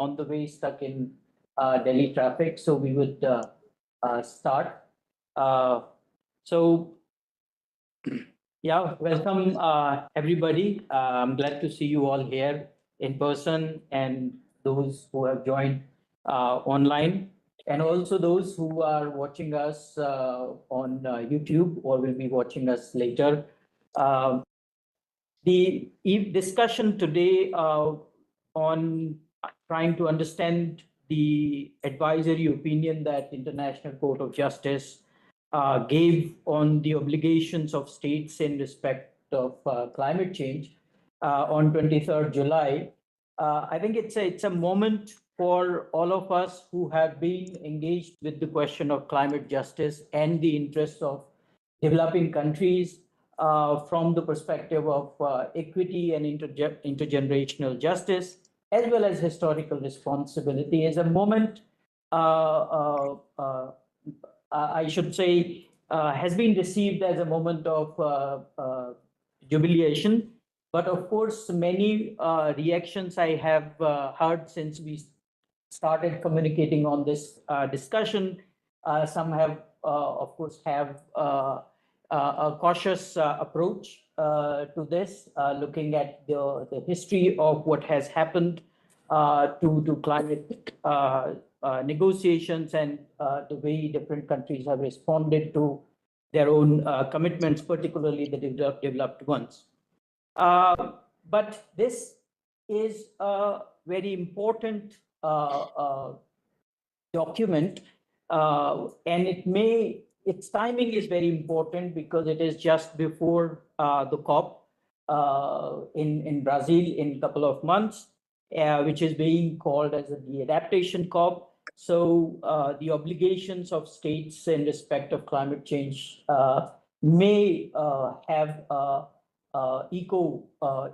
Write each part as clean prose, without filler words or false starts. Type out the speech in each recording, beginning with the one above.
on the way stuck in Delhi traffic, so we would start. So, yeah, welcome everybody. I'm glad to see you all here in person and those who have joined online, and also those who are watching us on YouTube or will be watching us later. Um the discussion today on trying to understand the advisory opinion that International Court of Justice gave on the obligations of states in respect of climate change on 23rd July. I think it's a moment for all of us who have been engaged with the question of climate justice and the interests of developing countries from the perspective of equity and intergenerational justice, as well as historical responsibility, is a moment, I should say, has been received as a moment of jubilation. But of course, many reactions I have heard since we started communicating on this discussion. Some have, of course, have a cautious approach to this, looking at the history of what has happened to climate negotiations and the way different countries have responded to their own commitments, particularly the developed ones. But this is a very important document, and its timing is very important because it is just before the COP in Brazil in a couple of months, which is being called as the adaptation COP. So the obligations of states in respect of climate change may have echo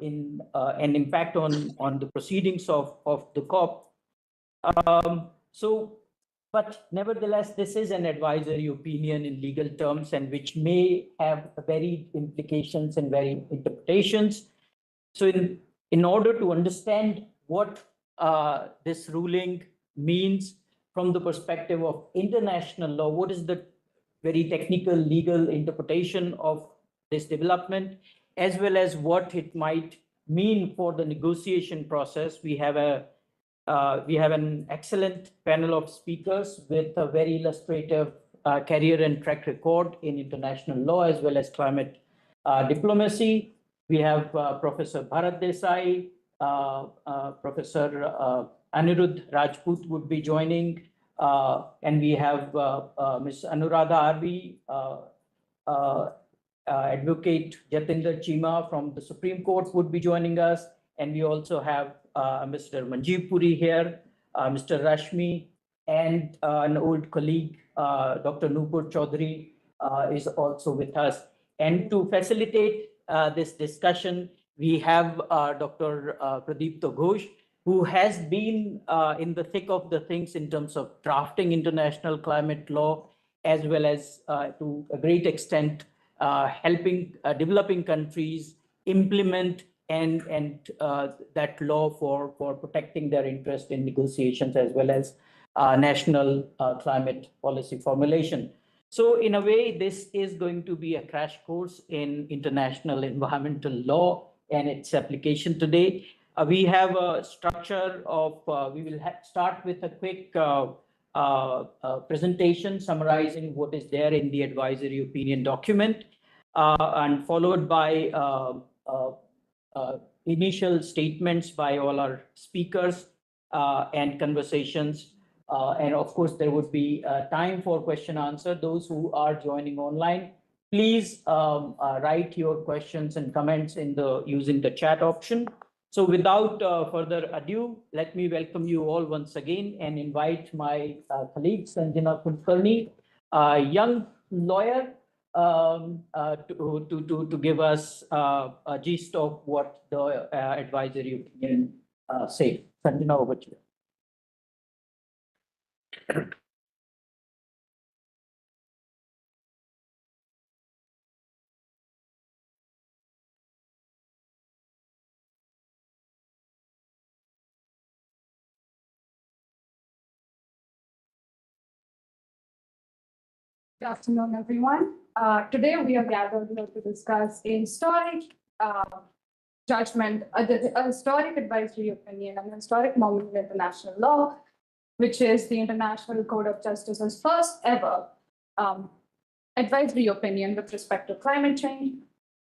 in an impact on the proceedings of the COP. But nevertheless, this is an advisory opinion in legal terms, and which may have varied implications and varied interpretations. So in order to understand what this ruling means from the perspective of international law, what is the very technical legal interpretation of this development, as well as what it might mean for the negotiation process, we have an excellent panel of speakers with a very illustrative career and track record in international law as well as climate diplomacy. We have Professor Bharat Desai, Professor Anirudh Rajput would be joining, and we have Ms. Anuradha Arvi, Advocate Jatinder Chima from the Supreme Court would be joining us, and we also have Mr. Manjeev Puri here, Mr. Rashmi, and an old colleague, Dr. Nupur Chaudhary, is also with us. And to facilitate this discussion, we have Dr. Pradipta Ghosh, who has been in the thick of the things in terms of drafting international climate law, as well as to a great extent helping developing countries implement and that law for protecting their interest in negotiations, as well as national climate policy formulation. So in a way, this is going to be a crash course in international environmental law and its application today. We have a structure of, we will start with a quick presentation summarizing what is there in the advisory opinion document, and followed by initial statements by all our speakers and conversations. And of course, there would be time for question answer. Those who are joining online, please write your questions and comments using the chat option. So without further ado, let me welcome you all once again and invite my colleague Sanjana Kulkarni, a young lawyer, to give us a gist of what the advisory opinion say. Sanjana, over to you. Good afternoon, everyone. Today we are gathered here to discuss a historic judgment, a historic advisory opinion, and a historic moment in international law, which is the International Court of Justice's first ever advisory opinion with respect to climate change.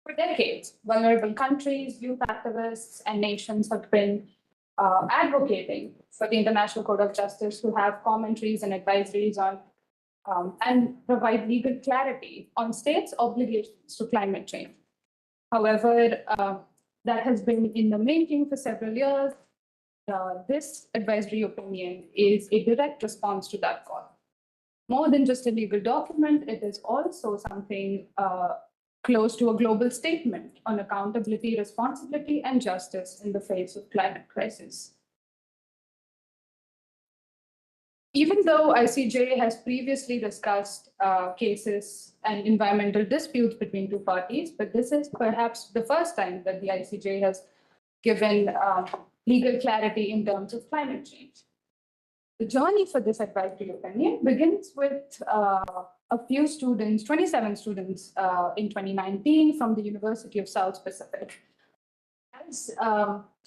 For decades, vulnerable countries, youth activists, and nations have been advocating for the International Court of Justice to have commentaries and advisories on and provide legal clarity on states' obligations to climate change. However, that has been in the making for several years. This advisory opinion is a direct response to that call. More than just a legal document, it is also something close to a global statement on accountability, responsibility, and justice in the face of climate crisis. Even though ICJ has previously discussed cases and environmental disputes between two parties, but this is perhaps the first time that the ICJ has given legal clarity in terms of climate change. The journey for this advisory opinion begins with a few students, 27 students in 2019 from the University of South Pacific. As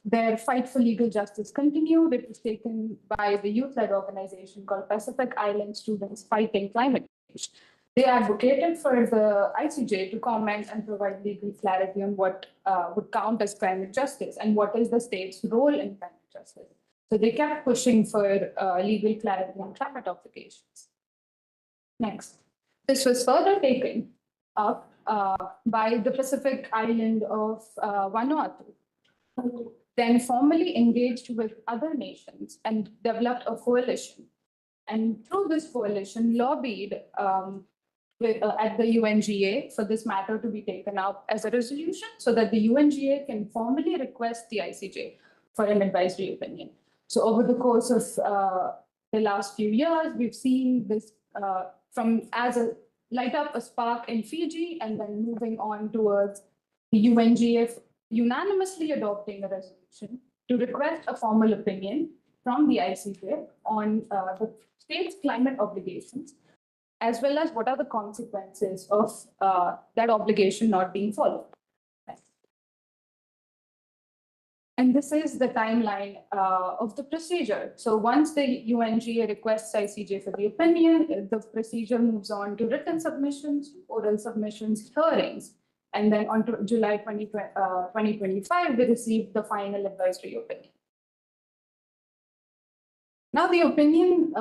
their fight for legal justice continued, it was taken by the youth-led organization called Pacific Island Students Fighting Climate Change. They advocated for the ICJ to comment and provide legal clarity on what would count as climate justice and what is the state's role in climate justice. So they kept pushing for legal clarity on climate obligations. Next, this was further taken up by the Pacific island of Vanuatu, who then formally engaged with other nations and developed a coalition. And through this coalition, lobbied at the UNGA for this matter to be taken up as a resolution so that the UNGA can formally request the ICJ for an advisory opinion. So over the course of the last few years, we've seen this light up a spark in Fiji and then moving on towards the UNGA unanimously adopting a resolution to request a formal opinion from the ICJ on the state's climate obligations, as well as what are the consequences of that obligation not being followed. And this is the timeline of the procedure. So once the UNGA requests ICJ for the opinion, the procedure moves on to written submissions, oral submissions, hearings. And then on to July 2025, we received the final advisory opinion. Now the opinion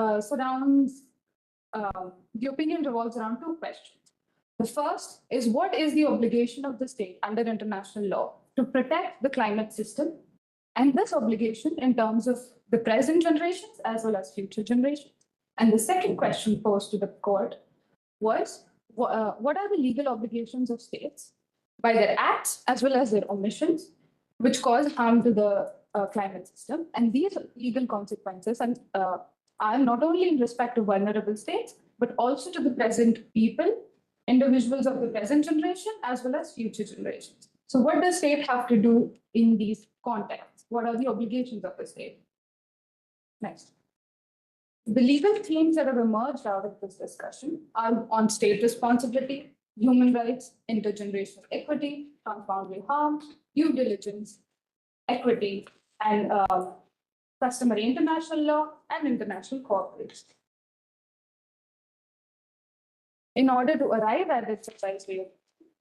revolves around two questions. The first is, what is the obligation of the state under international law to protect the climate system, and this obligation in terms of the present generations as well as future generations? And the second question posed to the court was, what are the legal obligations of states by their acts as well as their omissions, which cause harm to the climate system? And these legal consequences are not only in respect to vulnerable states, but also to the present people, individuals of the present generation, as well as future generations. So what does state have to do in these contexts? What are the obligations of the state? Next. The legal themes that have emerged out of this discussion are on state responsibility, human rights, intergenerational equity, transboundary harm, due diligence, equity, and customary international law and international cooperation. In order to arrive at its advisory,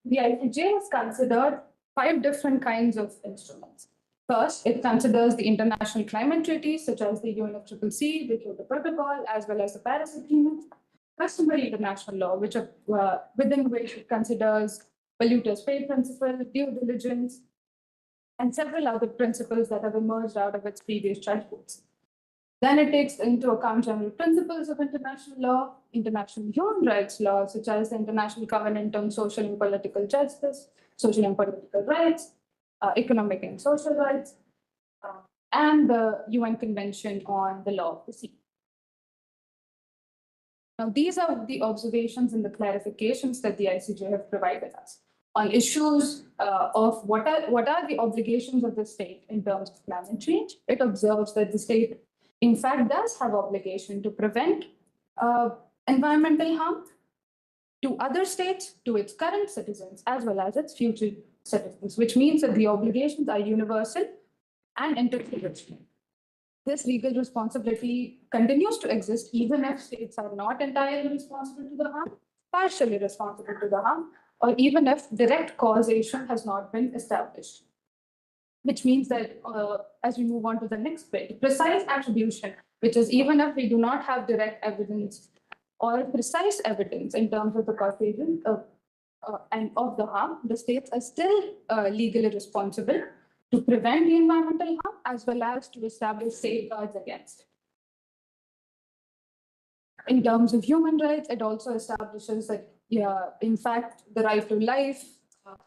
the ICJ has considered 5 different kinds of instruments. First, it considers the international climate treaties, such as the UNFCCC, the Kyoto Protocol, as well as the Paris Agreement, customary international law, within which it considers polluters pay principle, due diligence, and several other principles that have emerged out of its previous judgments. Then it takes into account general principles of international law, international human rights law, such as the International Covenant on Social and Political Justice, social and political rights, economic and social rights, and the UN Convention on the Law of the Sea. Now, these are the observations and the clarifications that the ICJ have provided us on issues of what are the obligations of the state in terms of climate change. It observes that the state, in fact, does have obligation to prevent environmental harm, to other states, to its current citizens, as well as its future citizens, which means that the obligations are universal and intergenerational. This legal responsibility continues to exist even if states are not entirely responsible to the harm, partially responsible to the harm, or even if direct causation has not been established. Which means that as we move on to the next bit, precise attribution, which is even if we do not have direct evidence or precise evidence in terms of the causation and of the harm, the states are still legally responsible to prevent the environmental harm as well as to establish safeguards against it. In terms of human rights, it also establishes that, in fact, the right to life,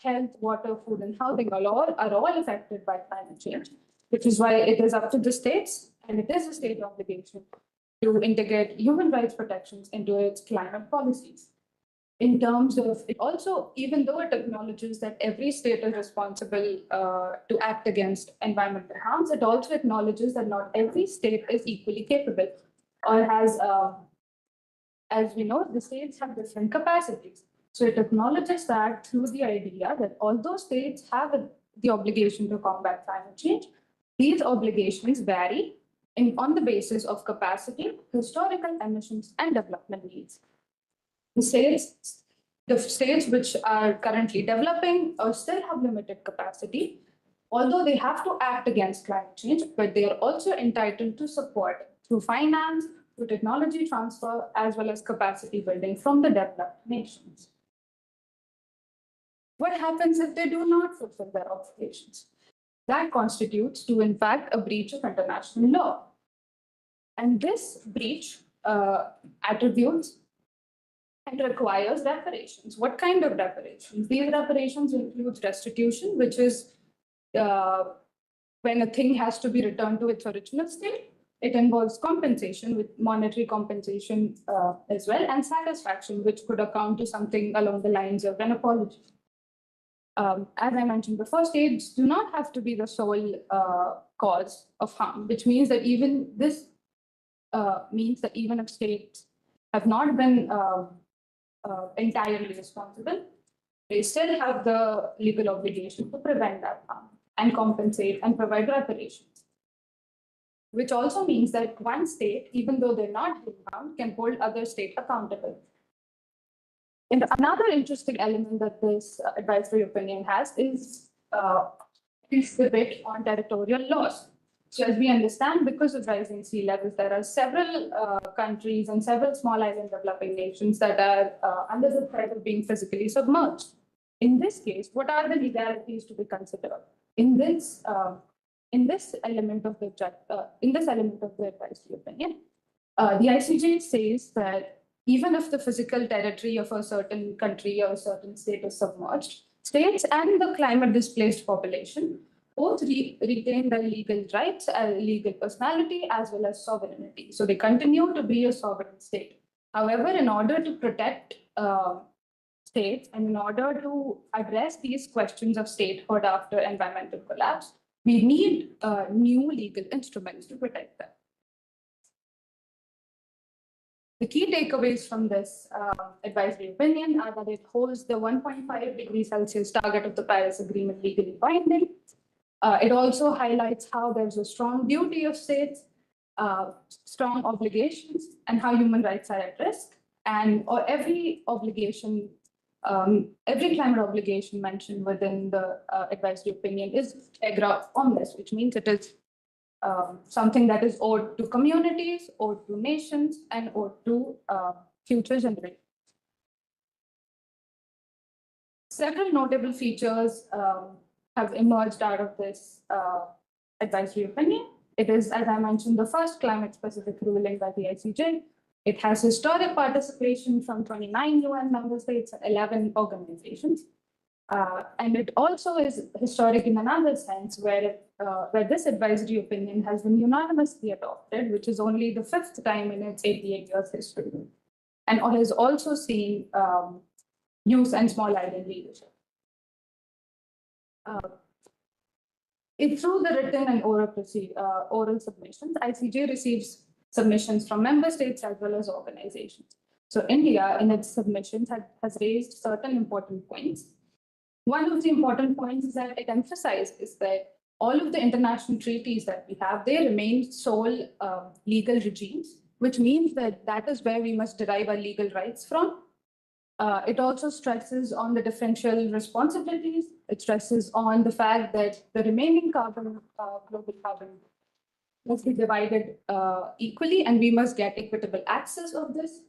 health, water, food, and housing are all affected by climate change, which is why it is up to the states, and it is a state obligation to integrate human rights protections into its climate policies. In terms of it also, even though it acknowledges that every state is responsible to act against environmental harms, it also acknowledges that not every state is equally capable or has, as we know, the states have different capacities. So it acknowledges that through the idea that although states have the obligation to combat climate change, these obligations vary on the basis of capacity, historical emissions, and development needs. The states which are currently developing or still have limited capacity, although they have to act against climate change, but they are also entitled to support through finance, through technology transfer, as well as capacity building from the developed nations. What happens if they do not fulfill their obligations? That constitutes to, in fact, a breach of international law. And this breach attributes and requires reparations. What kind of reparations? These reparations include restitution, which is when a thing has to be returned to its original state. It involves compensation, with monetary compensation as well, and satisfaction, which could account to something along the lines of an apology. As I mentioned before, states do not have to be the sole cause of harm, which means that even this means that even if states have not been entirely responsible, they still have the legal obligation to prevent that harm and compensate and provide reparations. Which also means that one state, even though they're not being harmed, can hold other states accountable. And another interesting element that this advisory opinion has is this debate on territorial laws. So as we understand, because of rising sea levels, there are several countries and several small island developing nations that are under the threat of being physically submerged. In this case, what are the legalities to be considered? In this element of the advisory opinion, the ICJ says that even if the physical territory of a certain country or a certain state is submerged, states and the climate displaced population both retain their legal rights, legal personality, as well as sovereignty. So they continue to be a sovereign state. However, in order to protect states and in order to address these questions of statehood after environmental collapse, we need new legal instruments to protect them. The key takeaways from this advisory opinion are that it holds the 1.5 degrees Celsius target of the Paris Agreement legally binding. It also highlights how there's a strong duty of states, strong obligations, and how human rights are at risk. And every obligation, every climate obligation mentioned within the advisory opinion is agra omnes, which means it is something that is owed to communities, owed to nations, and owed to future generations. Several notable features have emerged out of this advisory opinion. It is, as I mentioned, the first climate-specific ruling by the ICJ. It has historic participation from 29 UN member states and 11 organizations. And it also is historic in another sense, where this advisory opinion has been unanimously adopted, which is only the 5th time in its 88 years history, and has also seen youth and small island leadership. Through the written and oral submissions, ICJ receives submissions from member states as well as organizations. So India, in its submissions, has raised certain important points. One of the important points is that it emphasizes that all of the international treaties that we have, they remain sole legal regimes, which means that that is where we must derive our legal rights from. It also stresses on the differential responsibilities. It stresses on the fact that the remaining carbon, global carbon, must be divided equally, and we must get equitable access of this.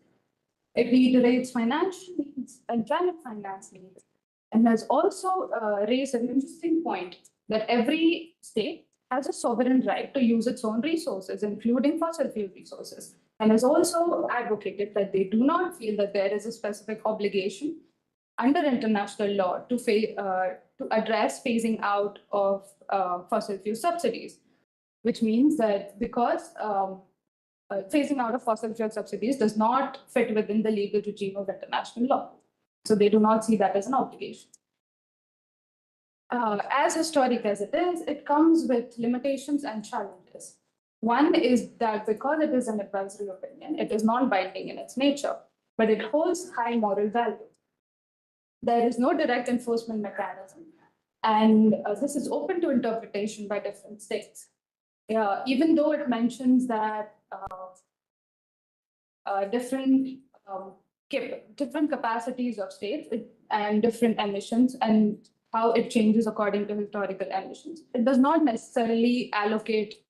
It reiterates financial needs and climate finance needs, and has also raised an interesting point that every state has a sovereign right to use its own resources, including fossil fuel resources, and has also advocated that they do not feel that there is a specific obligation under international law to address phasing out of fossil fuel subsidies, which means that because phasing out of fossil fuel subsidies does not fit within the legal regime of international law. So they do not see that as an obligation. As historic as it is, it comes with limitations and challenges. One is that because it is an advisory opinion, it is non-binding in its nature, but it holds high moral value. There is no direct enforcement mechanism, and this is open to interpretation by different states. Even though it mentions that different capacities of states and different emissions and how it changes according to historical emissions. It does not necessarily allocate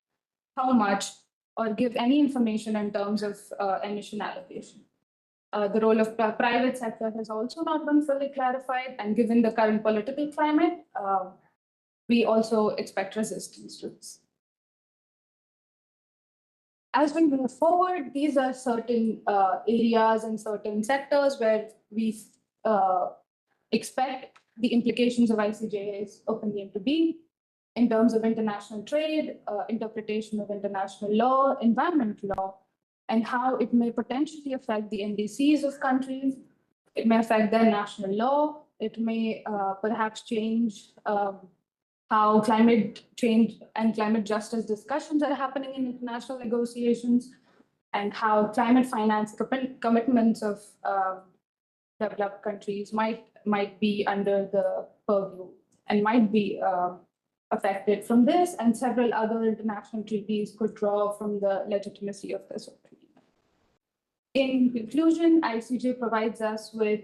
how much or give any information in terms of emission allocation. The role of private sector has also not been fully clarified, and given the current political climate, we also expect resistance to this. As we move forward, these are certain areas and certain sectors where we expect the implications of ICJ's opinion to be in terms of international trade, interpretation of international law, environment law, and how it may potentially affect the NDCs of countries. It may affect their national law. It may perhaps change how climate change and climate justice discussions are happening in international negotiations, and how climate finance commitments of developed countries might be under the purview and might be affected from this, and several other international treaties could draw from the legitimacy of this opinion. In conclusion, ICJ provides us with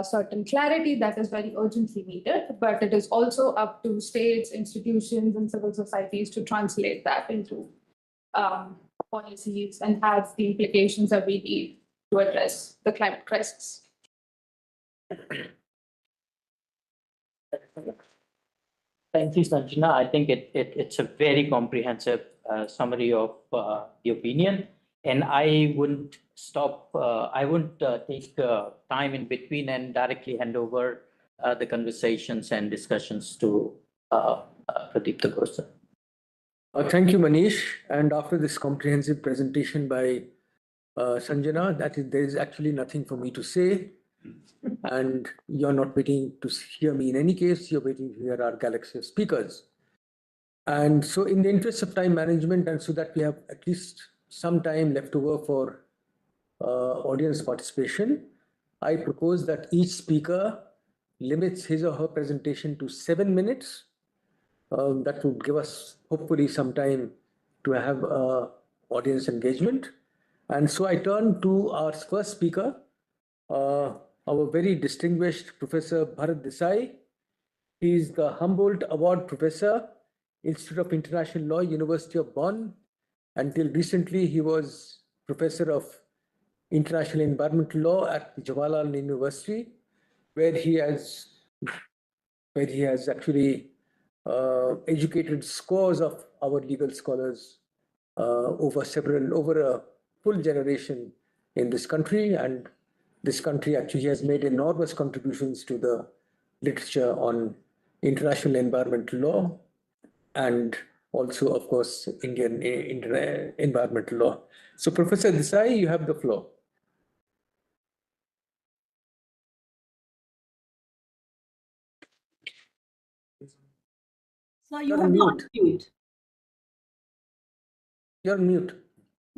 certain clarity that is very urgently needed, but it is also up to states, institutions, and civil societies to translate that into policies and have the implications that we need to address the climate crisis. Thank you, Sanjana. I think it's a very comprehensive summary of the opinion, and I wouldn't take time in between and directly hand over the conversations and discussions to Pradeep Tagore. Thank you, Manish. And after this comprehensive presentation by Sanjana, there is actually nothing for me to say. And you're not waiting to hear me in any case, you're waiting to hear our galaxy of speakers. And so in the interest of time management, and so that we have at least some time left over for audience participation, I propose that each speaker limits his or her presentation to 7 minutes. That would give us hopefully some time to have audience engagement. And so I turn to our first speaker, our very distinguished Professor Bharat Desai. He is the Humboldt Award Professor, Institute of International Law, University of Bonn. Until recently, he was Professor of International Environmental Law at Jawaharlal University, where he has actually educated scores of our legal scholars over a full generation in this country, and this country actually has made enormous contributions to the literature on international environmental law and also, of course, Indian environmental law. So, Professor Desai, you have the floor. So you are not mute. You're mute.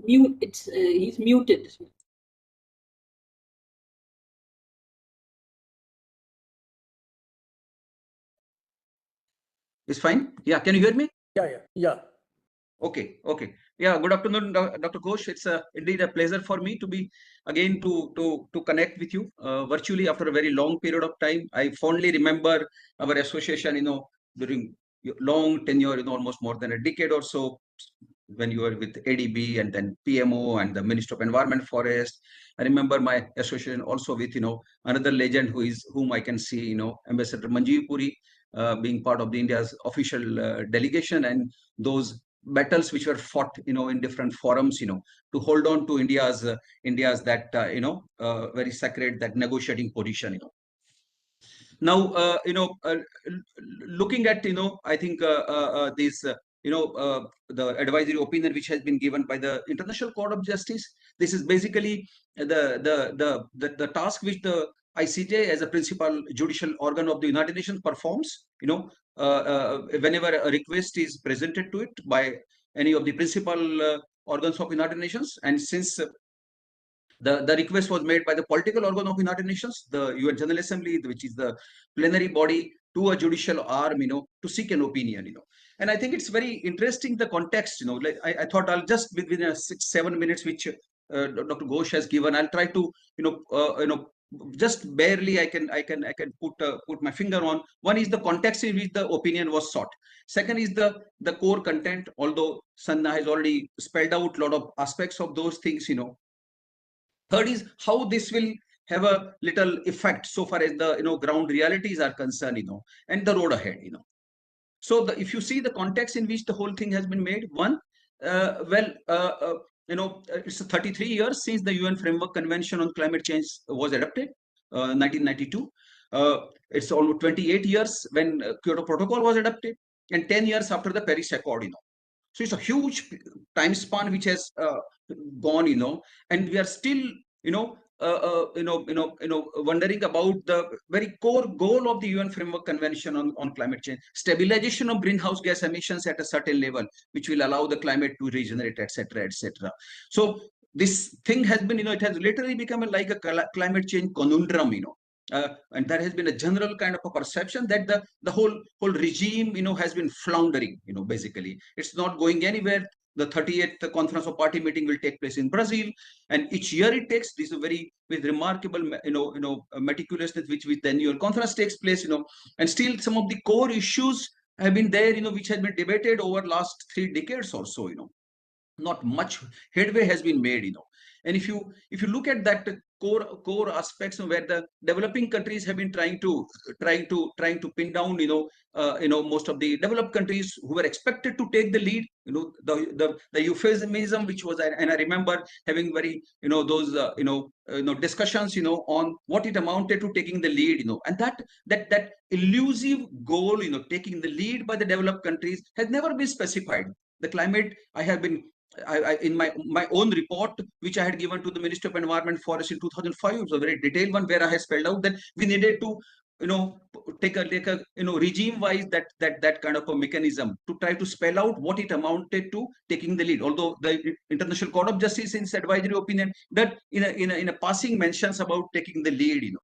Mute. He's muted. Is fine? Yeah, can you hear me? Yeah. Okay. Yeah, good afternoon, Dr. Ghosh. It's indeed a pleasure for me to be again to connect with you virtually after a very long period of time. I fondly remember our association, during long tenure, almost more than a decade or so, when you were with ADB and then PMO and the Minister of Environment Forest. I remember my association also with, another legend whom I can see, Ambassador Manjeev Puri, being part of the India's official delegation, and those battles which were fought, in different forums, to hold on to India's that, very sacred, that negotiating position, Now, looking at, I think this, the advisory opinion which has been given by the International Court of Justice. This is basically the task which the ICJ, as a principal judicial organ of the United Nations, performs. Whenever a request is presented to it by any of the principal organs of United Nations, and since the request was made by the political organ of United Nations, the UN General Assembly, which is the plenary body, to a judicial arm, to seek an opinion, And I think it's very interesting, the context, like I thought I'll just within 6-7 minutes, which Dr. Ghosh has given, I'll try to, just barely I can put my finger on. One is the context in which the opinion was sought. Second is the core content, although Sanna has already spelled out a lot of aspects of those things, Third is how this will have a little effect so far as the ground realities are concerned, and the road ahead, So if you see the context in which the whole thing has been made, one, it's 33 years since the UN Framework Convention on Climate Change was adopted, 1992. It's almost 28 years when Kyoto Protocol was adopted, and 10 years after the Paris Accord, So it's a huge time span which has gone, and we are still, wondering about the very core goal of the UN Framework Convention on Climate Change: stabilization of greenhouse gas emissions at a certain level, which will allow the climate to regenerate, etc., etc. So this thing has been, it has literally become like a climate change conundrum, and there has been a general kind of a perception that the whole regime, has been floundering, basically. It's not going anywhere. The 38th Conference of Party meeting will take place in Brazil, and each year it takes. This is a very with remarkable, meticulousness which the annual conference takes place, and still some of the core issues have been there, which has been debated over last 3 decades or so, Not much headway has been made, And if you look at that core aspects where the developing countries have been trying to pin down, most of the developed countries who were expected to take the lead, the euphemism which was, and I remember having very, those discussions, on what it amounted to taking the lead, and that elusive goal, taking the lead by the developed countries has never been specified. The climate, I have been in my own report, which I had given to the Minister of Environment Forest in 2005, it was a very detailed one where I had spelled out that we needed to, take a regime wise that kind of a mechanism to try to spell out what it amounted to taking the lead. Although the International Court of Justice in its advisory opinion that in a passing mentions about taking the lead,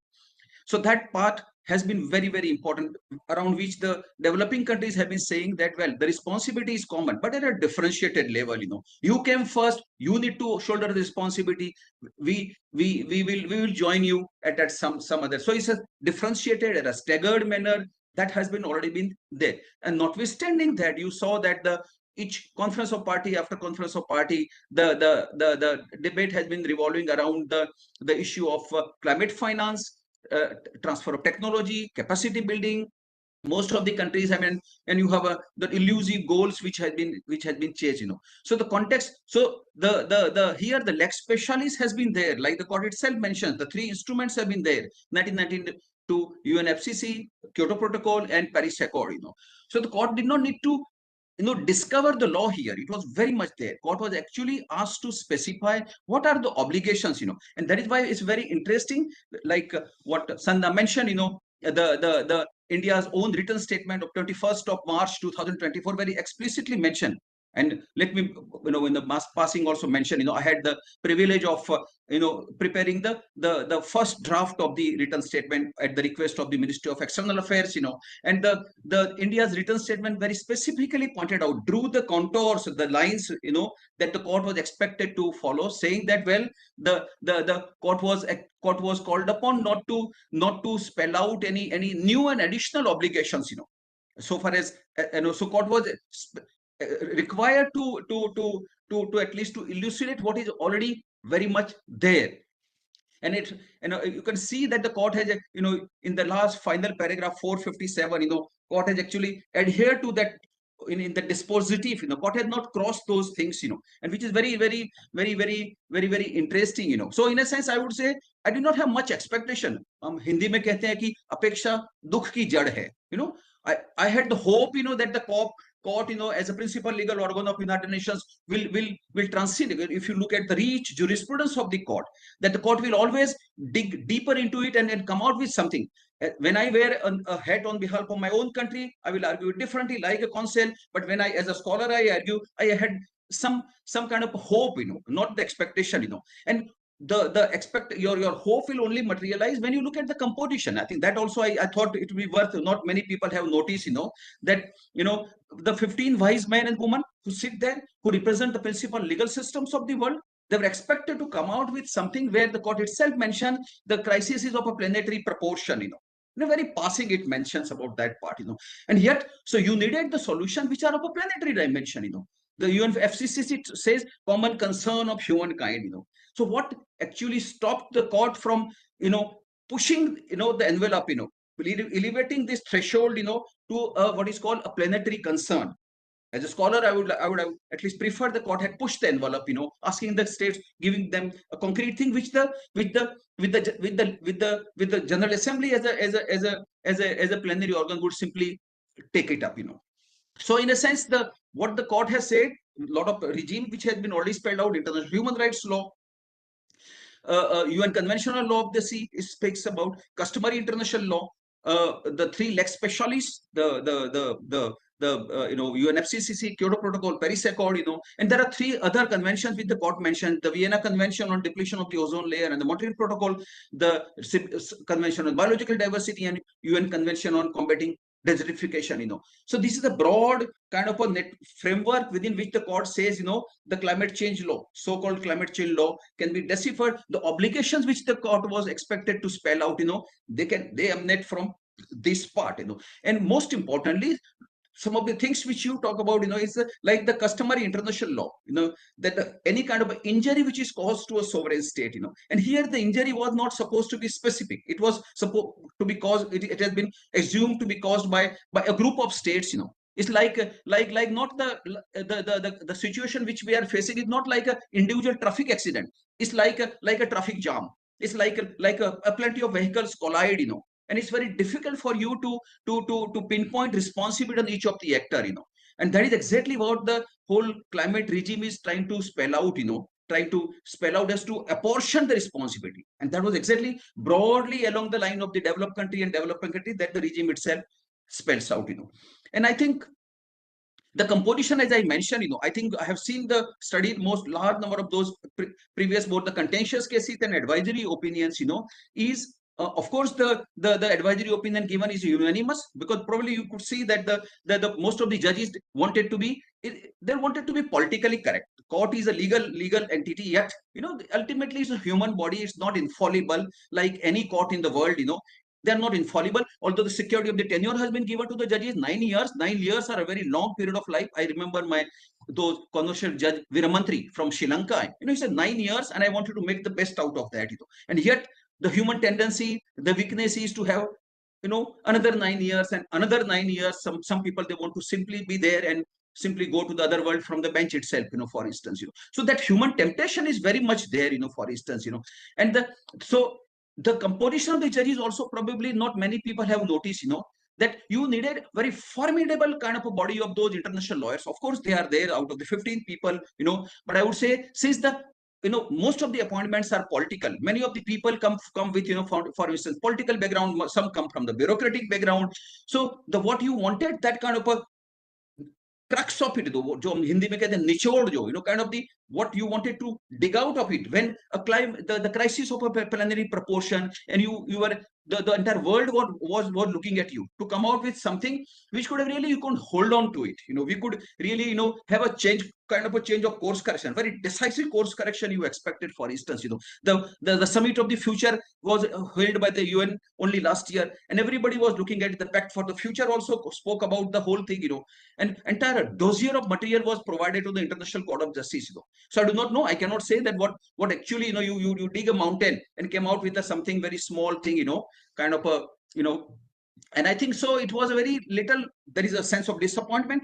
So that part has been very, very important, around which the developing countries have been saying that, well, the responsibility is common, but at a differentiated level, You came first, you need to shoulder the responsibility. We will join you at some other. So it's a differentiated, at a staggered manner that has been already been there. And notwithstanding that, you saw that each conference of party after conference of party, the debate has been revolving around the issue of climate finance, transfer of technology, capacity building. Most of the countries have been, and you have the elusive goals which has been changed, So the context, so the here the lex specialis has been there, like the court itself mentions, the 3 instruments have been there: 1992 UNFCCC, Kyoto Protocol, and Paris Accord, So the court did not need to discover the law here. It was very much there. Court was actually asked to specify what are the obligations, and that is why it's very interesting, like what Sanda mentioned, the India's own written statement of 21st of March 2024 very explicitly mentioned And let me, in the mass passing also mention, I had the privilege of, preparing the first draft of the written statement at the request of the Ministry of External Affairs, and the India's written statement very specifically pointed out, drew the contours, the lines, that the court was expected to follow, saying that, well, the court was called upon not to spell out any new and additional obligations, so far as, so court was required to at least to elucidate what is already very much there. And it, you can see that the court has, in the last final paragraph 457, court has actually adhered to that in the dispositive, court has not crossed those things, and which is very, very, very, very, very, very interesting, So in a sense, I would say I do not have much expectation. Hindi mein kehte hain ki apeksha dukh ki jad hai, I had the hope, that the court, as a principal legal organ of United Nations, will transcend. If you look at the rich jurisprudence of the court, that the court will always dig deeper into it and come out with something. When I wear a hat on behalf of my own country, I will argue differently, like a counsel. But when I, as a scholar, I argue, I had some kind of hope, not the expectation, and your hope will only materialize when you look at the composition. I think that also I thought it would be worth, not many people have noticed, that the 15 wise men and women who sit there, who represent the principal legal systems of the world, they were expected to come out with something where the court itself mentioned the crisis is of a planetary proportion, in a very passing it mentions about that part, and yet, so you needed the solution which are of a planetary dimension, the UNFCCC says common concern of humankind, So what actually stopped the court from, pushing, the envelope, elevating this threshold, to what is called a planetary concern? As a scholar, I would have at least preferred the court had pushed the envelope, asking the states, giving them a concrete thing, which the General Assembly as a plenary organ would simply take it up, So in a sense, what the court has said, a lot of regime which has been already spelled out, international human rights law, UN Conventional Law of the Sea, it speaks about customary international law, the three lex specialis, the UNFCCC, Kyoto Protocol, Paris Accord, and there are three other conventions which the court mentioned: the Vienna Convention on Depletion of the Ozone Layer, and the Montreal Protocol, the Convention on Biological Diversity, and UN Convention on Combating Desertification. So this is a broad kind of a net framework within which the court says, the climate change law, so-called climate change law, can be deciphered. The obligations which the court was expected to spell out, they emanate from this part, and most importantly, some of the things which you talk about, is like the customary international law, that any kind of injury which is caused to a sovereign state, and here the injury was not supposed to be specific. It was supposed to be caused, it has been assumed to be caused by a group of states, It's like not the situation which we are facing is not like a individual traffic accident. It's like a traffic jam. It's like a plenty of vehicles collide, and it's very difficult for you to pinpoint responsibility on each of the actor, and that is exactly what the whole climate regime is trying to spell out, trying to spell out as to apportion the responsibility. And that was exactly broadly along the line of the developed country and developing country that the regime itself spells out, and I think the composition, as I mentioned, I think I have seen the studied most large number of those previous, both the contentious cases and advisory opinions, is of course the advisory opinion given is unanimous, because probably you could see that the most of the judges wanted to be, they wanted to be politically correct. Court is a legal entity, yet ultimately it's a human body. It's not infallible like any court in the world. They are not infallible, although the security of the tenure has been given to the judges 9 years. 9 years are a very long period of life. I remember those controversial judge Viramantri from Sri Lanka. He said 9 years, and I wanted to make the best out of that. And yet the human tendency, the weakness is to have another 9 years and another 9 years. Some people, they want to simply be there and simply go to the other world from the bench itself, for instance. So that human temptation is very much there, for instance. And the composition of the judges also, probably not many people have noticed, that you needed very formidable kind of a body of those international lawyers. Of course, they are there out of the 15 people, but I would say, since most of the appointments are political, many of the people come with, for instance, political background, some come from the bureaucratic background. So what you wanted, that kind of a crux of it, though, जो हम हिंदी में कहते हैं निचोड़ जो, kind of the what you wanted to dig out of it when the crisis of a planetary proportion, and you were the entire world was looking at you to come out with something which could have really, you could hold on to it. We could really, have a change, kind of a change of course correction, very decisive course correction you expected. For instance, the summit of the future was held by the UN only last year, and everybody was looking at the pact for the future also spoke about the whole thing, and entire dossier of material was provided to the International Court of Justice. So I do not know. I cannot say that what actually, you dig a mountain and came out with something very small thing, kind of a, and I think so it was a very little, there is a sense of disappointment.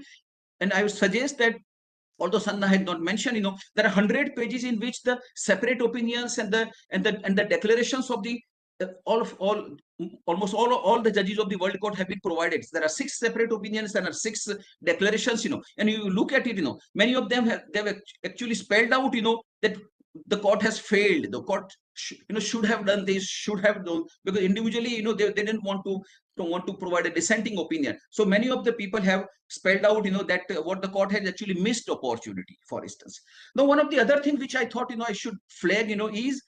And I would suggest that, although Sanna had not mentioned, there are 100 pages in which the separate opinions and the declarations of the almost all the judges of the World Court have been provided. There are 6 separate opinions and 6 declarations, and you look at it, many of them they've actually spelled out, that the court has failed. The court, should have done this, should have done, because individually, they didn't want to provide a dissenting opinion. So many of the people have spelled out, that what the court has actually missed opportunity, for instance. Now, one of the other things which I thought, I should flag, is,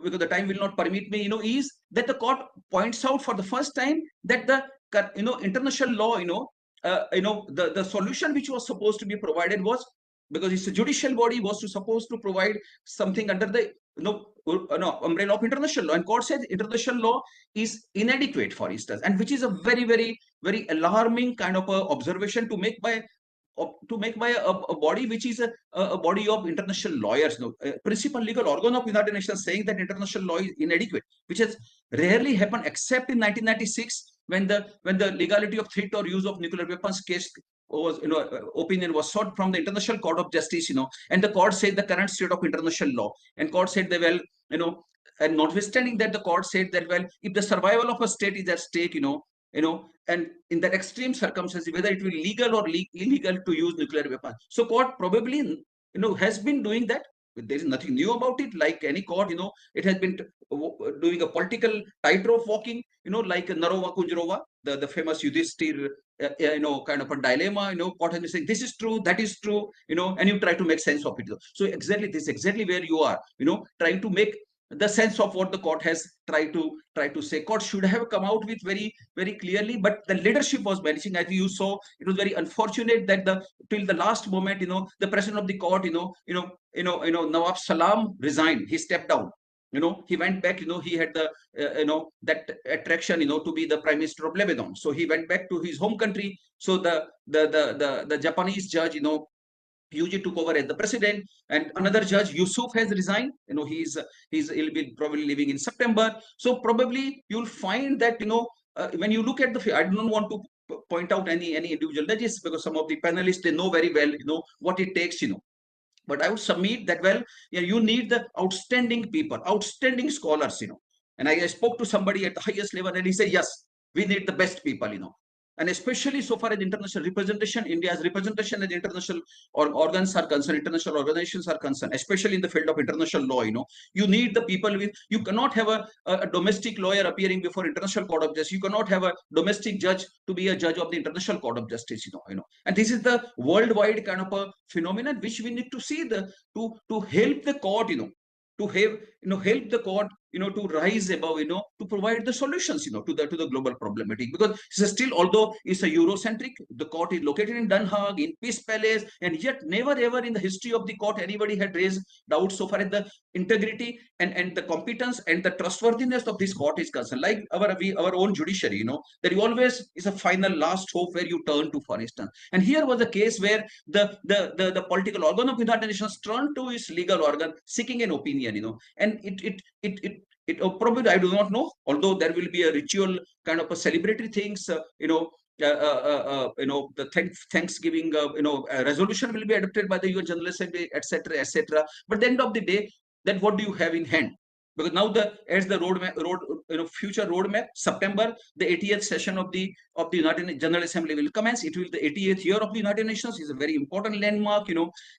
because the time will not permit me, is that the court points out for the first time that the, international law, the solution which was supposed to be provided was, because it's a judicial body, was supposed to provide something under the umbrella of international law, and court said international law is inadequate, for instance, and which is a very, very, very alarming kind of a observation to make by a body which is a body of international lawyers, principal legal organ of United Nations, saying that international law is inadequate, which has rarely happened except in 1996 when the legality of threat or use of nuclear weapons case was, opinion was sought from the International Court of Justice, and the court said the current state of international law, and court said that, well, and notwithstanding that, the court said that, well, if the survival of a state is at stake, and in that extreme circumstances, whether it will be legal or illegal to use nuclear weapons. So court probably, has been doing that. There is nothing new about it. Like any court, it has been doing a political tightrope walking, like Narova Kunjarova, the famous Yudhishthir, kind of a dilemma, court has been saying this is true, that is true, and you try to make sense of it. So exactly this is exactly where you are, trying to make the sense of what the court has tried to say. Court should have come out with very, very clearly, but the leadership was vanishing. As you saw, it was very unfortunate that till the last moment, the president of the court, Nawab Salam resigned. He stepped down. He went back. He had the that attraction, to be the prime minister of Lebanon. So he went back to his home country. So the Japanese judge, Yuji took over as the president, and another judge, Yusuf, has resigned. He'll be probably leaving in September. So probably you'll find that, when you look at I don't want to point out any individual judges, because some of the panelists, they know very well, what it takes, But I would submit that, well, you need the outstanding people, outstanding scholars, And I spoke to somebody at the highest level, and he said, yes, we need the best people, And especially so far as international representation, India's representation as international organs are concerned, international organizations are concerned, especially in the field of international law, you need the people you cannot have a domestic lawyer appearing before International Court of Justice. You cannot have a domestic judge to be a judge of the International Court of Justice, And this is the worldwide kind of a phenomenon which we need to see to help the court, to have, help the court, to rise above, to provide the solutions, to the global problematic. Because still, although it's a Eurocentric, the court is located in Den Haag, in Peace Palace, and yet never ever in the history of the court anybody had raised doubts so far as the integrity and the competence and the trustworthiness of this court is concerned. Like our own judiciary, there always is a final last hope where you turn to, for instance. And here was a case where the political organ of the United Nations turned to its legal organ seeking an opinion, and it probably, I do not know, although there will be a ritual kind of a celebratory things, the Thanksgiving, resolution will be adopted by the UN General Assembly, etc., etc. But at the end of the day, then what do you have in hand? Because now as the future roadmap, September, the 80th session of the United General Assembly will commence. It will be the 80th year of the United Nations. Is a very important landmark,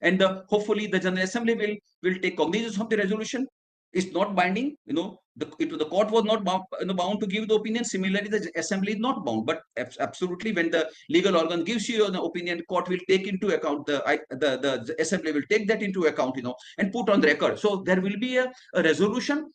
and hopefully the General Assembly will take cognizance of the resolution. It's not binding, the court was not bound, bound to give the opinion. Similarly, the assembly is not bound, but absolutely when the legal organ gives you an opinion, court will take into account the assembly will take that into account, and put on record. So there will be a resolution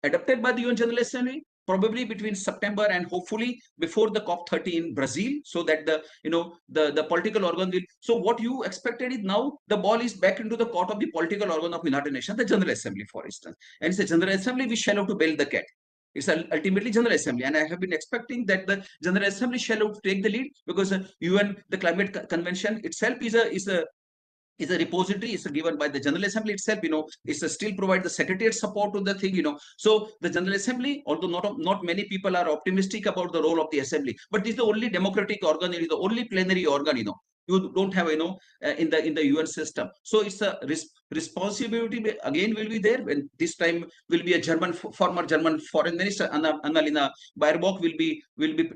adopted by the UN General Assembly, probably between September and hopefully before the COP30 in Brazil, so that the political organ will. So what you expected is now the ball is back into the court of the political organ of United Nations, the General Assembly, for instance. And it's the General Assembly which shall have to bail the cat. It's ultimately General Assembly, and I have been expecting that the General Assembly shall have to take the lead, because the Climate Convention itself is a repository, is given by the General Assembly itself, it's still provide the secretariat support to the thing, So the General Assembly, although not many people are optimistic about the role of the Assembly, but it's the only democratic organ, it is the only plenary organ, you don't have, in the UN system. So it's a responsibility again will be there, when this time will be a former German foreign minister, Annalena Baerbock will be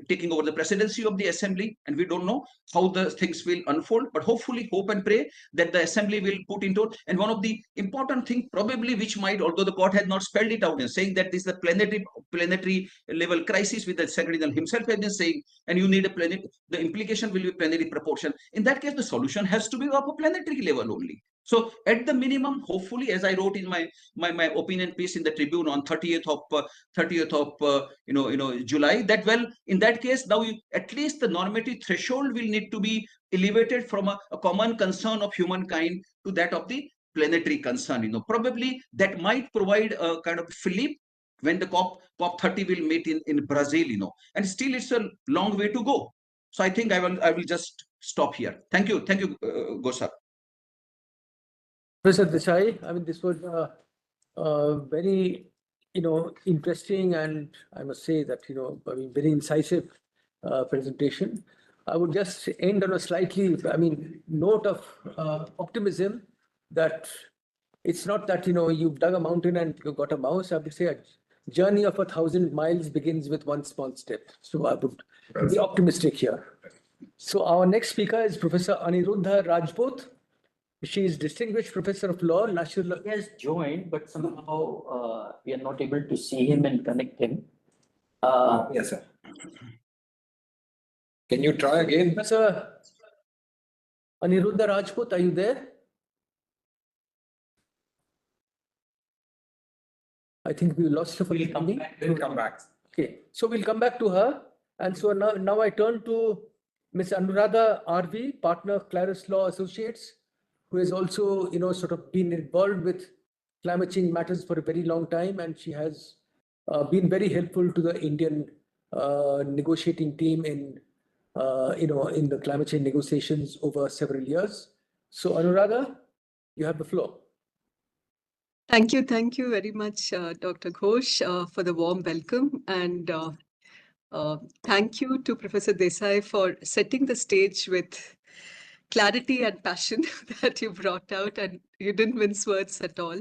taking over the presidency of the Assembly, and we don't know how the things will unfold, but hopefully hope and pray that the Assembly will put into it. And one of the important thing probably, which might, although the court has not spelled it out and saying that this is a planetary level crisis, with the Secretary General himself has been saying, and you need the implication will be planetary proportion. In that case, the solution has to be of a planetary level only. So at the minimum, hopefully, as I wrote in my opinion piece in the Tribune on 30th of July, that in that case, now at least the normative threshold will need to be elevated from a common concern of humankind to that of the planetary concern. Probably that might provide a kind of fillip when the COP30 will meet in Brazil. And still it's a long way to go. So I think I will just stop here. Thank you, Gosar. Professor Desai, I mean, this was very, interesting, and I must say that, very incisive presentation. I would just end on a slightly, note of optimism, that it's not that, you've dug a mountain and you got a mouse. I would say a journey of 1,000 miles begins with one small step. So I would be optimistic here. So our next speaker is Professor Aniruddha Rajput. She is Distinguished Professor of Law, National Law. He has joined, but somehow we are not able to see him and connect him. Yes, sir. Can you try again? Professor Aniruddha Rajput, are you there? I think we lost her for the time. We'll come back. Okay, so we'll come back to her. And so now I turn to Ms. Anuradha RV, partner Claris Law Associates, who has also, sort of been involved with climate change matters for a very long time. And she has been very helpful to the Indian negotiating team in the climate change negotiations over several years. So Anuradha, you have the floor. Thank you very much, Dr. Ghosh, for the warm welcome. And thank you to Professor Desai for setting the stage with clarity and passion that you brought out, and you didn't mince words at all.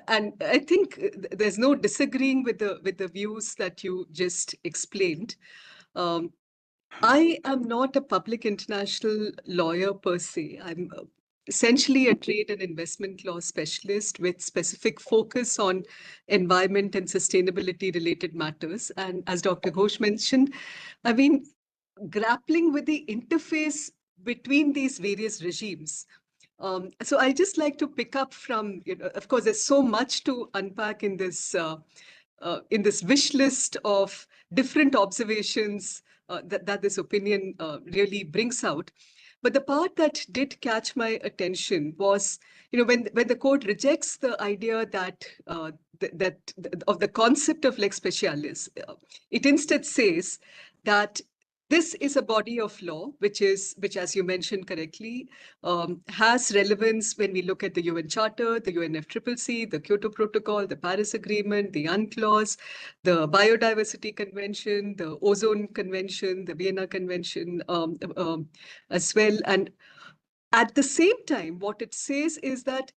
And I think there's no disagreeing with the views that you just explained. I am not a public international lawyer per se. I'm essentially a trade and investment law specialist with specific focus on environment and sustainability related matters. And as Dr. Ghosh mentioned, I've been grappling with the interface between these various regimes. So I just like to pick up from, of course, there's so much to unpack in this wish list of different observations that this opinion really brings out. But the part that did catch my attention was, when the court rejects the idea that of the concept of lex specialis, it instead says that this is a body of law, which, as you mentioned correctly, has relevance when we look at the UN Charter, the UNFCCC, the Kyoto Protocol, the Paris Agreement, the UNCLOS, the Biodiversity Convention, the Ozone Convention, the Vienna Convention as well. And at the same time, what it says is that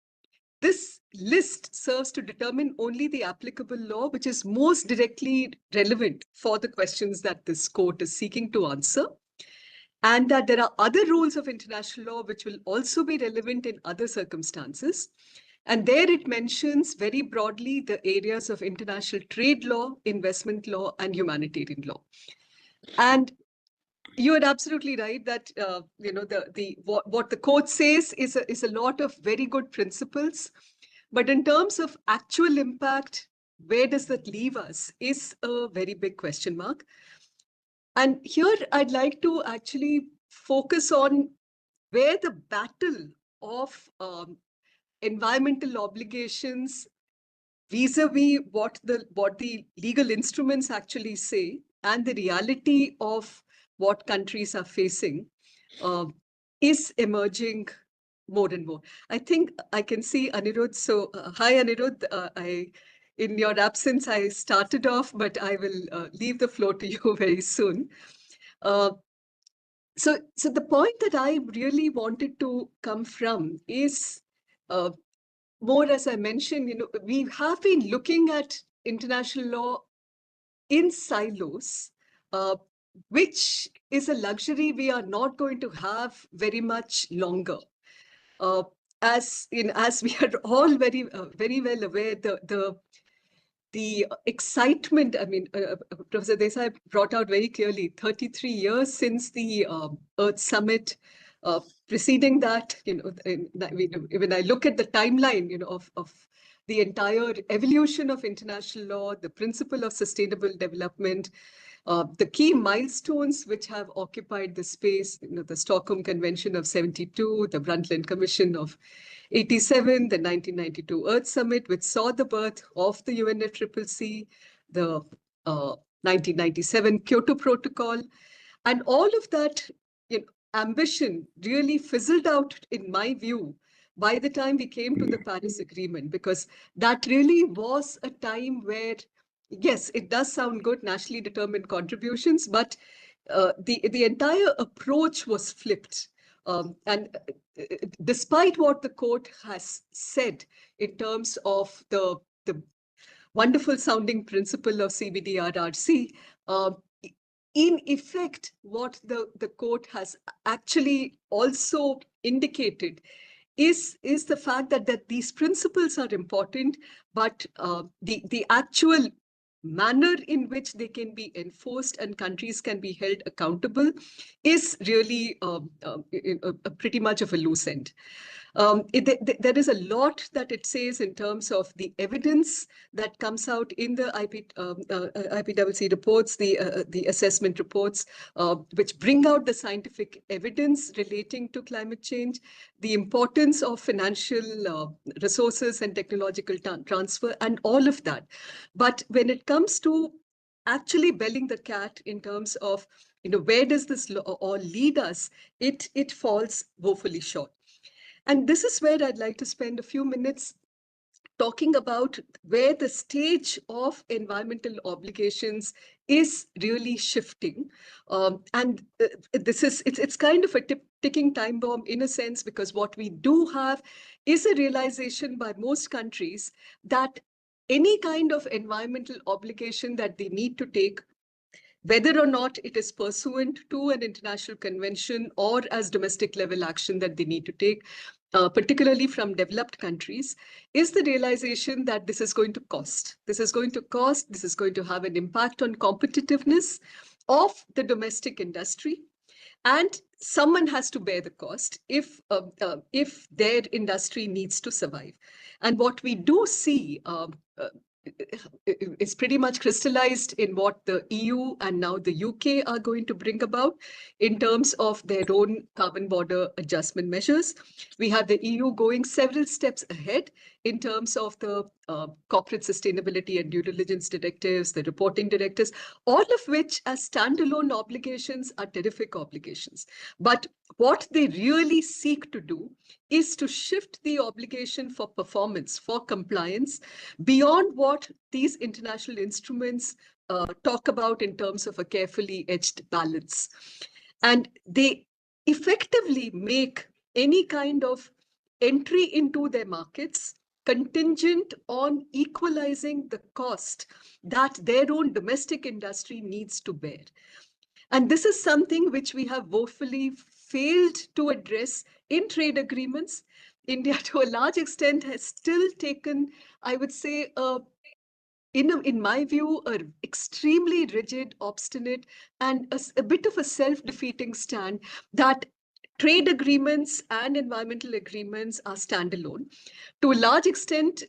this list serves to determine only the applicable law, which is most directly relevant for the questions that this court is seeking to answer, and that there are other rules of international law which will also be relevant in other circumstances. And there it mentions very broadly the areas of international trade law, investment law, and humanitarian law. And you are absolutely right that what the court says is a lot of very good principles, but in terms of actual impact, where does that leave us is a very big question mark. And here I'd like to actually focus on where the battle of environmental obligations vis-a-vis what the legal instruments actually say and the reality of what countries are facing is emerging more and more. I think I can see Anirudh. So hi, Anirudh. In your absence, I started off, but I will leave the floor to you very soon. So the point that I really wanted to come from is more, as I mentioned, we have been looking at international law in silos, which is a luxury we are not going to have very much longer. As we are all very well aware, the excitement, I mean, Professor Desai brought out very clearly, 33 years since the Earth Summit. Preceding that, when I look at the timeline, of the entire evolution of international law, the principle of sustainable development, the key milestones which have occupied the space, the Stockholm Convention of 72, the Brundtland Commission of 87, the 1992 Earth Summit, which saw the birth of the UNFCCC, the 1997 Kyoto Protocol, and all of that ambition really fizzled out, in my view, by the time we came to the Paris Agreement, because that really was a time where, yes, it does sound good, nationally determined contributions, but the entire approach was flipped. And despite what the court has said in terms of the wonderful sounding principle of CBDRRC, in effect, what the court has actually also indicated is the fact that these principles are important, but the actual manner in which they can be enforced and countries can be held accountable is really pretty much of a loose end. There is a lot that it says in terms of the evidence that comes out in the IPCC reports, the assessment reports, which bring out the scientific evidence relating to climate change, the importance of financial resources and technological transfer, and all of that. But when it comes to actually belling the cat in terms of where does this all lead us, it falls woefully short. And this is where I'd like to spend a few minutes talking about where the stage of environmental obligations is really shifting. And it's kind of a ticking time bomb in a sense, because what we do have is a realization by most countries that any kind of environmental obligation that they need to take, whether or not it is pursuant to an international convention or as domestic level action that they need to take, particularly from developed countries, is the realization that this is going to cost. This is going to cost, this is going to have an impact on competitiveness of the domestic industry. And someone has to bear the cost if their industry needs to survive. And what we do see is pretty much crystallized in what the EU and now the UK are going to bring about in terms of their own carbon border adjustment measures. We have the EU going several steps ahead in terms of the corporate sustainability and due diligence directives, the reporting directives, all of which as standalone obligations are terrific obligations. But what they really seek to do is to shift the obligation for performance, for compliance, beyond what these international instruments talk about in terms of a carefully edged balance. And they effectively make any kind of entry into their markets contingent on equalizing the cost that their own domestic industry needs to bear. And this is something which we have woefully failed to address in trade agreements. India, to a large extent, has still taken, I would say, in my view, an extremely rigid, obstinate, and a bit of a self-defeating stand that trade agreements and environmental agreements are standalone. To a large extent,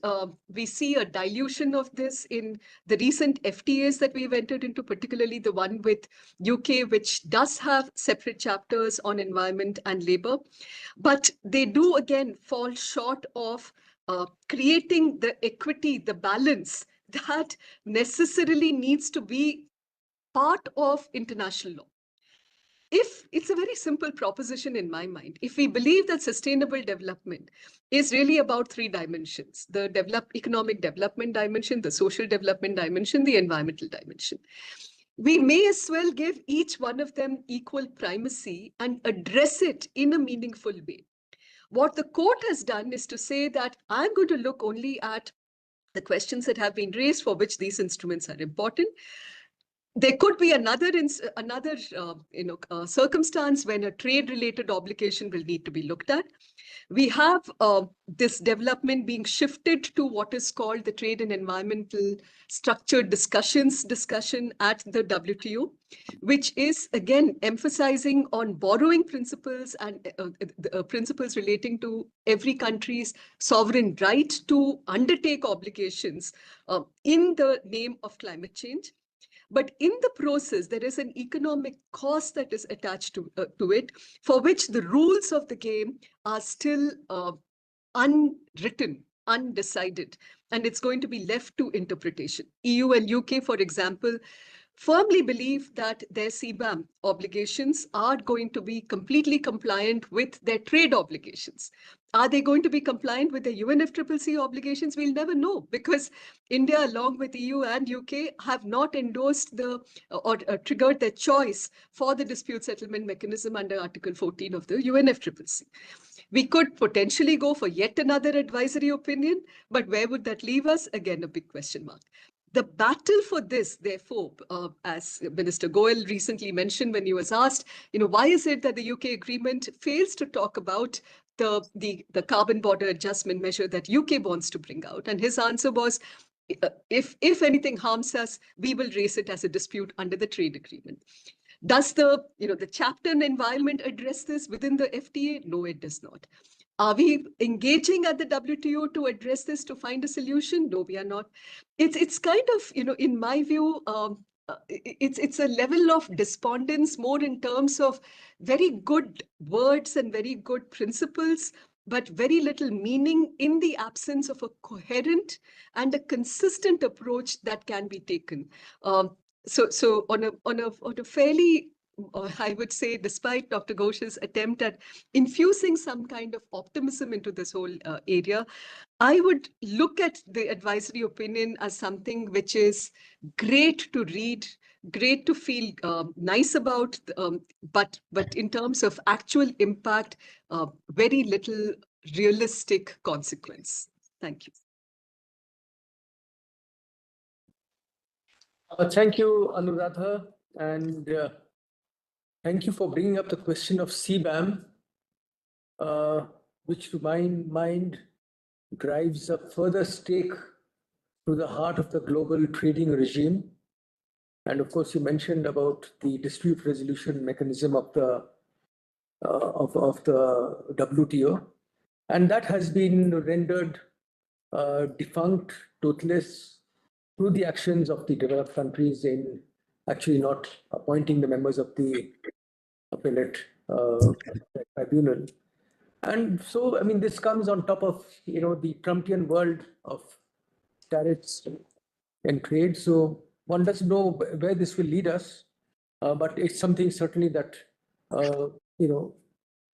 we see a dilution of this in the recent FTAs that we've entered into, particularly the one with UK, which does have separate chapters on environment and labor. But they do, again, fall short of creating the equity, the balance that necessarily needs to be part of international law. If it's a very simple proposition in my mind, if we believe that sustainable development is really about three dimensions, the economic development dimension, the social development dimension, the environmental dimension, we may as well give each one of them equal primacy and address it in a meaningful way. What the court has done is to say that I'm going to look only at the questions that have been raised for which these instruments are important. There could be another circumstance when a trade-related obligation will need to be looked at. We have this development being shifted to what is called the Trade and Environmental Structured discussion at the WTO, which is again emphasizing on borrowing principles and principles relating to every country's sovereign right to undertake obligations in the name of climate change. But in the process, there is an economic cost that is attached to it, for which the rules of the game are still unwritten, undecided, and it's going to be left to interpretation. EU and UK, for example, firmly believe that their CBAM obligations are going to be completely compliant with their trade obligations. Are they going to be compliant with the UNFCCC obligations? We'll never know, because India, along with EU and UK, have not endorsed or triggered their choice for the dispute settlement mechanism under Article 14 of the UNFCCC. We could potentially go for yet another advisory opinion, but where would that leave us? Again, a big question mark. The battle for this, therefore, as Minister Goel recently mentioned when he was asked, why is it that the UK agreement fails to talk about the carbon border adjustment measure that UK wants to bring out? And his answer was, if anything harms us, we will raise it as a dispute under the trade agreement. Does the chapter on environment address this within the FTA? No, it does not. Are we engaging at the WTO to address this, to find a solution? No, we are not. It's kind of, in my view, it's a level of despondence more in terms of very good words and very good principles, but very little meaning in the absence of a coherent and a consistent approach that can be taken. So on a fairly, I would say, despite Dr. Ghosh's attempt at infusing some kind of optimism into this whole area, I would look at the advisory opinion as something which is great to read, great to feel nice about, but in terms of actual impact, very little realistic consequence. Thank you. Thank you, Anuradha, and thank you for bringing up the question of CBAM, which to my mind drives a further stake to the heart of the global trading regime. And of course, you mentioned about the dispute resolution mechanism of the WTO, and that has been rendered defunct, toothless, through the actions of the developed countries in actually not appointing the members of the appellate tribunal. And so, I mean, this comes on top of, the Trumpian world of tariffs and trade. So one doesn't know where this will lead us, but it's something certainly that,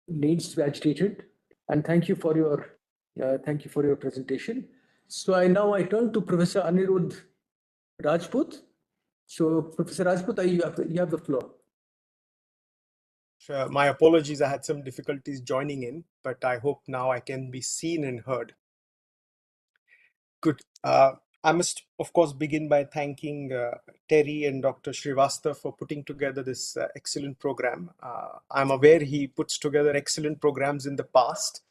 needs to be agitated. And thank you for your presentation. So I turn to Professor Anirudh Rajput. So Professor Rajput, you have the floor. Sure. My apologies, I had some difficulties joining in, but I hope now I can be seen and heard. Good. I must, of course, begin by thanking Terry and Dr. Srivastava for putting together this excellent program. I'm aware he puts together excellent programs in the past,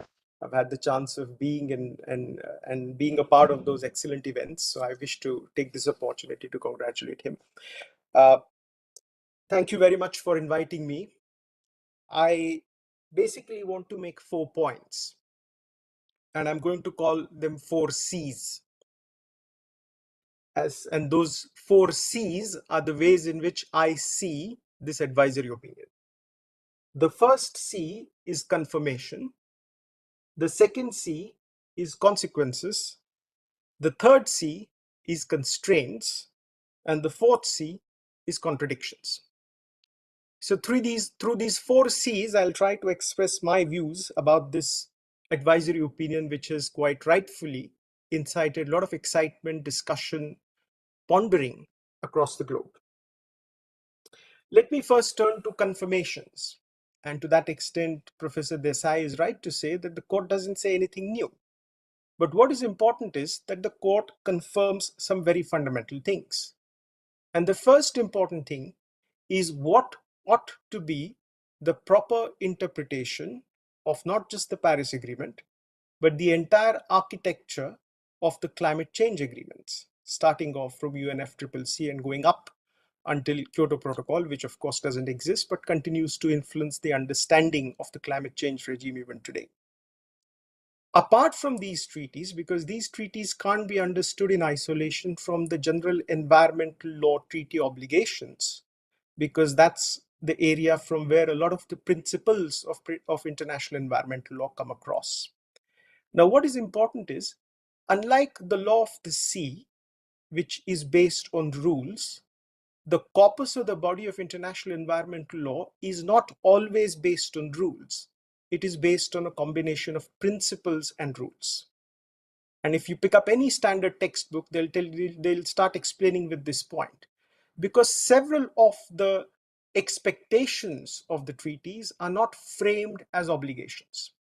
I've had the chance of being and being a part of those excellent events. So I wish to take this opportunity to congratulate him. Thank you very much for inviting me. I basically want to make 4 points, and I'm going to call them 4 C's. And those 4 C's are the ways in which I see this advisory opinion. The first C is confirmation. The second C is consequences. The third C is constraints. And the fourth C is contradictions. So through these 4 C's, I'll try to express my views about this advisory opinion, which has quite rightfully incited a lot of excitement, discussion, pondering across the globe. Let me first turn to confirmations. And to that extent, Professor Desai is right to say that the court doesn't say anything new. But what is important is that the court confirms some very fundamental things. And the first important thing is what ought to be the proper interpretation of not just the Paris Agreement, but the entire architecture of the climate change agreements, starting off from UNFCCC and going up until Kyoto Protocol, which of course doesn't exist, but continues to influence the understanding of the climate change regime even today. Apart from these treaties, because these treaties can't be understood in isolation from the general environmental law treaty obligations, because that's the area from where a lot of the principles of international environmental law come across. Now, what is important is, unlike the law of the sea, which is based on rules, the corpus or the body of international environmental law is not always based on rules. It is based on a combination of principles and rules. And if you pick up any standard textbook, they'll start explaining with this point. Because several of the expectations of the treaties are not framed as obligations.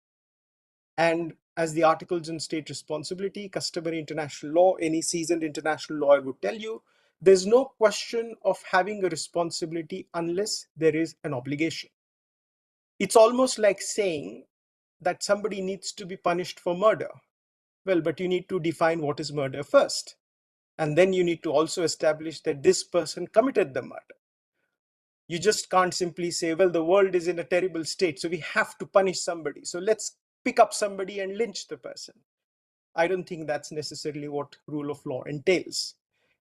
And as the articles on state responsibility, customary international law, any seasoned international lawyer would tell you, there's no question of having a responsibility unless there is an obligation. It's almost like saying that somebody needs to be punished for murder. Well, but you need to define what is murder first. And then you need to also establish that this person committed the murder. You just can't simply say, well, the world is in a terrible state, so we have to punish somebody. So let's pick up somebody and lynch the person. I don't think that's necessarily what rule of law entails.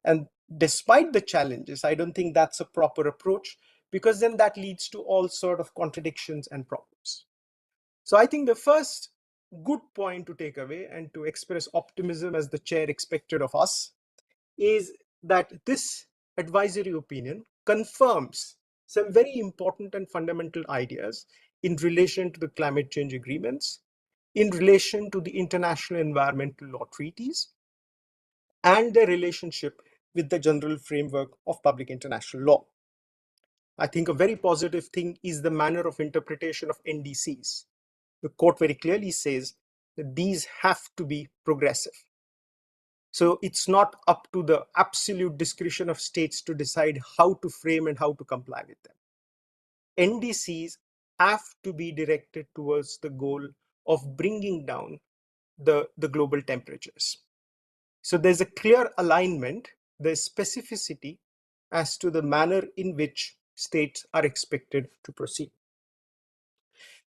And despite the challenges, I don't think that's a proper approach, because then that leads to all sort of contradictions and problems. So I think the first good point to take away and to express optimism as the chair expected of us is that this advisory opinion confirms some very important and fundamental ideas in relation to the climate change agreements, in relation to the international environmental law treaties, and their relationship with the general framework of public international law. I think a very positive thing is the manner of interpretation of NDCs. The court very clearly says that these have to be progressive. So it's not up to the absolute discretion of states to decide how to frame and how to comply with them. NDCs have to be directed towards the goal of bringing down the global temperatures. So there's a clear alignment, there's specificity as to the manner in which states are expected to proceed.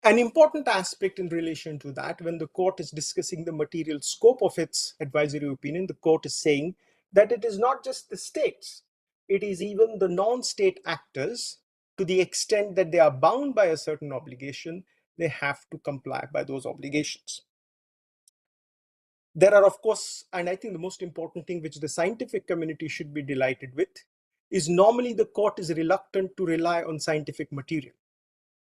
An important aspect in relation to that, when the court is discussing the material scope of its advisory opinion, the court is saying that it is not just the states, it is even the non-state actors. To the extent that they are bound by a certain obligation, they have to comply by those obligations. There are, of course, and I think the most important thing which the scientific community should be delighted with is normally the court is reluctant to rely on scientific material.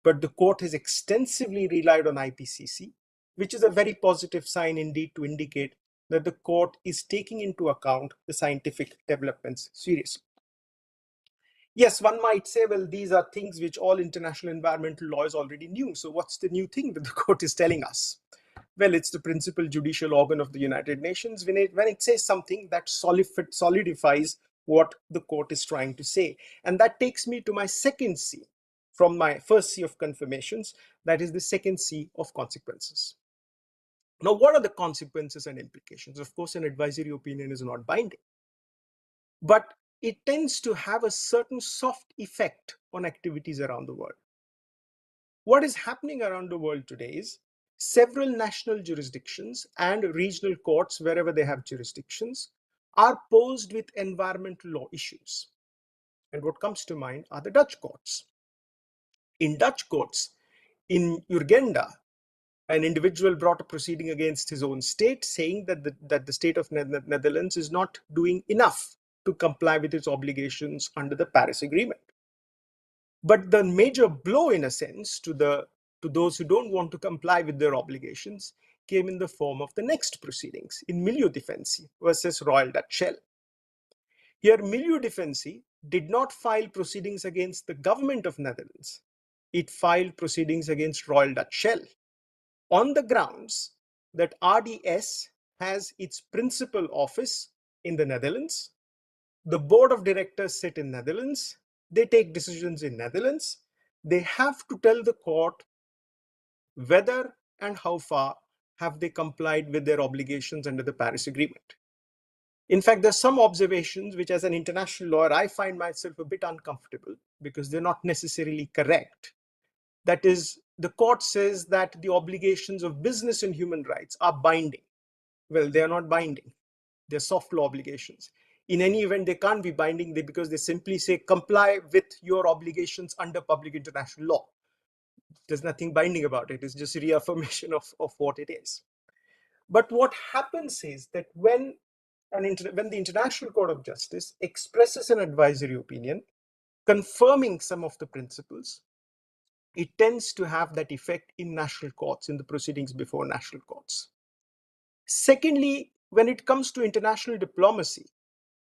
But the court has extensively relied on IPCC, which is a very positive sign indeed to indicate that the court is taking into account the scientific developments seriously. Yes, one might say, well, these are things which all international environmental lawyers already knew. So what's the new thing that the court is telling us? Well, it's the principal judicial organ of the United Nations. When it says something that solidifies what the court is trying to say. And that takes me to my second C, from my first C of confirmations, that is the second C of consequences. Now, what are the consequences and implications? Of course, an advisory opinion is not binding, but it tends to have a certain soft effect on activities around the world. What is happening around the world today is several national jurisdictions and regional courts, wherever they have jurisdictions, are posed with environmental law issues. And what comes to mind are the Dutch courts. In Dutch courts, in Urgenda, an individual brought a proceeding against his own state, saying that the state of Netherlands is not doing enough to comply with its obligations under the Paris Agreement. But the major blow, in a sense, to those who don't want to comply with their obligations came in the form of the next proceedings in Milieu Defensie versus Royal Dutch Shell. Here, Milieu Defensie did not file proceedings against the government of Netherlands. It filed proceedings against Royal Dutch Shell on the grounds that RDS has its principal office in the Netherlands. The board of directors sit in Netherlands. They take decisions in Netherlands. They have to tell the court whether and how far have they complied with their obligations under the Paris Agreement. In fact, there's some observations which, as an international lawyer, I find myself a bit uncomfortable because they're not necessarily correct. That is, the court says that the obligations of business and human rights are binding. Well, they are not binding. They're soft law obligations. In any event, they can't be binding because they simply say comply with your obligations under public international law. There's nothing binding about it. It's just a reaffirmation of what it is. But what happens is that when the International Court of Justice expresses an advisory opinion confirming some of the principles, it tends to have that effect in national courts, in the proceedings before national courts. Secondly, when it comes to international diplomacy,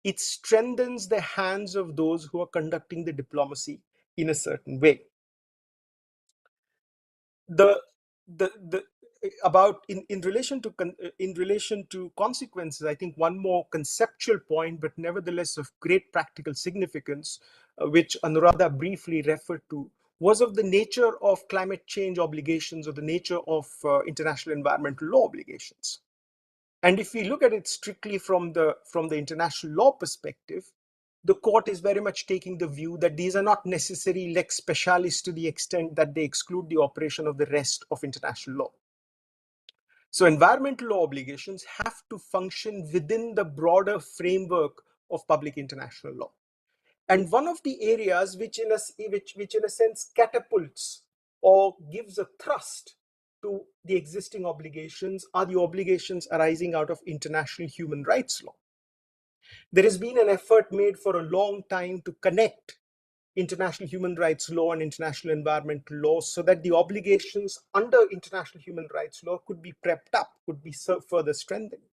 it strengthens the hands of those who are conducting the diplomacy in a certain way. In relation to consequences, I think one more conceptual point, but nevertheless of great practical significance, which Anuradha briefly referred to, was of the nature of climate change obligations or the nature of international environmental law obligations. And if we look at it strictly from the international law perspective, the court is very much taking the view that these are not necessarily lex specialis to the extent that they exclude the operation of the rest of international law. So environmental law obligations have to function within the broader framework of public international law. And one of the areas which in a sense catapults or gives a thrust to the existing obligations are the obligations arising out of international human rights law. There has been an effort made for a long time to connect international human rights law and international environmental law so that the obligations under international human rights law could be prepped up, could be further strengthened.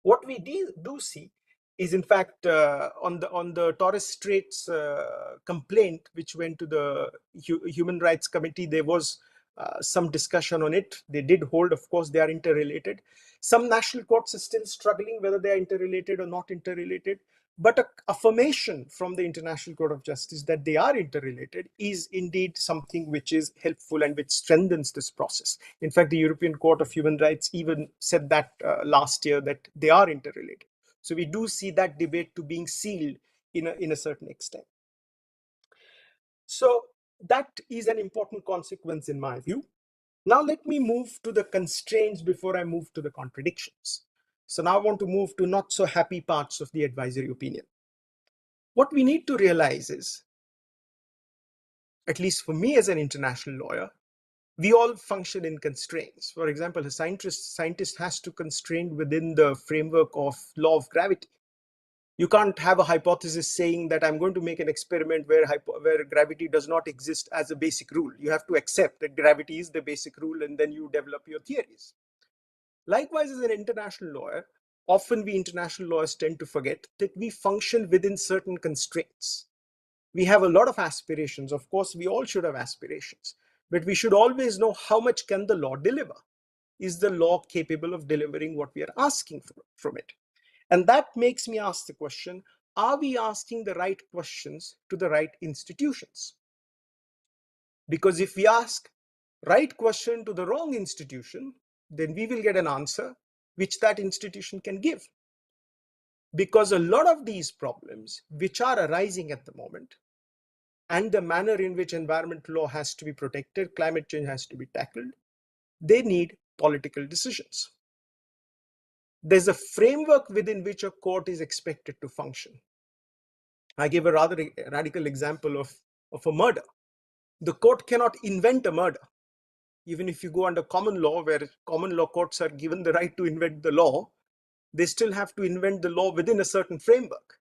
What we do see is, in fact, on the Torres Straits complaint, which went to the Human Rights Committee, there was some discussion on it. They did hold, of course, they are interrelated. Some national courts are still struggling whether they are interrelated or not interrelated. But an affirmation from the International Court of Justice that they are interrelated is indeed something which is helpful and which strengthens this process. In fact, the European Court of Human Rights even said that last year that they are interrelated. So we do see that debate to being sealed in a certain extent. So that is an important consequence in my view. Now let me move to the constraints before I move to the contradictions. So now I want to move to not so happy parts of the advisory opinion. What we need to realize is, at least for me as an international lawyer, we all function in constraints. For example, a scientist has to constrain within the framework of law of gravity. You can't have a hypothesis saying that I'm going to make an experiment where gravity does not exist as a basic rule. You have to accept that gravity is the basic rule and then you develop your theories. Likewise, as an international lawyer, often we international lawyers tend to forget that we function within certain constraints. We have a lot of aspirations. Of course, we all should have aspirations, but we should always know how much can the law deliver. Is the law capable of delivering what we are asking from it? And that makes me ask the question, are we asking the right questions to the right institutions? Because if we ask right question to the wrong institution, then we will get an answer which that institution can give. Because a lot of these problems which are arising at the moment, and the manner in which environmental law has to be protected, climate change has to be tackled, they need political decisions. There's a framework within which a court is expected to function. I gave a rather radical example of a murder. The court cannot invent a murder. Even if you go under common law, where common law courts are given the right to invent the law, they still have to invent the law within a certain framework.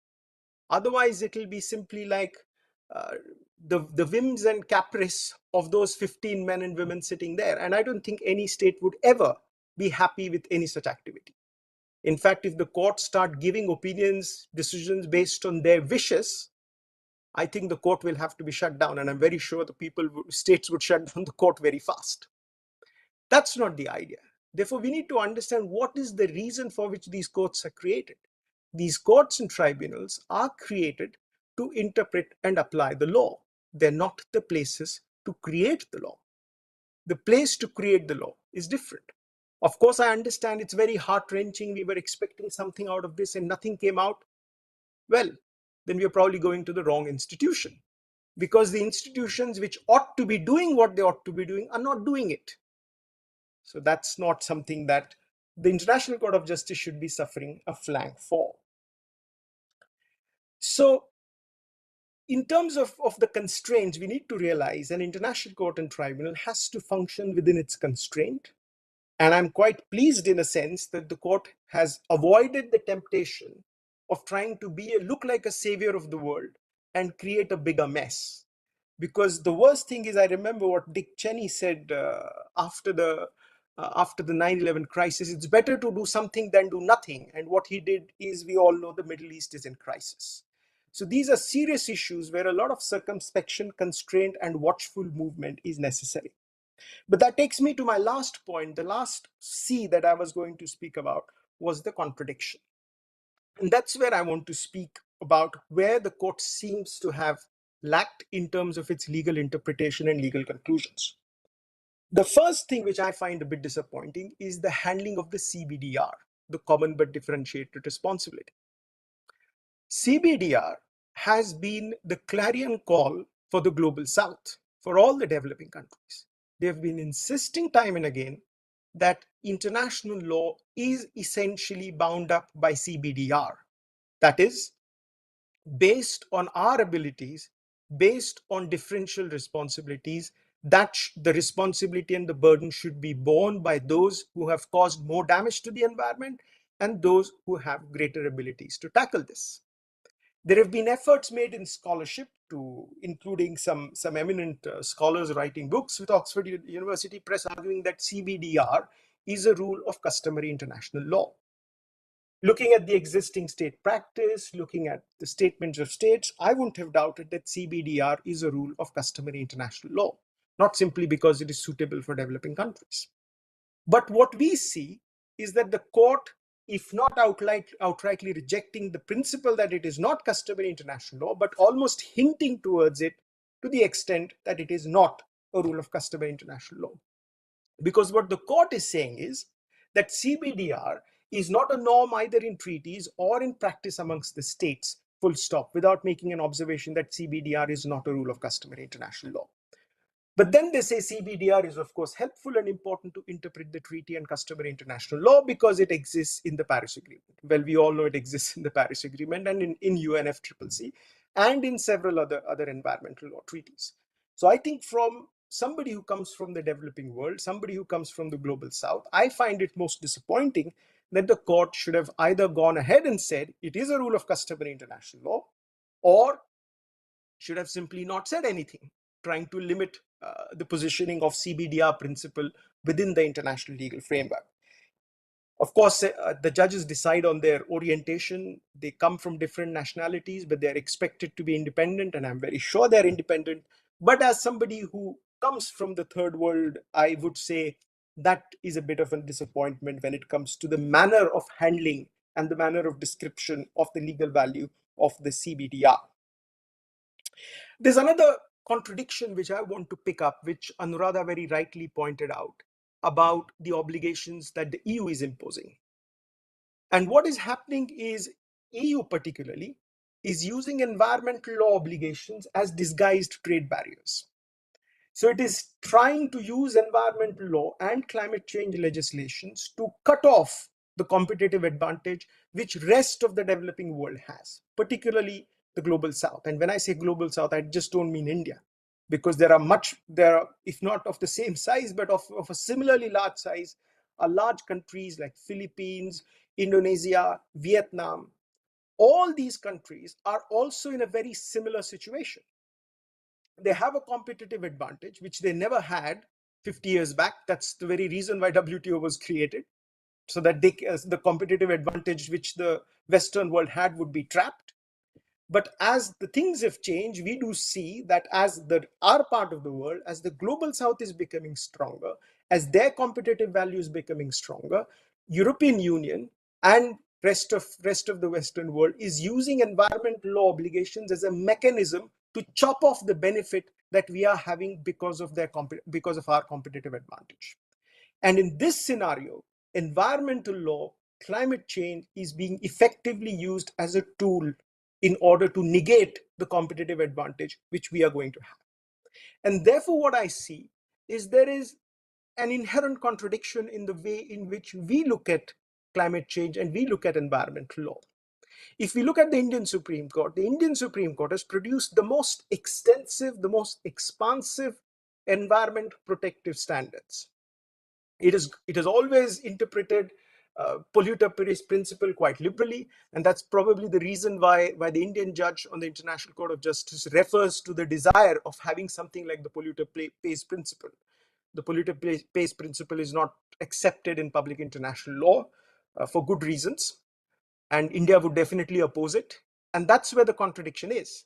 Otherwise, it will be simply like the whims and caprice of those 15 men and women sitting there. And I don't think any state would ever be happy with any such activity. In fact, if the courts start giving opinions, decisions based on their wishes, I think the court will have to be shut down. And I'm very sure the states would shut down the court very fast. That's not the idea. Therefore, we need to understand what is the reason for which these courts are created. These courts and tribunals are created to interpret and apply the law. They're not the places to create the law. The place to create the law is different. Of course, I understand it's very heart-wrenching. We were expecting something out of this and nothing came out. Well, then we're probably going to the wrong institution, because the institutions which ought to be doing what they ought to be doing are not doing it. So that's not something that the International Court of Justice should be suffering a flank for. So in terms of the constraints, we need to realize an international court and tribunal has to function within its constraint. And I'm quite pleased in a sense that the court has avoided the temptation of trying to look like a savior of the world and create a bigger mess. Because the worst thing is, I remember what Dick Cheney said after the 9/11 crisis: it's better to do something than do nothing. And what he did is, we all know the Middle East is in crisis. So these are serious issues where a lot of circumspection, constraint, and watchful movement is necessary. But that takes me to my last point. The last C that I was going to speak about was the contradiction. And that's where I want to speak about where the court seems to have lacked in terms of its legal interpretation and legal conclusions. The first thing which I find a bit disappointing is the handling of the CBDR, the common but differentiated responsibility. CBDR has been the clarion call for the global south, for all the developing countries. They've been insisting time and again that international law is essentially bound up by CBDR. That is, based on our abilities, based on differential responsibilities, that the responsibility and the burden should be borne by those who have caused more damage to the environment and those who have greater abilities to tackle this. There have been efforts made in scholarship, including some eminent scholars writing books with Oxford University Press, arguing that CBDR is a rule of customary international law. Looking at the existing state practice, looking at the statements of states, I wouldn't have doubted that CBDR is a rule of customary international law, not simply because it is suitable for developing countries. But what we see is that the court, if not outrightly rejecting the principle that it is not customary international law, but almost hinting towards it to the extent that it is not a rule of customary international law. Because what the court is saying is that CBDR is not a norm either in treaties or in practice amongst the states, full stop, without making an observation that CBDR is not a rule of customary international law. But then they say CBDR is, of course, helpful and important to interpret the treaty and customary international law because it exists in the Paris Agreement. Well, we all know it exists in the Paris Agreement and in UNFCCC and in several other environmental law treaties. So I think from somebody who comes from the developing world, somebody who comes from the global south, I find it most disappointing that the court should have either gone ahead and said it is a rule of customary international law, or should have simply not said anything, trying to limit the positioning of CBDR principle within the international legal framework. Of course, the judges decide on their orientation. They come from different nationalities, but they're expected to be independent, and I'm very sure they're independent. But as somebody who comes from the third world, I would say that is a bit of a disappointment when it comes to the manner of handling and the manner of description of the legal value of the CBDR. There's another contradiction which I want to pick up, which Anuradha very rightly pointed out, about the obligations that the EU is imposing. And what is happening is EU particularly is using environmental law obligations as disguised trade barriers. So it is trying to use environmental law and climate change legislations to cut off the competitive advantage which rest of the developing world has, particularly the global south. And when I say global south, I just don't mean India, because there are, if not of the same size, but of a similarly large size, are large countries like Philippines, Indonesia, Vietnam. All these countries are also in a very similar situation. They have a competitive advantage, which they never had 50 years back. That's the very reason why WTO was created, so that the competitive advantage which the Western world had would be trapped. But as the things have changed, we do see that as our part of the world, as the global south is becoming stronger, as their competitive value is becoming stronger, European Union and rest of the Western world is using environmental law obligations as a mechanism to chop off the benefit that we are having because of our competitive advantage. And in this scenario, environmental law, climate change is being effectively used as a tool in order to negate the competitive advantage which we are going to have. And therefore, what I see is there is an inherent contradiction in the way in which we look at climate change and we look at environmental law. If we look at the Indian Supreme Court has produced the most extensive, the most expansive environment protective standards. It has always interpreted polluter pays principle quite liberally, and that's probably the reason why the Indian judge on the International Court of Justice refers to the desire of having something like the polluter pays principle. The polluter pays principle is not accepted in public international law for good reasons, and India would definitely oppose it. And that's where the contradiction is.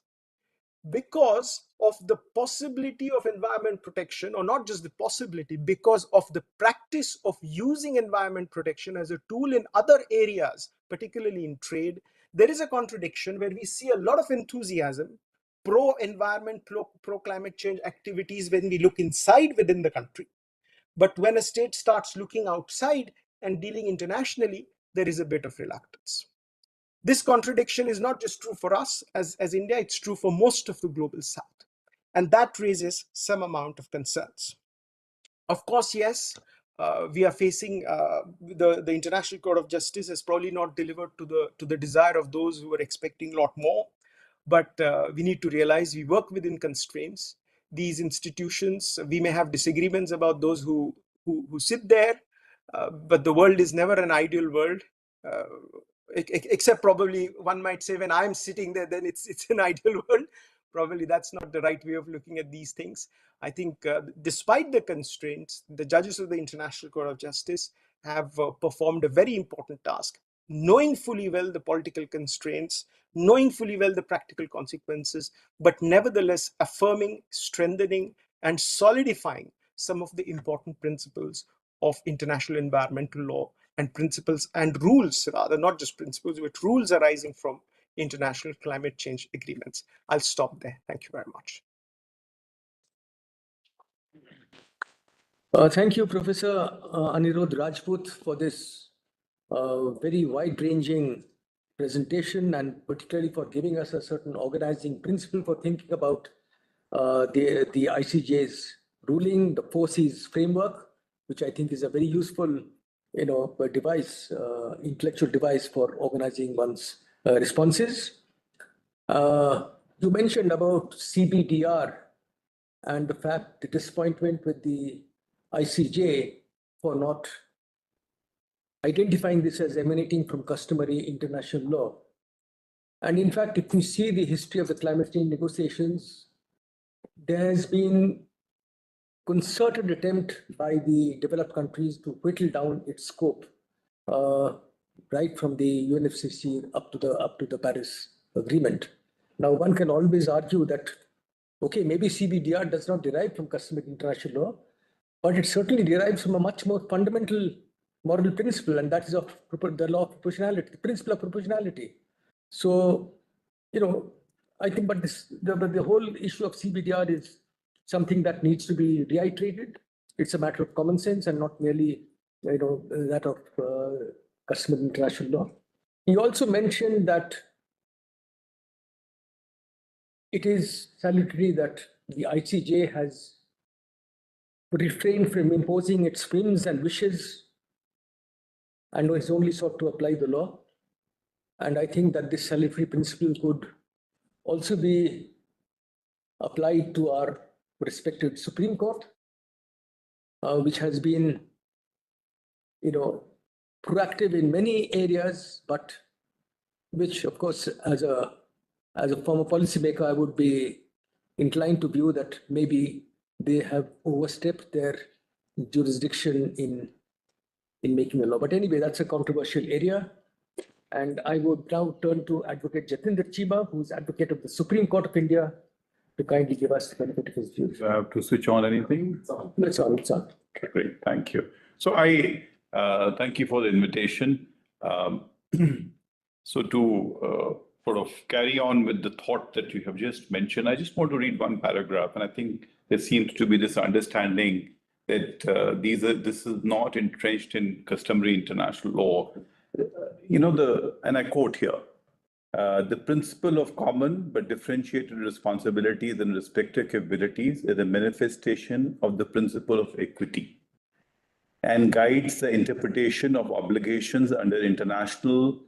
Because of the possibility of environment protection, or not just the possibility, because of the practice of using environment protection as a tool in other areas, particularly in trade, there is a contradiction where we see a lot of enthusiasm, pro-environment, pro-climate change activities when we look inside within the country. But when a state starts looking outside and dealing internationally, there is a bit of reluctance. This contradiction is not just true for us as India, it's true for most of the global south. And that raises some amount of concerns. Of course, yes, we are facing the International Court of Justice has probably not delivered to the desire of those who were expecting a lot more. But we need to realize we work within constraints. These institutions, we may have disagreements about those who sit there, but the world is never an ideal world. Except probably one might say when I'm sitting there, then it's an ideal world. Probably that's not the right way of looking at these things. I think despite the constraints, the judges of the International Court of Justice have performed a very important task, knowing fully well the political constraints, knowing fully well the practical consequences, but nevertheless affirming, strengthening, and solidifying some of the important principles of international environmental law, and principles and rules, rather, not just principles, but rules arising from international climate change agreements. I'll stop there. Thank you very much. Thank you, Professor Anirudh Rajput, for this very wide-ranging presentation, and particularly for giving us a certain organizing principle for thinking about the ICJ's ruling, the 4Cs framework, which I think is a very useful, device, intellectual device for organizing one's responses. You mentioned about CBDR and the fact, the disappointment with the ICJ for not identifying this as emanating from customary international law. And in fact, if we see the history of the climate change negotiations, there has been concerted attempt by the developed countries to whittle down its scope, right from the UNFCCC up to the Paris Agreement. Now, one can always argue that, okay, maybe CBDR does not derive from customary international law, but it certainly derives from a much more fundamental moral principle, and that is of the law of proportionality, the principle of proportionality. So, I think, but the whole issue of CBDR is something that needs to be reiterated. it's a matter of common sense and not merely, that of customary international law. He also mentioned that it is salutary that the ICJ has refrained from imposing its whims and wishes and has only sought to apply the law. And I think that this salutary principle could also be applied to our respected Supreme Court, which has been, proactive in many areas, but which, of course, as a former policymaker, I would be inclined to view that maybe they have overstepped their jurisdiction in making a law. But anyway, that's a controversial area. And I would now turn to Advocate Jatinder Chima, who's advocate of the Supreme Court of India, to kindly give us the benefit of his views. Do I have to switch on anything? It's on. Okay, great, thank you. So I thank you for the invitation. So to sort of carry on with the thought that you have just mentioned, I just want to read one paragraph, and I think there seems to be this understanding that this is not entrenched in customary international law. And I quote here, the principle of common but differentiated responsibilities and respective capabilities is a manifestation of the principle of equity and guides the interpretation of obligations under international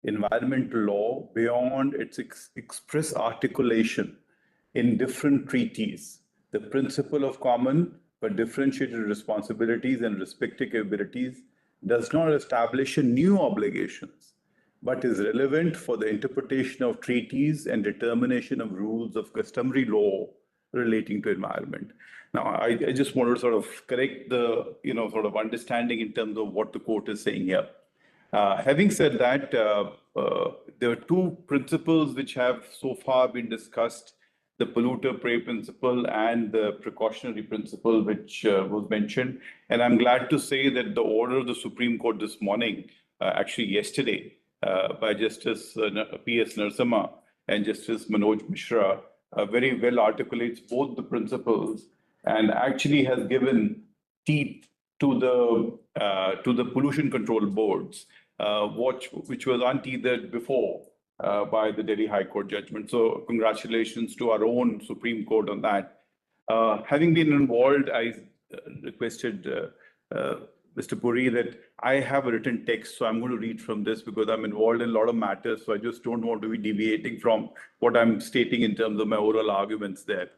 environmental law beyond its express articulation in different treaties. The principle of common but differentiated responsibilities and respective capabilities does not establish new obligations, but is relevant for the interpretation of treaties and determination of rules of customary law relating to environment. Now, I just want to sort of correct the, sort of understanding in terms of what the court is saying here. Having said that, there are two principles which have so far been discussed, the polluter pay principle and the precautionary principle, which was mentioned. And I'm glad to say that the order of the Supreme Court this morning, actually yesterday, by Justice P.S. Narasimha and Justice Manoj Mishra, very well articulates both the principles and actually has given teeth to the pollution control boards, which was untethered before by the Delhi High Court judgment. So congratulations to our own Supreme Court on that. Having been involved, I requested Mr. Puri that I have a written text, so I'm going to read from this because I'm involved in a lot of matters, so I just don't want to be deviating from what I'm stating in terms of my oral arguments there.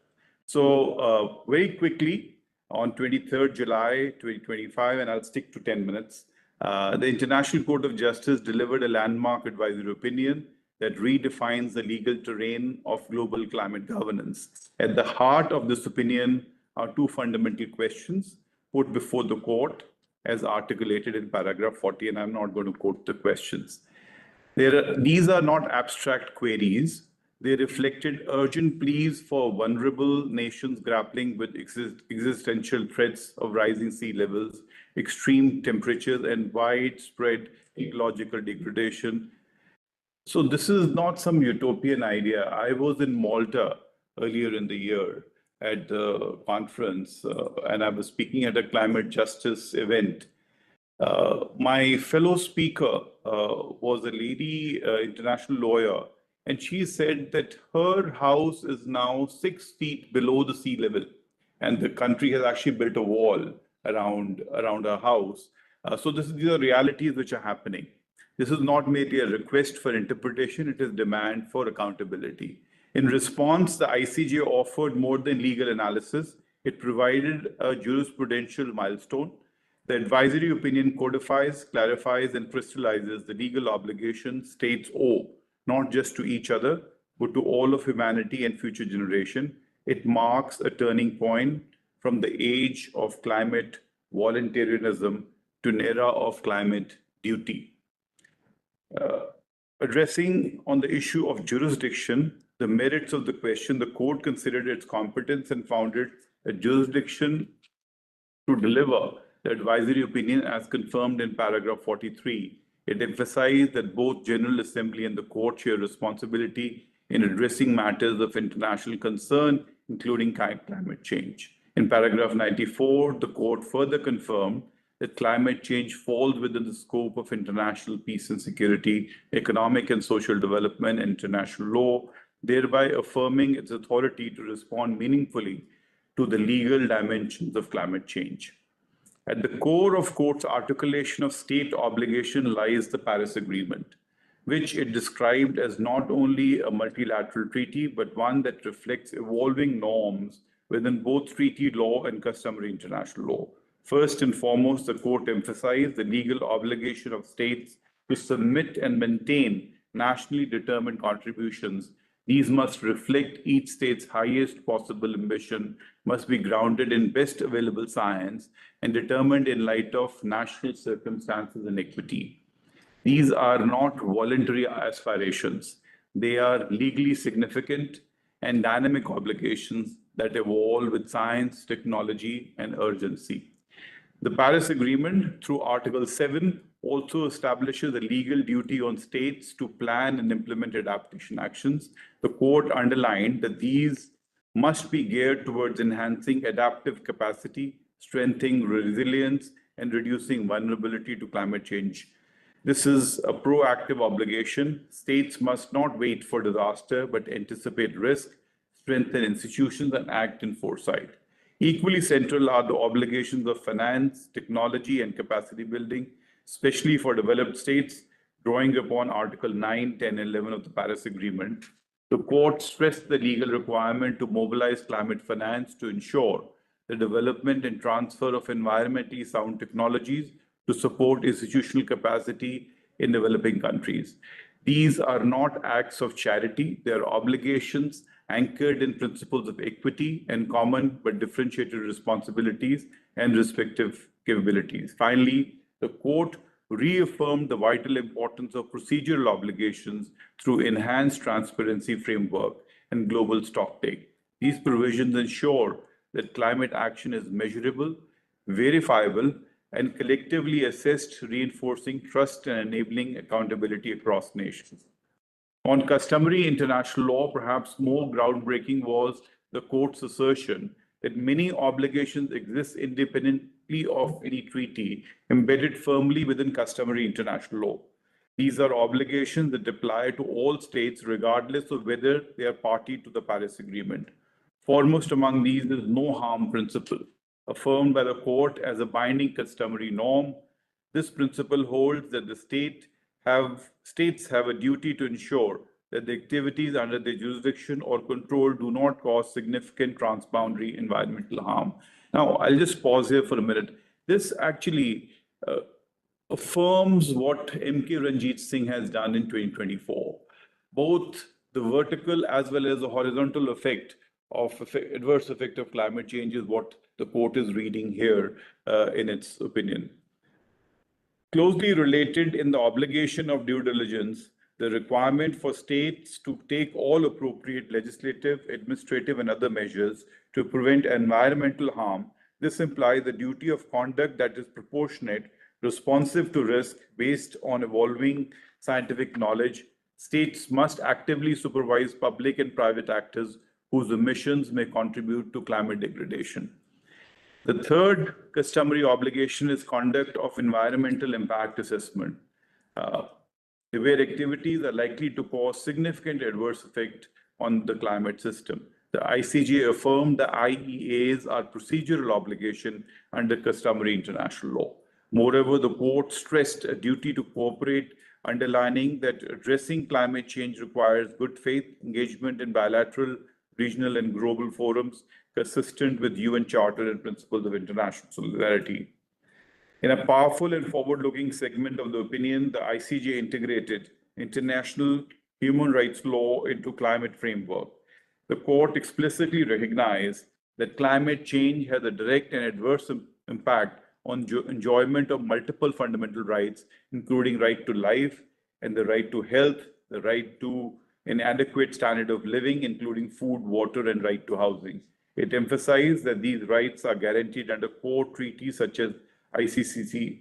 So very quickly, on 23rd July 2025, and I'll stick to 10 minutes, the International Court of Justice delivered a landmark advisory opinion that redefines the legal terrain of global climate governance. At the heart of this opinion are two fundamental questions put before the court as articulated in paragraph 40, and I'm not going to quote the questions. These are not abstract queries. They reflected urgent pleas for vulnerable nations grappling with existential threats of rising sea levels, extreme temperatures, and widespread ecological degradation. So this is not some utopian idea. I was in Malta earlier in the year at the conference, and I was speaking at a climate justice event. My fellow speaker was a lady, international lawyer, and she said that her house is now 6 feet below the sea level, and the country has actually built a wall around her house. So these are realities which are happening. This is not merely a request for interpretation, it is demand for accountability. In response, the ICJ offered more than legal analysis. It provided a jurisprudential milestone. The advisory opinion codifies, clarifies, and crystallizes the legal obligations states owe, not just to each other, but to all of humanity and future generation. It marks a turning point from the age of climate voluntarism to an era of climate duty. Addressing on the issue of jurisdiction, the merits of the question, the court considered its competence and found it a jurisdiction to deliver the advisory opinion as confirmed in paragraph 43. It emphasized that both General Assembly and the court share responsibility in addressing matters of international concern, including climate change. In paragraph 94, the court further confirmed that climate change falls within the scope of international peace and security, economic and social development, and international law, thereby affirming its authority to respond meaningfully to the legal dimensions of climate change. At the core of court's articulation of state obligation lies the Paris Agreement, which it described as not only a multilateral treaty, but one that reflects evolving norms within both treaty law and customary international law. First and foremost, the court emphasized the legal obligation of states to submit and maintain nationally determined contributions. These must reflect each state's highest possible ambition, must be grounded in best available science, and determined in light of national circumstances and equity. These are not voluntary aspirations. They are legally significant and dynamic obligations that evolve with science, technology, and urgency. The Paris Agreement, through Article 7, also establishes a legal duty on states to plan and implement adaptation actions. The court underlined that these must be geared towards enhancing adaptive capacity, strengthening resilience, and reducing vulnerability to climate change. This is a proactive obligation. States must not wait for disaster, but anticipate risk, strengthen institutions, and act in foresight. Equally central are the obligations of finance, technology, and capacity building, especially for developed states, drawing upon Article 9, 10, and 11 of the Paris Agreement. The court stressed the legal requirement to mobilize climate finance to ensure the development and transfer of environmentally sound technologies to support institutional capacity in developing countries. These are not acts of charity, they are obligations anchored in principles of equity and common but differentiated responsibilities and respective capabilities. Finally, the court reaffirmed the vital importance of procedural obligations through enhanced transparency framework and global stocktake. These provisions ensure that climate action is measurable, verifiable, and collectively assessed, reinforcing trust and enabling accountability across nations. On customary international law, perhaps more groundbreaking was the court's assertion that many obligations exist independently of any treaty, embedded firmly within customary international law. These are obligations that apply to all states regardless of whether they are party to the Paris Agreement. Foremost among these is no harm principle, affirmed by the court as a binding customary norm. This principle holds that the states have a duty to ensure that the activities under their jurisdiction or control do not cause significant transboundary environmental harm. Now, I'll just pause here for a minute. This actually affirms what M.K. Ranjit Singh has done in 2024. Both the vertical as well as the horizontal adverse effect of climate change is what the court is reading here in its opinion. Closely related in the obligation of due diligence, the requirement for states to take all appropriate legislative, administrative, and other measures to prevent environmental harm. This implies the duty of conduct that is proportionate, responsive to risk, based on evolving scientific knowledge. States must actively supervise public and private actors whose emissions may contribute to climate degradation. The third customary obligation is conduct of environmental impact assessment, where activities are likely to cause significant adverse effect on the climate system. The ICJ affirmed the IEAs are procedural obligation under customary international law. Moreover, the court stressed a duty to cooperate, underlining that addressing climate change requires good faith engagement in bilateral, regional, and global forums consistent with UN Charter and principles of international solidarity. In a powerful and forward-looking segment of the opinion, the ICJ integrated international human rights law into climate framework. The court explicitly recognized that climate change has a direct and adverse impact on enjoyment of multiple fundamental rights, including right to life and the right to health, the right to an adequate standard of living, including food, water, and right to housing. It emphasized that these rights are guaranteed under core treaties such as ICCPR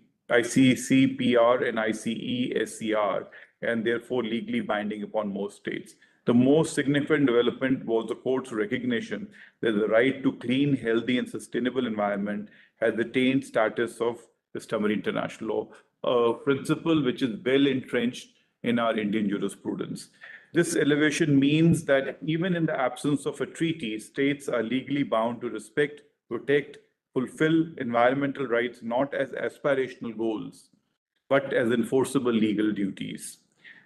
and ICESCR, and therefore legally binding upon most states. The most significant development was the court's recognition that the right to clean, healthy, and sustainable environment has attained status of customary international law, a principle which is well entrenched in our Indian jurisprudence. This elevation means that even in the absence of a treaty, states are legally bound to respect, protect, fulfill environmental rights not as aspirational goals, but as enforceable legal duties.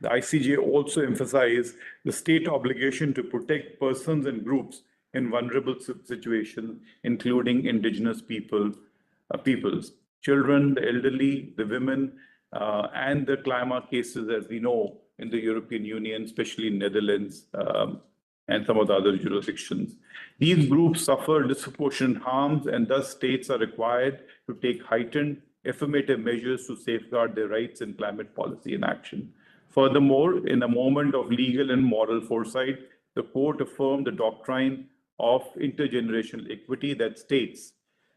The ICJ also emphasized the state obligation to protect persons and groups in vulnerable situations, including indigenous peoples, children, the elderly, the women, and the climate cases, as we know, in the European Union, especially in Netherlands and some of the other jurisdictions. These groups suffer disproportionate harms, and thus states are required to take heightened affirmative measures to safeguard their rights in climate policy and action. Furthermore, in a moment of legal and moral foresight, the court affirmed the doctrine of intergenerational equity that states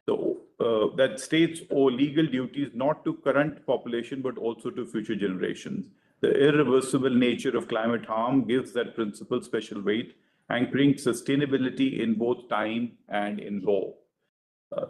owe legal duties not to current population but also to future generations. The irreversible nature of climate harm gives that principle special weight, anchoring sustainability in both time and in law.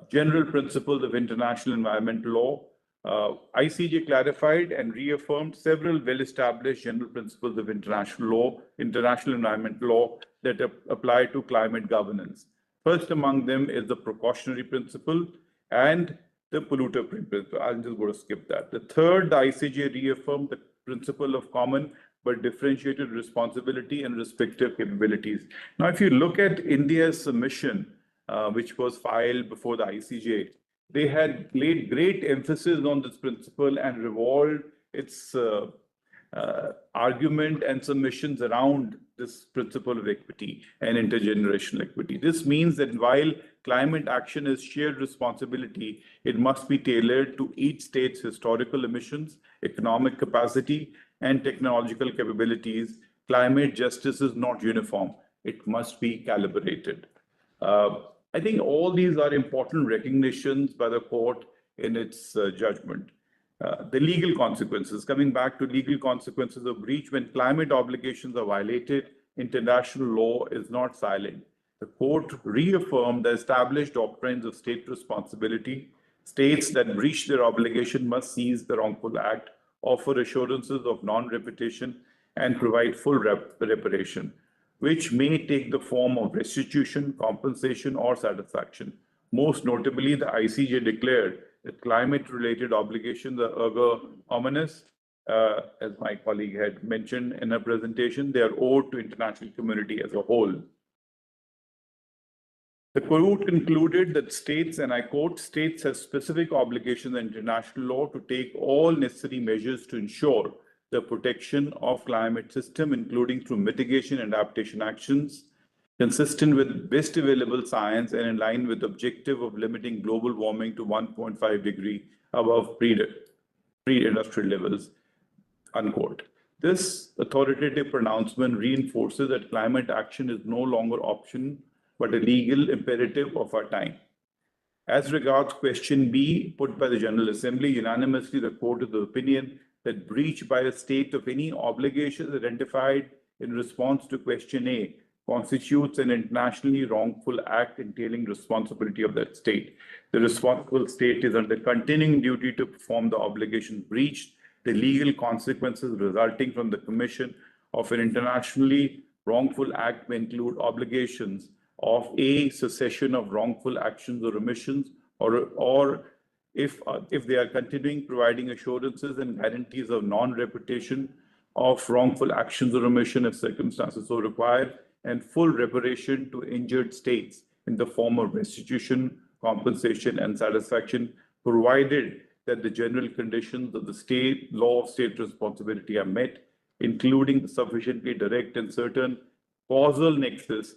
General principles of international environmental law. ICJ clarified and reaffirmed several well-established general principles of international environmental law that apply to climate governance. First among them is the precautionary principle and the polluter principle. I'm just going to skip that. The third, the ICJ reaffirmed the principle of common but differentiated responsibility and respective capabilities. Now, if you look at India's submission, which was filed before the ICJ, they had laid great emphasis on this principle and revolved its argument and submissions around this principle of equity and intergenerational equity. This means that while climate action is shared responsibility, it must be tailored to each state's historical emissions, economic capacity, and technological capabilities. Climate justice is not uniform. It must be calibrated. I think all these are important recognitions by the court in its judgment. The legal consequences, coming back to legal consequences of breach, when climate obligations are violated, international law is not silent. The court reaffirmed the established doctrines of state responsibility. States that breach their obligation must seize the wrongful act, offer assurances of non-repetition, and provide full reparation, which may take the form of restitution, compensation, or satisfaction. Most notably, the ICJ declared that climate-related obligations are erga omnes, as my colleague had mentioned in her presentation. They are owed to international community as a whole. The court concluded that states, and I quote, states have specific obligations in international law to take all necessary measures to ensure the protection of climate system, including through mitigation and adaptation actions, consistent with best available science and in line with the objective of limiting global warming to 1.5 degree above pre-industrial levels, unquote. This authoritative pronouncement reinforces that climate action is no longer option, but a legal imperative of our time. As regards question B, put by the General Assembly, unanimously the court is of the opinion that breach by a state of any obligations identified in response to question A constitutes an internationally wrongful act entailing responsibility of that state. The responsible state is under continuing duty to perform the obligation breached. The legal consequences resulting from the commission of an internationally wrongful act may include obligations of a cessation of wrongful actions or omissions, or if they are continuing providing assurances and guarantees of non-repetition of wrongful actions or omission if circumstances so require, and full reparation to injured states in the form of restitution, compensation, and satisfaction, provided that the general conditions of the state law of state responsibility are met, including sufficiently direct and certain causal nexus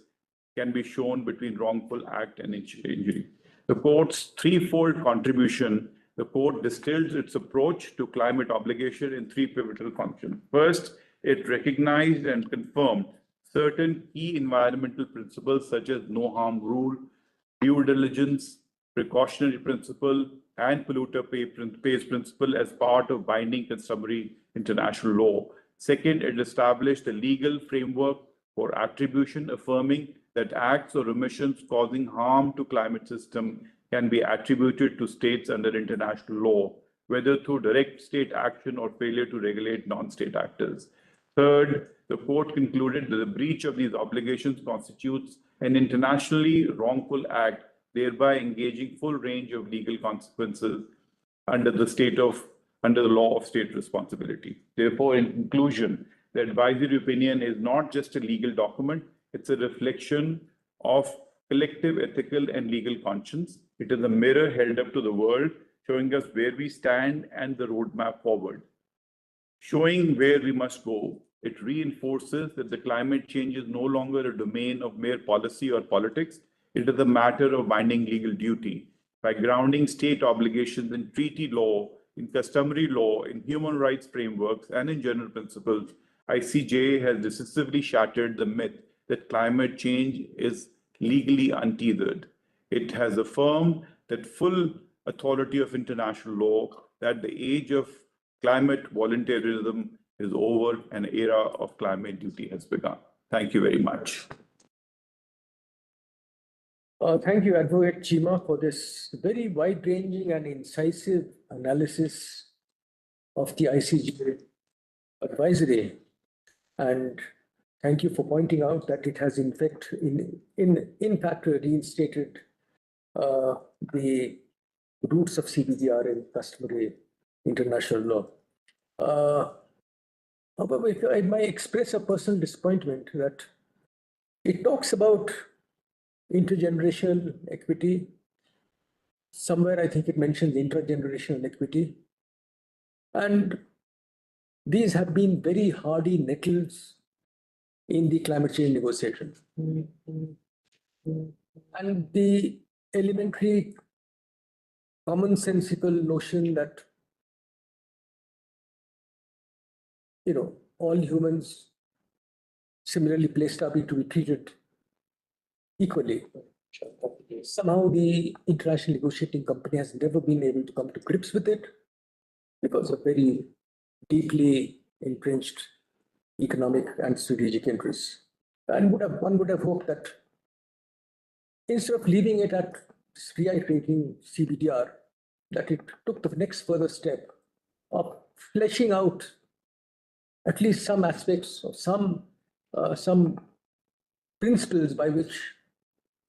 can be shown between wrongful act and injury. The court's threefold contribution, the court distilled its approach to climate obligation in three pivotal functions. First, it recognized and confirmed certain key environmental principles such as no harm rule, due diligence, precautionary principle, and polluter pays principle as part of binding customary international law. Second, it established a legal framework for attribution, affirming that acts or omissions causing harm to climate system can be attributed to states under international law, whether through direct state action or failure to regulate non-state actors. Third, the court concluded that the breach of these obligations constitutes an internationally wrongful act, thereby engaging full range of legal consequences under the law of state responsibility. Therefore, in conclusion, the advisory opinion is not just a legal document, it's a reflection of collective ethical and legal conscience. It is a mirror held up to the world, showing us where we stand and the roadmap forward. Showing where we must go, it reinforces that the climate change is no longer a domain of mere policy or politics. It is a matter of binding legal duty. By grounding state obligations in treaty law, in customary law, in human rights frameworks, and in general principles, ICJ has decisively shattered the myth that climate change is legally untethered. It has affirmed that full authority of international law, that the age of climate voluntarism is over, an era of climate duty has begun. Thank you very much. Thank you, Advocate Chima, for this very wide-ranging and incisive analysis of the ICJ advisory. And thank you for pointing out that it has in fact reinstated the roots of CBDR in customary international law. However, if I might express a personal disappointment that it talks about intergenerational equity. Somewhere I think it mentions intergenerational equity. And these have been very hardy nettles in the climate change negotiation. And the elementary commonsensical notion that, all humans similarly placed are to be treated equally. Somehow the international negotiating company has never been able to come to grips with it because of very deeply entrenched economic and strategic interests. And one would have hoped that instead of leaving it at reiterating CBDR, that it took the next further step of fleshing out at least some aspects of some principles by which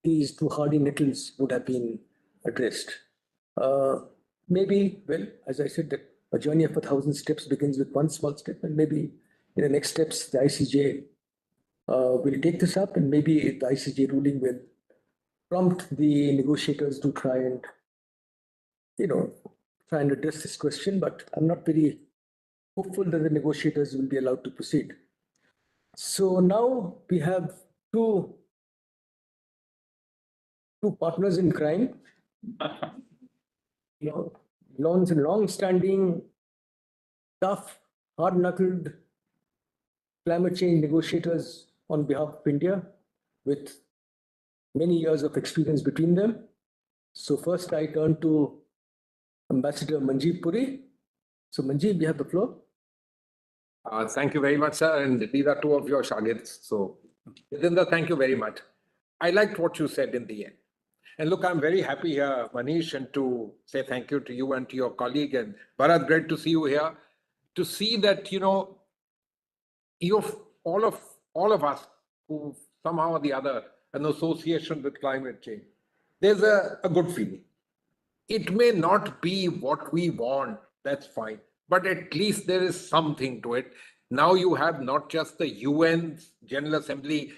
these two hardy nettles would have been addressed. Maybe, well, as I said, that a journey of 1,000 steps begins with one small step, and maybe in the next steps, the ICJ will take this up, and maybe the ICJ ruling will prompt the negotiators to try and address this question. But I'm not very hopeful that the negotiators will be allowed to proceed. So now we have two partners in crime, long-standing, tough, hard-knuckled climate change negotiators on behalf of India, with many years of experience between them. So first I turn to Ambassador Manjeev Puri. So Manjeev, you have the floor. Thank you very much, sir. And these are two of your shagids. So, Jitendra, thank you very much. I liked what you said in the end. And look, I'm very happy here, Manish, and to say thank you to you and to your colleague. And Bharat, great to see you here. To see that, you've all of us who somehow or the other an association with climate change, there's a good feeling. It may not be what we want, that's fine, but at least there is something to it. Now you have not just the UN General Assembly,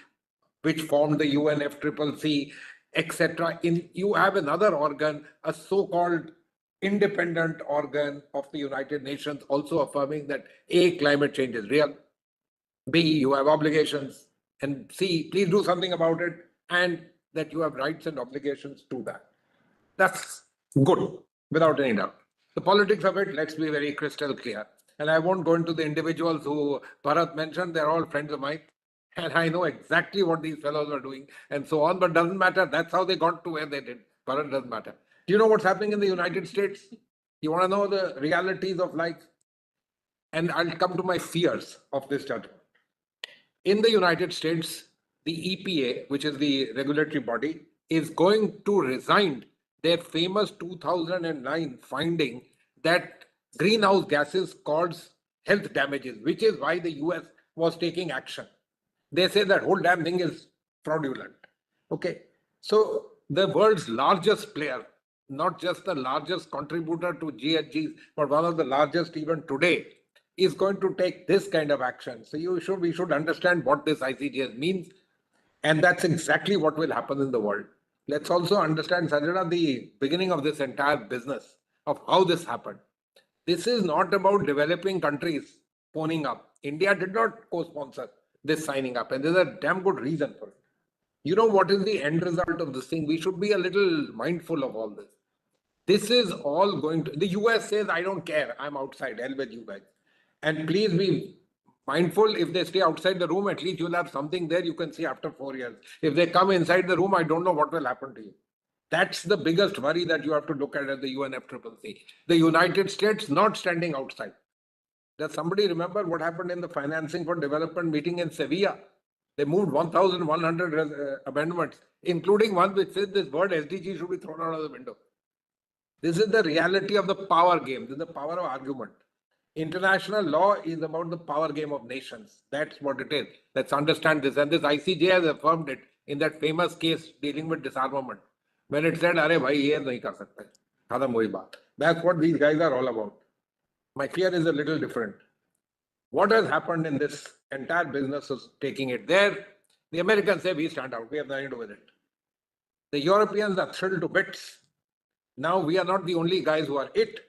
which formed the UNFCCC, etc. You have another organ, a so-called independent organ of the United Nations, also affirming that A, climate change is real, B, you have obligations, and C, please do something about it, and that you have rights and obligations to that. That's good, without any doubt. The politics of it, let's be very crystal clear. And I won't go into the individuals who Bharat mentioned, they're all friends of mine. And I know exactly what these fellows are doing and so on, but doesn't matter. That's how they got to where they did. Bharat doesn't matter. Do you know what's happening in the United States? You want to know the realities of life? And I'll come to my fears of this judgment. In the United States, the EPA, which is the regulatory body, is going to resign their famous 2009 finding that greenhouse gases cause health damages, which is why the US was taking action. They say that whole damn thing is fraudulent. Okay. So the world's largest player, not just the largest contributor to GHGs, but one of the largest even today, is going to take this kind of action. So we should understand what this ICJ means. And that's exactly what will happen in the world. Let's also understand, Sanjana, the beginning of this entire business of how this happened. This is not about developing countries phoning up. India did not co-sponsor this signing up, and there's a damn good reason for it. You know what is the end result of this thing? We should be a little mindful of all this. This is all going to, the US says, I don't care, I'm outside, hell with you guys. And please be mindful, if they stay outside the room, at least you'll have something there you can see after 4 years. If they come inside the room, I don't know what will happen to you. That's the biggest worry that you have to look at the UNFCCC. The United States not standing outside. Does somebody remember what happened in the financing for development meeting in Sevilla? They moved 1,100 amendments, including one which says this word SDG should be thrown out of the window. This is the reality of the power game. This is the power of argument. International law is about the power game of nations. That's what it is. Let's understand this. And this ICJ has affirmed it in that famous case dealing with disarmament. When it said, "Arey bhai, ye nahi kar sakte." Khadam hui baat. That's what these guys are all about. My fear is a little different. What has happened in this entire business of taking it there? The Americans say we stand out. We have nothing to do with it. The Europeans are thrilled to bits. Now we are not the only guys who are it.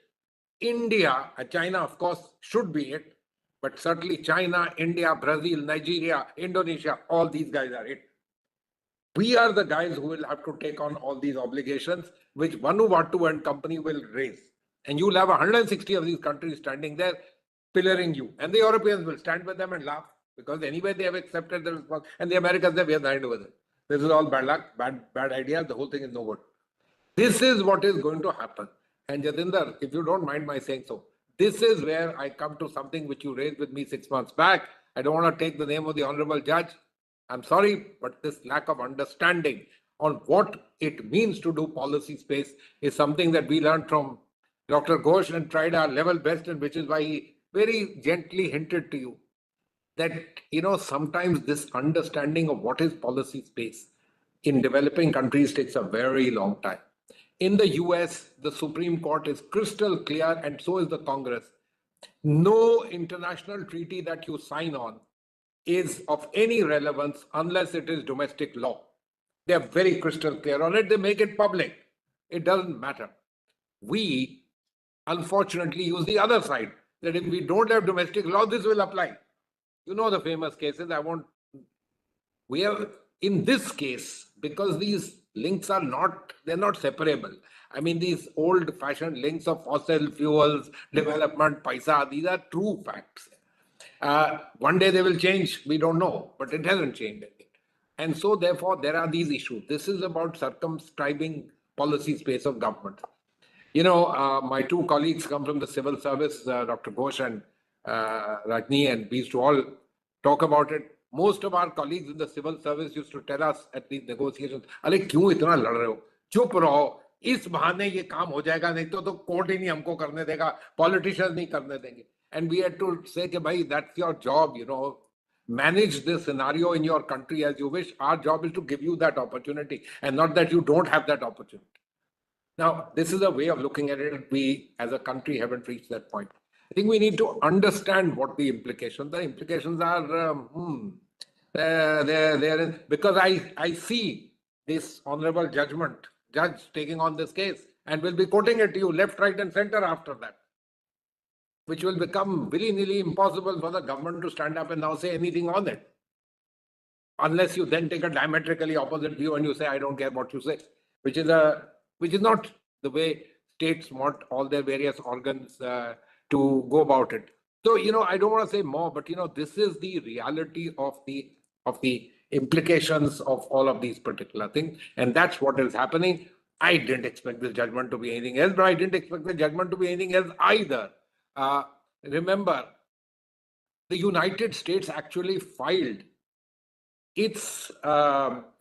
India, China, of course, should be it. But certainly China, India, Brazil, Nigeria, Indonesia, all these guys are it. We are the guys who will have to take on all these obligations, which Vanuatu and company will raise. And you'll have 160 of these countries standing there, pillaring you. And the Europeans will stand with them and laugh, because anyway they have accepted the response. And the Americans say, we have nothing to do with it. This is all bad luck, bad idea. The whole thing is no good. This is what is going to happen. And Jatinder, if you don't mind my saying so, this is where I come to something which you raised with me 6 months back. I don't want to take the name of the Honorable Judge. I'm sorry, but this lack of understanding on what it means to do policy space is something that we learned from Dr. Ghosh and tried our level best, and which is why he very gently hinted to you that, sometimes this understanding of what is policy space in developing countries takes a very long time. In the US, the Supreme Court is crystal clear, and so is the Congress. No international treaty that you sign on is of any relevance unless it is domestic law. They are very crystal clear on it. They make it public. It doesn't matter. We, unfortunately, use the other side, that if we don't have domestic law, this will apply. You know the famous cases. We have, in this case, because these links are they're not separable. I mean, these old-fashioned links of fossil fuels, development, paisa, these are true facts. One day they will change, we don't know, but it hasn't changed. And so, therefore, there are these issues. This is about circumscribing policy space of government. My two colleagues come from the civil service, Dr. Ghosh and Rajni, and we used to all talk about it. Most of our colleagues in the civil service used to tell us at these negotiations, "Arey, kyun itna lad rahe ho? Chup raho. Is bahane ye kaam ho jayega, nahi to court hi nahi humko karne dega, politicians nahi karne denge." And we had to say, "Bhai, that's your job, manage this scenario in your country as you wish. Our job is to give you that opportunity, and not that you don't have that opportunity." Now, this is a way of looking at it. We, as a country, haven't reached that point. I think we need to understand what the implications. The implications are, because I see this honorable judge taking on this case, and will be quoting it to you left, right, and center after that, which will become willy-nilly impossible for the government to stand up and now say anything on it. Unless you then take a diametrically opposite view and you say, I don't care what you say, which is not the way states want all their various organs to go about it. So, I don't want to say more, but, this is the reality of the implications of all of these particular things. And that's what is happening. I didn't expect this judgment to be anything else, but I didn't expect the judgment to be anything else either. Remember, the United States actually filed its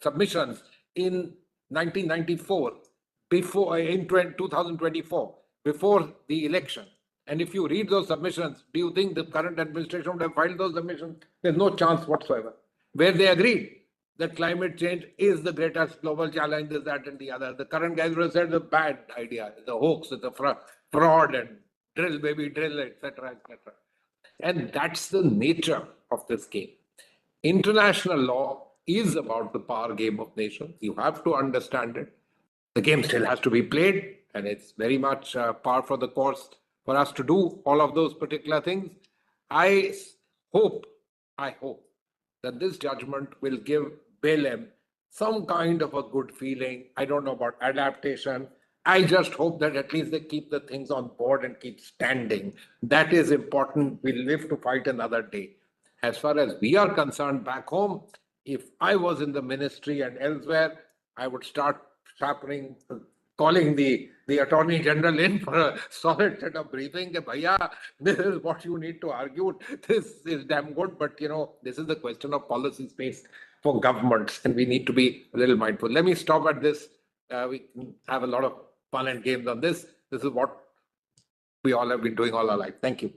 submissions in 1994, in 2024, before the election. And if you read those submissions, do you think the current administration would have filed those submissions? There's no chance whatsoever. Where they agreed that climate change is the greatest global challenge, this, that, and the other. The current guys would have said the bad idea, the hoax, the fraud, and drill, baby, drill, etc., etc. And that's the nature of this game. International law is about the power game of nations. You have to understand it. The game still has to be played, and it's very much par for the course for us to do all of those particular things. I hope that this judgment will give BLM some kind of a good feeling. I don't know about adaptation. I just hope that at least they keep the things on board and keep standing. That is important. We'll live to fight another day. As far as we are concerned back home, if I was in the ministry and elsewhere, I would start calling the Attorney General in for a solid set of briefing. Bhaiya, this is what you need to argue. This is damn good, but this is the question of policy space for governments, and we need to be a little mindful. Let me stop at this. We have a lot of fun and games on this. This is what we all have been doing all our life. Thank you.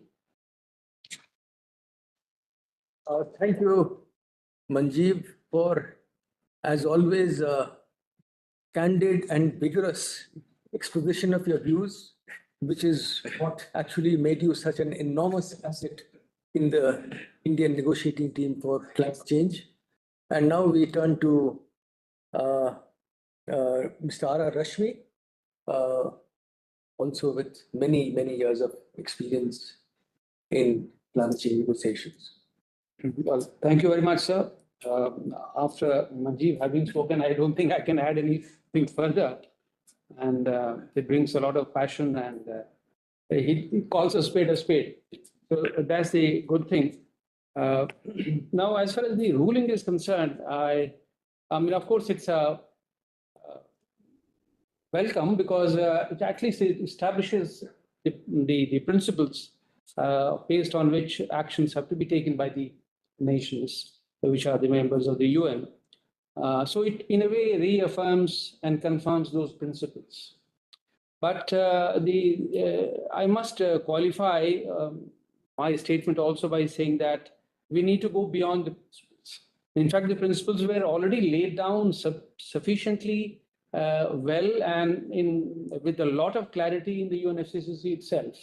Thank you, Manjeev, for, as always, candid and vigorous exposition of your views, which is what actually made you such an enormous asset in the Indian negotiating team for climate change. And now we turn to Mr. R. Rashmi, also with many, many years of experience in climate change negotiations. Well, thank you very much, sir. After Manjeev having spoken, I don't think I can add anything further. And it brings a lot of passion, and he calls a spade a spade. So that's the good thing. Now, as far as the ruling is concerned, I mean, of course, it's a welcome, because it actually establishes the principles based on which actions have to be taken by the nations, which are the members of the UN. So it, in a way, reaffirms and confirms those principles. But I must qualify my statement also by saying that we need to go beyond the principles. In fact, the principles were already laid down sufficiently well and with a lot of clarity in the UNFCCC itself.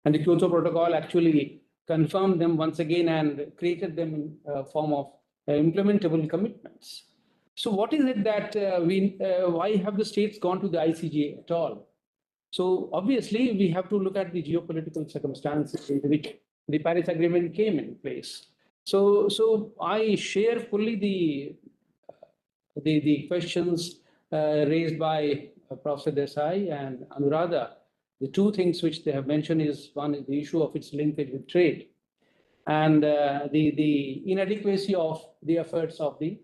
And the Kyoto Protocol actually confirmed them once again and created them in form of implementable commitments. So what is it that why have the states gone to the ICJ at all? So obviously we have to look at the geopolitical circumstances in which the Paris Agreement came in place. So I share fully the questions raised by Professor Desai and Anuradha. The two things which they have mentioned is, one is the issue of its linkage with trade, and the inadequacy of the efforts of the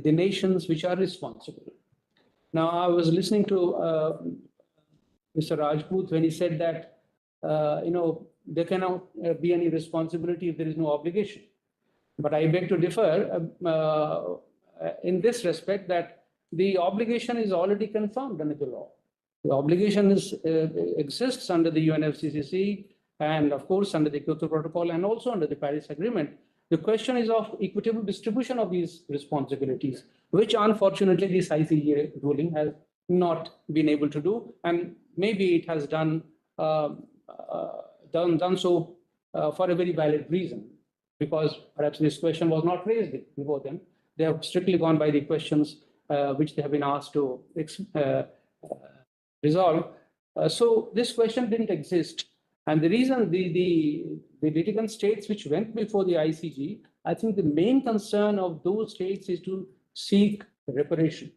nations which are responsible. Now, I was listening to Mr. Rajput when he said that there cannot be any responsibility if there is no obligation. But I beg to differ in this respect, that the obligation is already confirmed under the law. The obligation exists under the UNFCCC and, of course, under the Kyoto Protocol and also under the Paris Agreement. The question is of equitable distribution of these responsibilities, which unfortunately this ICJ ruling has not been able to do, and maybe it has done so for a very valid reason, because perhaps this question was not raised before them. They have strictly gone by the questions which they have been asked to resolve. So this question didn't exist. And the reason the litigant states which went before the ICJ, I think the main concern of those states is to seek reparation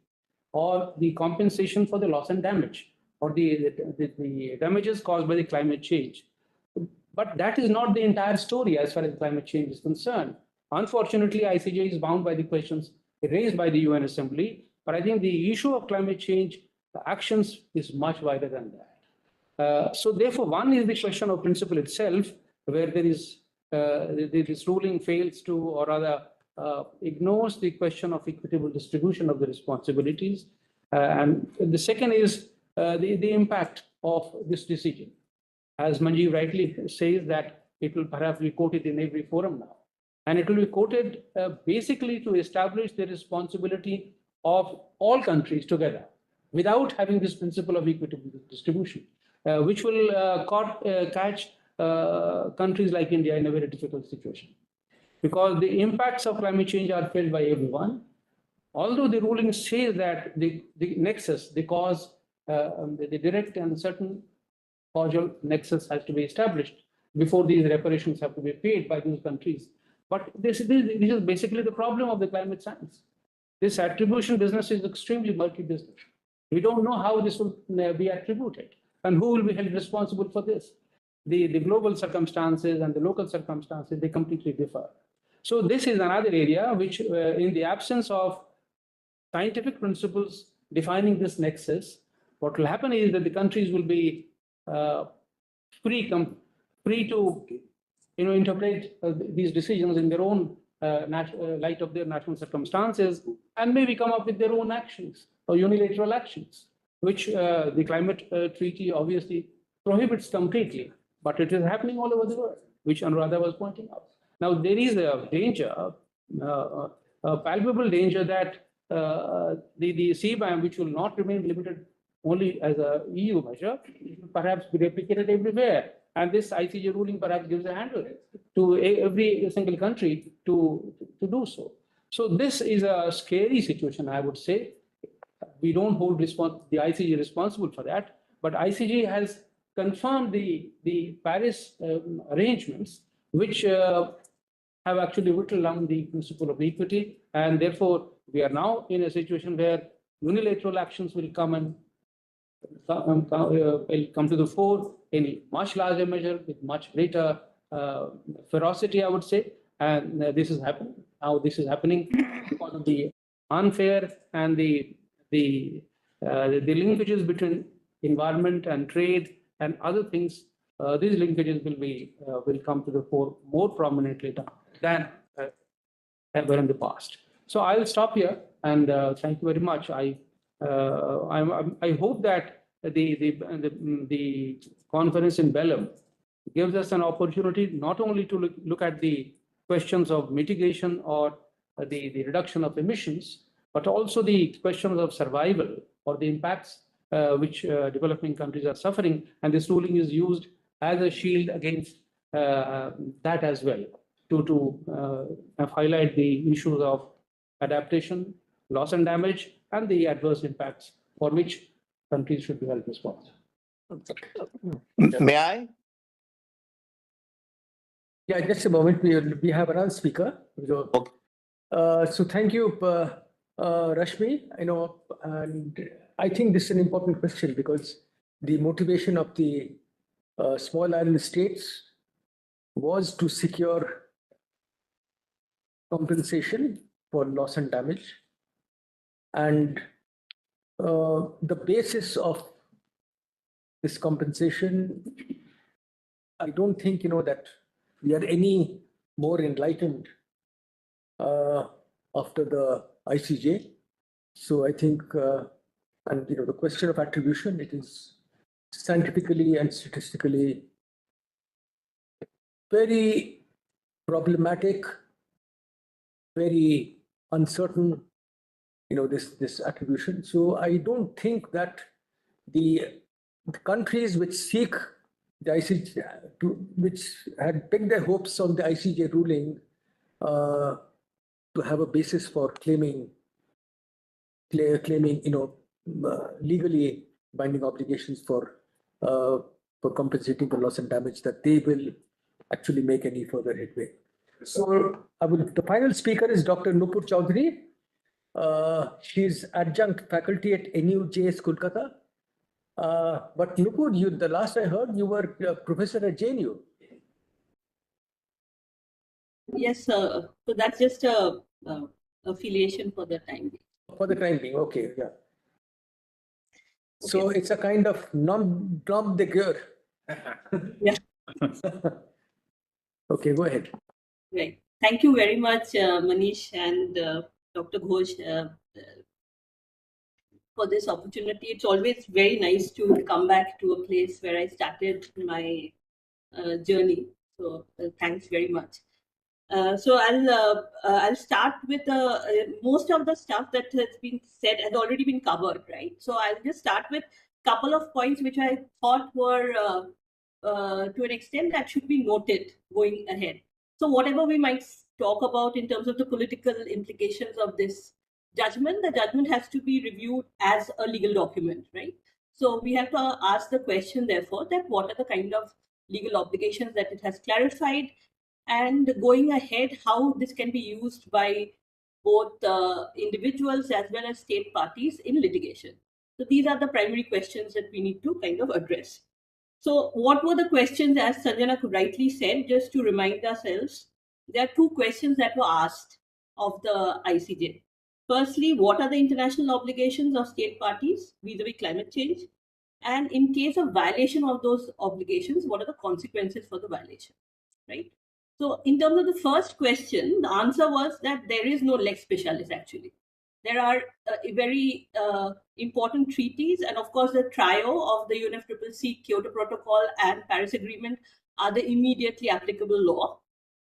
or the compensation for the loss and damage, or the damages caused by the climate change. But that is not the entire story as far as climate change is concerned. Unfortunately, ICJ is bound by the questions raised by the UN Assembly. But I think the issue of climate change actions is much wider than that. So therefore, one is the question of principle itself, where there is this ruling fails to, or rather ignores the question of equitable distribution of the responsibilities. And the second is the impact of this decision. As Manjeev rightly says, that it will perhaps be quoted in every forum now. And it will be quoted basically to establish the responsibility of all countries together without having this principle of equitable distribution, which will catch countries like India in a very difficult situation. Because the impacts of climate change are felt by everyone. Although the ruling says that the nexus, the cause, the direct and certain causal nexus has to be established before these reparations have to be paid by those countries. But this is basically the problem of the climate science. This attribution business is extremely murky business. We don't know how this will be attributed and who will be held responsible for this. The global circumstances and the local circumstances, they completely differ. So this is another area which, in the absence of scientific principles defining this nexus, what will happen is that the countries will be free to interpret these decisions in their own light of their national circumstances, and maybe come up with their own actions or unilateral actions, which the climate treaty obviously prohibits completely. But it is happening all over the world, which Anuradha was pointing out. Now, there is a danger, a palpable danger that the CBAM, which will not remain limited only as a EU measure, it will perhaps be replicated everywhere. And this ICJ ruling perhaps gives a handle to every single country to do so. So this is a scary situation, I would say. We don't hold the ICJ responsible for that, but ICJ has confirmed the Paris arrangements, which have actually whittled down the principle of equity, and therefore we are now in a situation where unilateral actions will come to the fore in much larger measure with much greater ferocity, I would say, and this is happening. Now this is happening because of the unfair and the linkages between environment and trade and other things. These linkages will come to the fore more prominently than ever in the past. So I'll stop here, and thank you very much. I hope that the conference in Belem gives us an opportunity not only to look at the questions of mitigation or the reduction of emissions, but also the questions of survival or the impacts which developing countries are suffering. And this ruling is used as a shield against that as well, to highlight the issues of adaptation, loss and damage, and the adverse impacts for which countries should be held responsible. May I? Yeah, just a moment. We have another speaker. Okay. So thank you, Rashmi. And I think this is an important question because the motivation of the small island states was to secure compensation for loss and damage. And the basis of this compensation, I don't think, that we are any more enlightened after the ICJ. So I think, and the question of attribution, it is scientifically and statistically very problematic, very uncertain, this attribution. So I don't think that the countries which seek the ICJ, which had picked their hopes on the ICJ ruling to have a basis for claiming, legally binding obligations for compensating for loss and damage, that they will actually make any further headway. So the final speaker is Dr. Nupur Chaudhary. She's adjunct faculty at NUJS Kolkata. But Nupur, the last I heard, you were a professor at JNU. Yes, sir. So that's just a affiliation for the time being. For the time being, okay, yeah. So it's a kind of nom de guerre. Yeah. Okay, go ahead. Right. Thank you very much, Manish and Dr. Ghosh, for this opportunity. It's always very nice to come back to a place where I started my journey. So thanks very much. So I'll start with most of the stuff that has been said has already been covered, right? So I'll just start with a couple of points which I thought were to an extent that should be noted going ahead. So whatever we might talk about in terms of the political implications of this judgment, the judgment has to be reviewed as a legal document, right? So we have to ask the question, therefore, that what are the kind of legal obligations that it has clarified, and going ahead, how this can be used by both individuals as well as state parties in litigation. So these are the primary questions that we need to kind of address. So what were the questions, as Sanjana rightly said, just to remind ourselves, there are two questions that were asked of the ICJ. Firstly, what are the international obligations of state parties vis-a-vis climate change? And in case of violation of those obligations, what are the consequences for the violation, right? So in terms of the first question, the answer was that there is no lex specialis actually. There are very important treaties, and of course the trio of the UNFCCC, Kyoto Protocol and Paris Agreement are the immediately applicable law.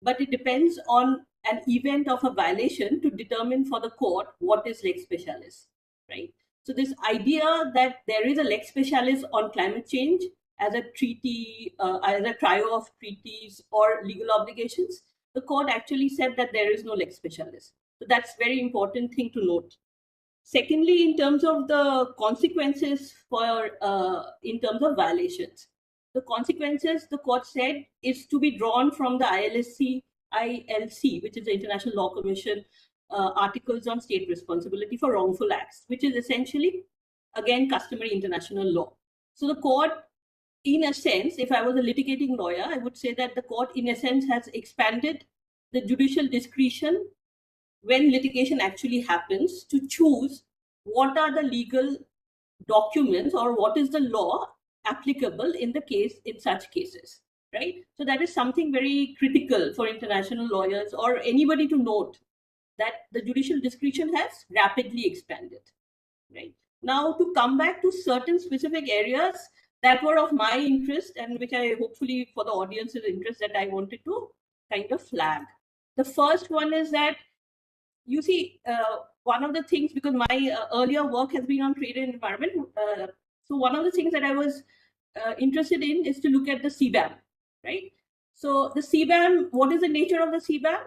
But it depends on an event of a violation to determine for the court what is lex specialis, right? So this idea that there is a lex specialis on climate change as a treaty, as a trio of treaties or legal obligations, the court actually said that there is no lex specialis. So that's very important thing to note. Secondly, in terms of the consequences for, in terms of violations, the consequences, the court said, is to be drawn from the ILC, which is the International Law Commission, articles on state responsibility for wrongful acts, which is essentially, again, customary international law. So the court, in a sense, if I was a litigating lawyer, I would say that the court, in a sense, has expanded the judicial discretion when litigation actually happens to choose what are the legal documents or what is the law applicable in the case, in such cases, right? So that is something very critical for international lawyers or anybody to note, that the judicial discretion has rapidly expanded, right? Now, to come back to certain specific areas that were of my interest and which I hopefully for the audience's interest that I wanted to kind of flag. The first one is that, you see, one of the things, because my earlier work has been on trade and environment, so one of the things that I was interested in is to look at the CBAM, right? So the CBAM, what is the nature of the CBAM?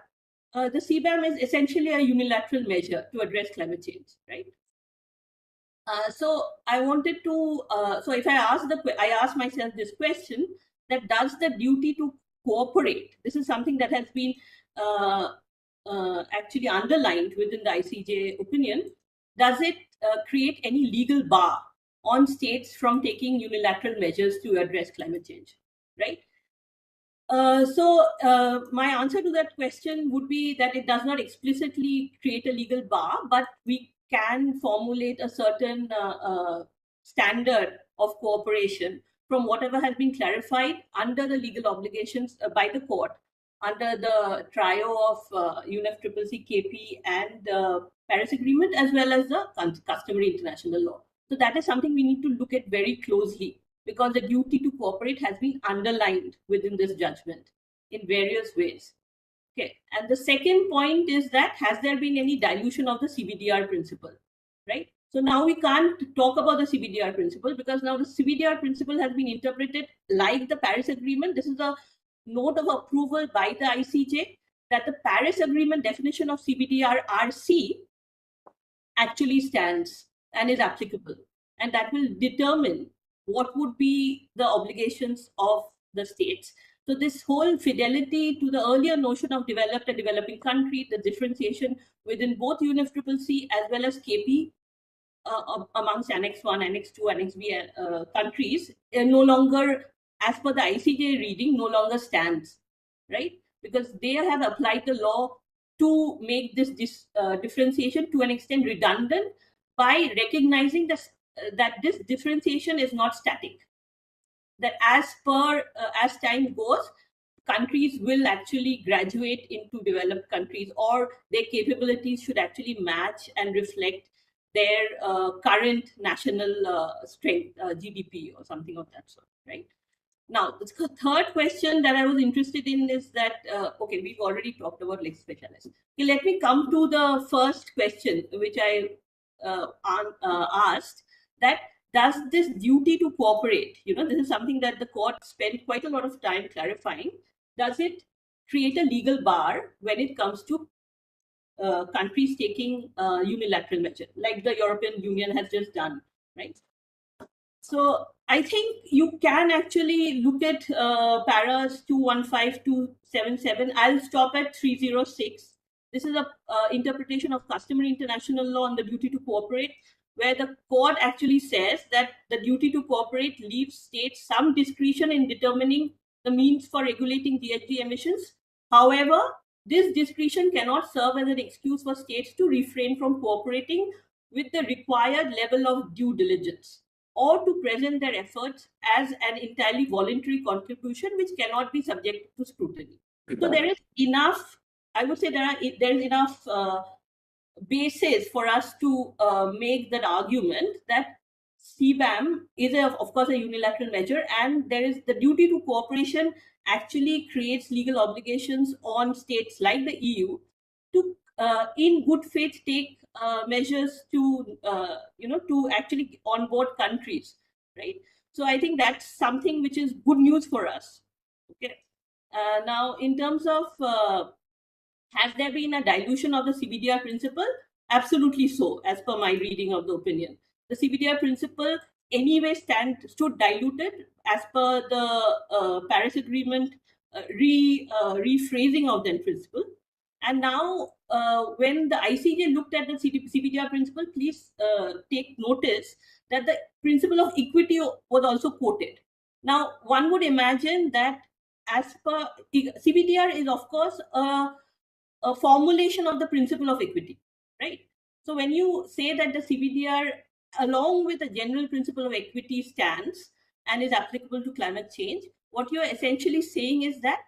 The CBAM is essentially a unilateral measure to address climate change, right? So I wanted to, so if I ask myself this question, that does the duty to cooperate, this is something that has been actually underlined within the ICJ opinion, does it create any legal bar on states from taking unilateral measures to address climate change, right? So my answer to that question would be that it does not explicitly create a legal bar, but we can formulate a certain standard of cooperation from whatever has been clarified under the legal obligations by the court under the trio of UNFCCC, KP and Paris Agreement, as well as the customary international law. So that is something we need to look at very closely, because the duty to cooperate has been underlined within this judgment in various ways. Okay, and the second point is that, has there been any dilution of the CBDR principle, right? So now we can't talk about the CBDR principle because now the CBDR principle has been interpreted like the Paris Agreement. This is a note of approval by the ICJ that the Paris Agreement definition of CBDR RC actually stands and is applicable, and that will determine what would be the obligations of the states. So this whole fidelity to the earlier notion of developed and developing country, the differentiation within both UNFCCC as well as KP amongst Annex 1, Annex 2, Annex B countries, no longer, as per the ICJ reading, no longer stands, right? Because they have applied the law to make this differentiation to an extent redundant by recognizing that this differentiation is not static. That as time goes, countries will actually graduate into developed countries, or their capabilities should actually match and reflect their current national strength, GDP or something of that sort, right? Now, the third question that I was interested in is that, okay, we've already talked about lex specialis. Okay, let me come to the first question, which I asked, that does this duty to cooperate, this is something that the court spent quite a lot of time clarifying, does it create a legal bar when it comes to countries taking unilateral measure, like the European Union has just done, right? So I think you can actually look at paras 215, 277. I'll stop at 306. This is a interpretation of customary international law on the duty to cooperate, where the court actually says that the duty to cooperate leaves states some discretion in determining the means for regulating GHG emissions. However, this discretion cannot serve as an excuse for states to refrain from cooperating with the required level of due diligence, or to present their efforts as an entirely voluntary contribution which cannot be subject to scrutiny. So there is enough, I would say there is enough basis for us to make that argument that CBAM is of course a unilateral measure, and there is the duty to cooperation actually creates legal obligations on states like the EU to in good faith take measures to to actually onboard countries, right? So I think that's something which is good news for us. Okay. Now, in terms of has there been a dilution of the CBDR principle? Absolutely so, as per my reading of the opinion. The CBDR principle anyway stood diluted as per the Paris Agreement rephrasing of that principle. And now, when the ICJ looked at the CBDR principle, please take notice that the principle of equity was also quoted. Now, one would imagine that as per CBDR is, of course, a formulation of the principle of equity, right? So when you say that the CBDR, along with the general principle of equity, stands and is applicable to climate change, what you're essentially saying is that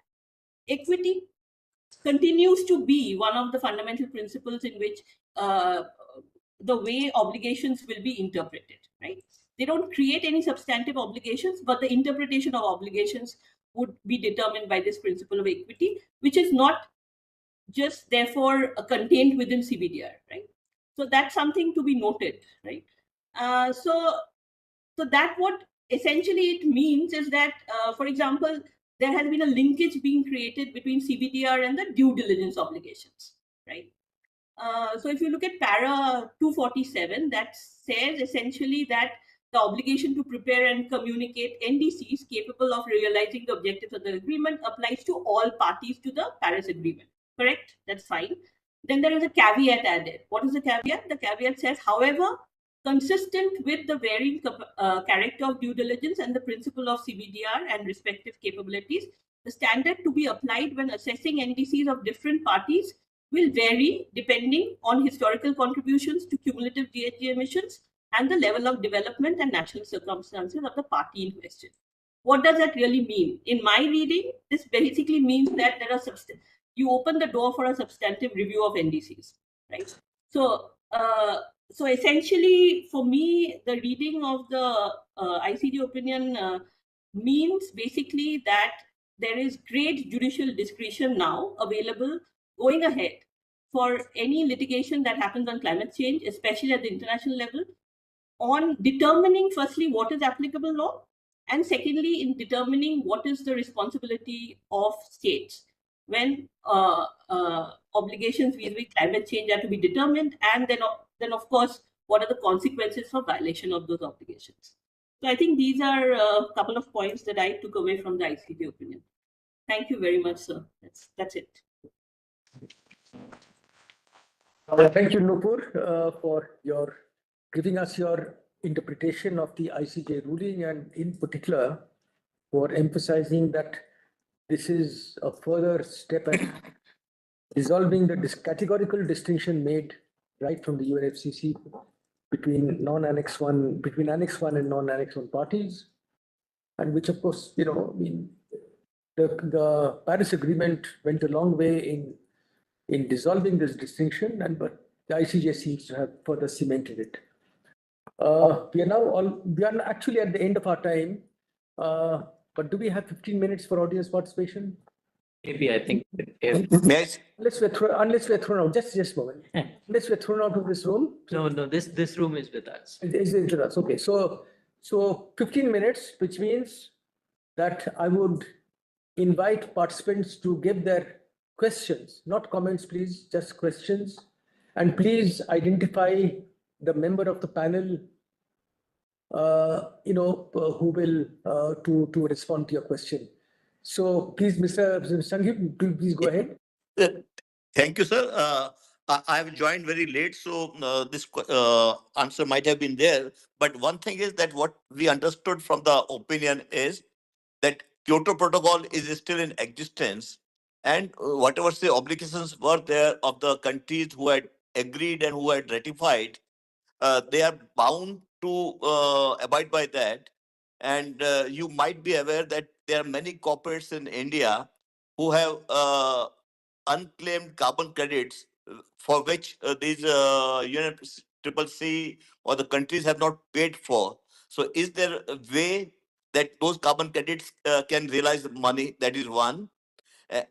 equity continues to be one of the fundamental principles in which the way obligations will be interpreted, right? They don't create any substantive obligations, but the interpretation of obligations would be determined by this principle of equity, which is not just therefore contained within CBDR, right? So that's something to be noted, right? So that what essentially it means is that, for example, there has been a linkage being created between CBDR and the due diligence obligations, right? So if you look at para 247, that says essentially that the obligation to prepare and communicate NDCs capable of realizing the objectives of the agreement applies to all parties to the Paris Agreement. Correct? That's fine. Then there is a caveat added. What is the caveat? The caveat says, however, consistent with the varying character of due diligence and the principle of CBDR and respective capabilities, the standard to be applied when assessing NDCs of different parties will vary depending on historical contributions to cumulative GHG emissions and the level of development and national circumstances of the party in question. What does that really mean? In my reading, this basically means that there are you open the door for a substantive review of NDCs, right? So, so essentially, for me, the reading of the ICJ opinion means basically that there is great judicial discretion now available going ahead for any litigation that happens on climate change, especially at the international level, on determining firstly what is applicable law, and secondly in determining what is the responsibility of states when obligations vis-a-vis climate change are to be determined, and then of course what are the consequences for violation of those obligations. So I think these are a couple of points that I took away from the ICJ opinion. Thank you very much, sir. That's it. Thank you, Nupur, for your giving us your interpretation of the ICJ ruling, and in particular for emphasizing that this is a further step in resolving the categorical distinction made right from the UNFCCC between Annex 1 and non-Annex 1 parties, and which of course, I mean, the Paris Agreement went a long way in dissolving this distinction, but the ICJ seems to have further cemented it. We are actually at the end of our time, but do we have 15 minutes for audience participation? Maybe, I think. Unless we're thrown out, just a moment. Unless we're thrown out of this room. No, this room is with us. Is with us. Okay, so 15 minutes, which means that I would invite participants to give their questions, not comments, please, just questions. And please identify the member of the panel, who will to respond to your question. So please, Mr. Sangeet, please go ahead. Thank you, sir. I have joined very late, so this answer might have been there. But one thing is that what we understood from the opinion is that Kyoto Protocol is still in existence, and whatever the obligations were there of the countries who had agreed and who had ratified, they are bound to abide by that. And you might be aware that there are many corporates in India who have unclaimed carbon credits for which these UNFCCC or the countries have not paid for. So is there a way that those carbon credits can realize the money? That is one.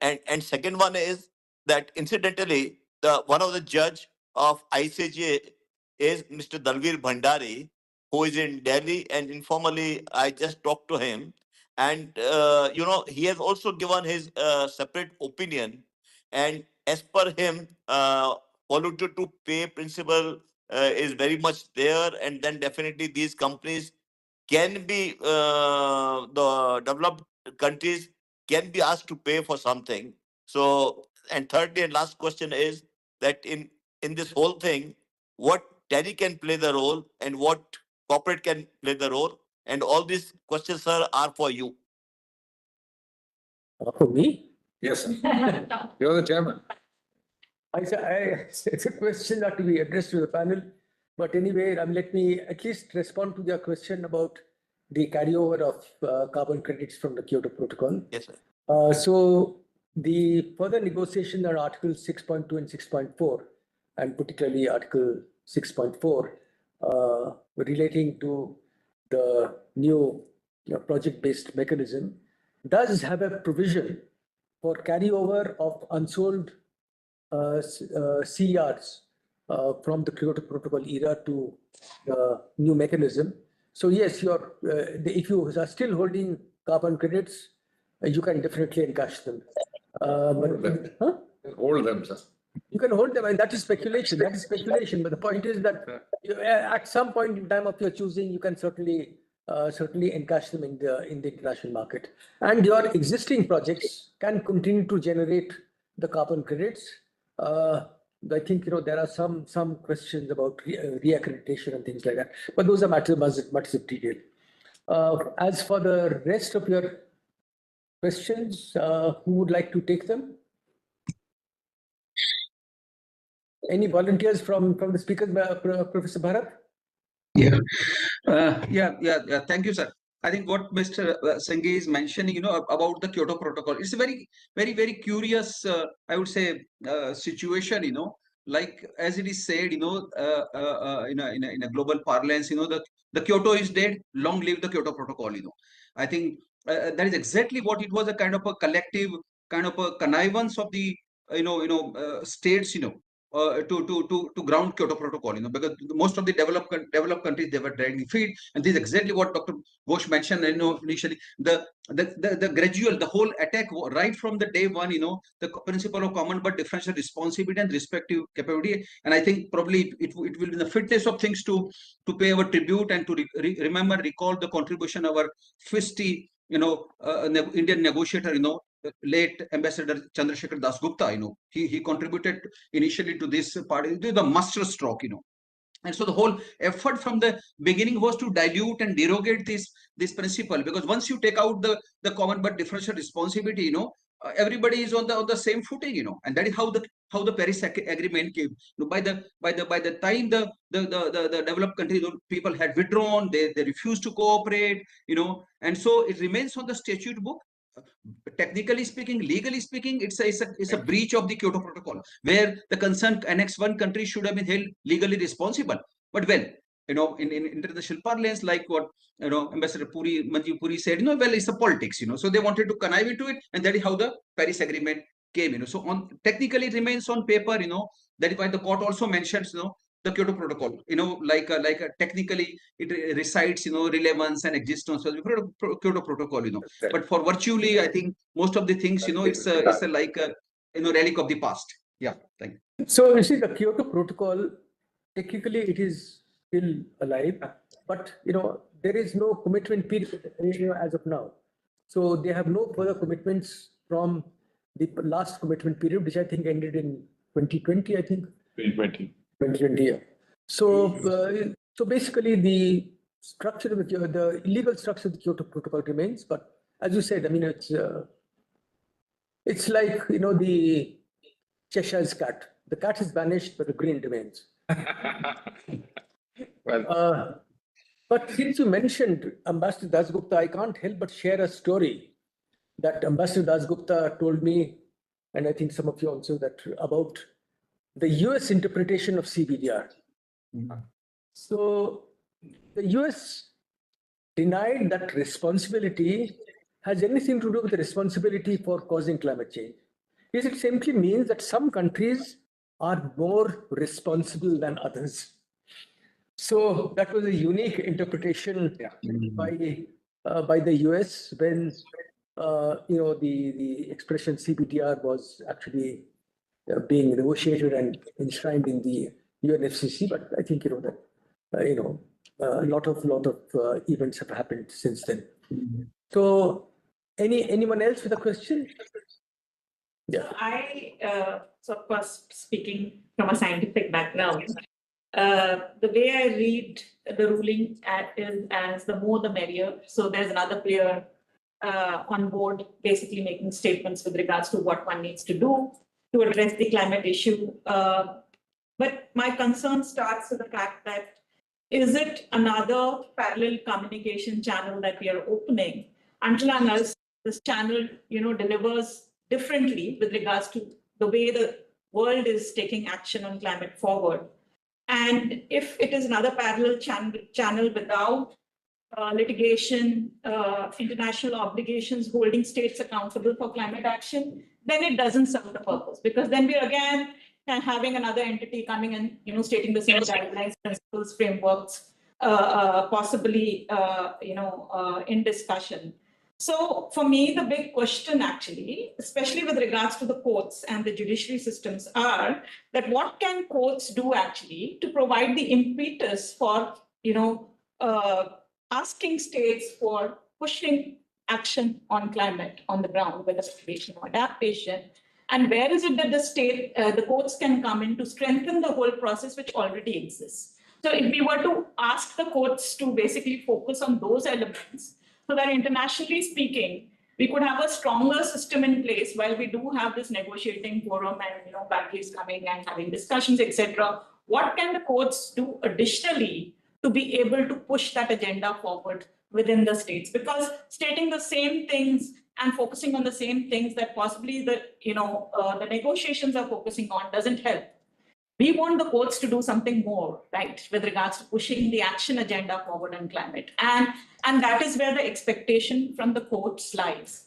And second one is that incidentally, one of the judge of ICJ is Mr. Dalvir Bhandari, who is in Delhi, and informally I just talked to him, and he has also given his separate opinion, and as per him, polluter to pay principle is very much there, and then definitely these companies can be the developed countries can be asked to pay for something. So, and thirdly and last question is that in this whole thing, what Terry can play the role and what corporate can play the role, and all these questions, sir, are for you. For me? Yes, sir. You're the chairman. It's a question not to be addressed to the panel, but anyway, let me at least respond to your question about the carryover of carbon credits from the Kyoto Protocol. Yes, sir. So the further negotiation are Articles 6.2 and 6.4, and particularly Article 6.4, relating to the new project-based mechanism, does have a provision for carryover of unsold CERs from the Kyoto Protocol era to the new mechanism. So yes, if you are still holding carbon credits, you can definitely encash them. Hold them, sir. You can hold them, and that is speculation. That is speculation. But the point is that at some point in time of your choosing, you can certainly encash them in the international market. And your existing projects can continue to generate the carbon credits. I think there are some questions about reaccreditation and things like that, but those are matters of detail. As for the rest of your questions, who would like to take them? Any volunteers from the speakers, Professor Bharat? Thank you, sir. I think what Mr. Sanghi is mentioning, about the Kyoto Protocol, it's a very, very, very curious, I would say, situation, like as it is said, in a global parlance, the Kyoto is dead, long live the Kyoto Protocol, I think that is exactly what it was, a kind of a collective, kind of a connivance of the, states, to ground Kyoto Protocol, because most of the developed countries, they were dragging feet, and this is exactly what Dr. Ghosh mentioned, initially, the gradual, the whole attack right from the day one, the principle of common but differential responsibility and respective capability, and I think probably it will be the fitness of things to pay our tribute and to recall the contribution of our fisty, Indian negotiator, late Ambassador Chandrasekhar Das Gupta, he contributed initially to this party, the master stroke, And so the whole effort from the beginning was to dilute and derogate this principle, because once you take out the common but differential responsibility, everybody is on the same footing, and that is how the Paris Agreement came. By the time the developed countries, people had withdrawn, they refused to cooperate, and so it remains on the statute book. technically speaking, legally speaking, it's a breach of the Kyoto Protocol, where the concerned Annex 1 country should have been held legally responsible. But well, in international parlance, like what Ambassador Manjeev Puri said, well, it's a politics, so they wanted to connive into it, and that is how the Paris Agreement came. So on technically it remains on paper. That is why the court also mentions, the Kyoto Protocol, technically it recites, relevance and existence of the Kyoto Protocol, but for virtually, I think most of the things, it's a like a, relic of the past. Yeah, thank you. So you see, the Kyoto Protocol, technically it is still alive, but there is no commitment period as of now. So they have no further commitments from the last commitment period, which I think ended in 2020, I think. 2020, yeah. So, so basically the structure of the illegal structure of the Kyoto Protocol remains, but as you said, I mean, it's like, the Cheshire's cat. The cat is banished, but the green remains. Well, but since you mentioned Ambassador Dasgupta, I can't help but share a story that Ambassador Dasgupta told me, and I think some of you also, that about the US interpretation of CBDR. So the US denied that responsibility has anything to do with the responsibility for causing climate change. It simply means that some countries are more responsible than others. So that was a unique interpretation by the US when the expression CBDR was actually being negotiated and enshrined in the UNFCCC. But I think that a lot of events have happened since then. So anyone else with a question? Yeah. So of course, speaking from a scientific background, the way I read the ruling is as the more the merrier. So there's another player on board, basically making statements with regards to what one needs to do to address the climate issue. But my concern starts with the fact that, is it another parallel communication channel that we are opening until unless this channel, delivers differently with regards to the way the world is taking action on climate forward? And if it is another parallel channel without litigation, international obligations holding states accountable for climate action, then it doesn't serve the purpose, because then we're again having another entity coming and stating the same guidelines, principles, frameworks, possibly in discussion. So for me, the big question actually, especially with regards to the courts and the judiciary systems, are that what can courts do actually to provide the impetus for, asking states for pushing action on climate on the ground, whether mitigation or adaptation, and where is it that the courts can come in to strengthen the whole process which already exists? So if we were to ask the courts to basically focus on those elements, so that internationally speaking, we could have a stronger system in place while we do have this negotiating forum and parties coming and having discussions, etc. What can the courts do additionally to be able to push that agenda forward within the states? Because stating the same things and focusing on the same things that possibly the negotiations are focusing on doesn't help. We want the courts to do something more, right, with regards to pushing the action agenda forward on climate. And that is where the expectation from the courts lies.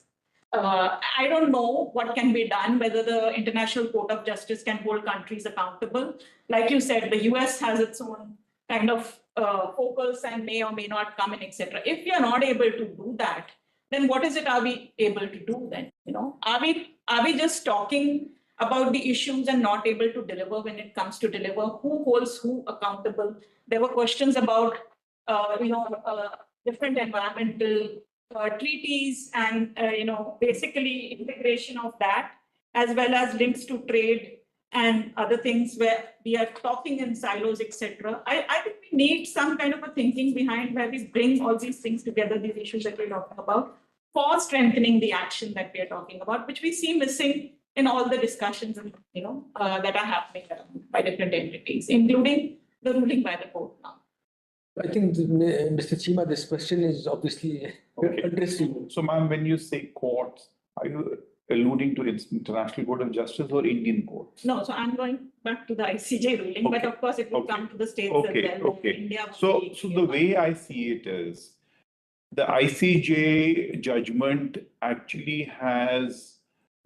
I don't know what can be done, whether the International Court of Justice can hold countries accountable. Like you said, the US has its own kind of focus and may or may not come in, etc. If we are not able to do that, then what is it are we able to do then? Are we just talking about the issues and not able to deliver when it comes to deliver? Who holds who accountable? There were questions about different environmental treaties and basically integration of that, as well as links to trade and other things where we are talking in silos, etc. I think we need some kind of a thinking behind where we bring all these things together, these issues that we're talking about, for strengthening the action that we are talking about, which we see missing in all the discussions that are happening by different entities, including the ruling by the court now. I think, Mr. Chima, this question is obviously Okay. addressed to you. So, ma'am, when you say courts, are you alluding to International Court of Justice or Indian courts? No, so I'm going back to the ICJ ruling, but Okay. of course it will Okay. come to the states Okay, as well. okay. India would So, be so the way I see it is, the ICJ judgment actually has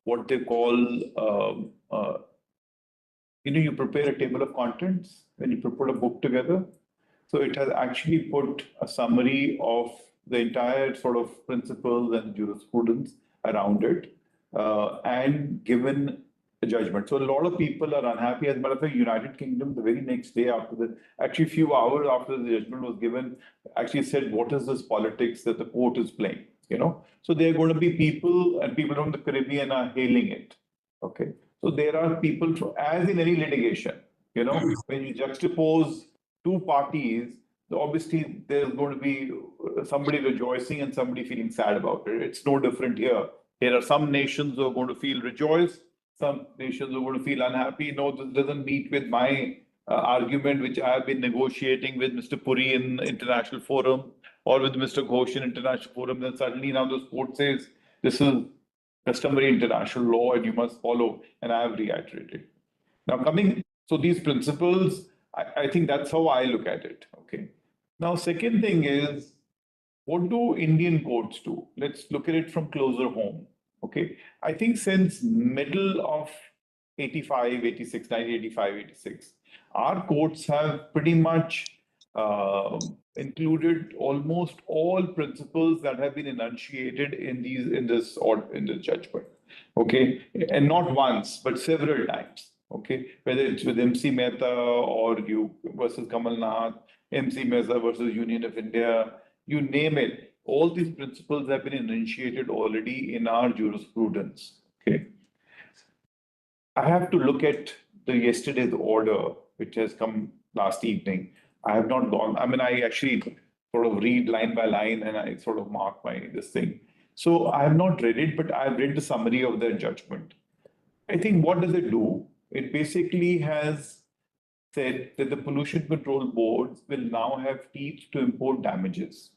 what they call, you prepare a table of contents when you put a book together. So it has actually put a summary of the entire sort of principles and jurisprudence around it, and given a judgment. So a lot of people are unhappy. As a matter of fact, United Kingdom, the very next day after actually a few hours after the judgment was given, actually said, what is this politics that the court is playing? So there are going to be people, and people from the Caribbean are hailing it. Okay. So there are people, as in any litigation, when you juxtapose two parties, obviously there's going to be somebody rejoicing and somebody feeling sad about it. It's no different here. There are some nations who are going to feel rejoiced, some nations who are going to feel unhappy. No, this doesn't meet with my argument, which I have been negotiating with Mr. Puri in International Forum or with Mr. Ghosh in International Forum. Then suddenly now the court says this is customary international law and you must follow, and I have reiterated. Now so these principles, I think that's how I look at it. Okay. Now, second thing is, what do Indian courts do? Let's look at it from closer home. Okay. I think since middle of 85, 86, 1985, 86, our courts have pretty much included almost all principles that have been enunciated in this judgment. Okay. And not once, but several times. Okay, whether it's with MC Mehta or you versus Kamal Nath, MC Mehta versus Union of India, you name it, all these principles have been initiated already in our jurisprudence. Okay, I have to look at yesterday's order, which has come last evening. I have not gone. I mean, I actually sort of read line by line and I sort of mark this thing. So I have not read it, but I've read the summary of their judgment. I think what does it do? It basically has said that the pollution control boards will now have teeth to impose damages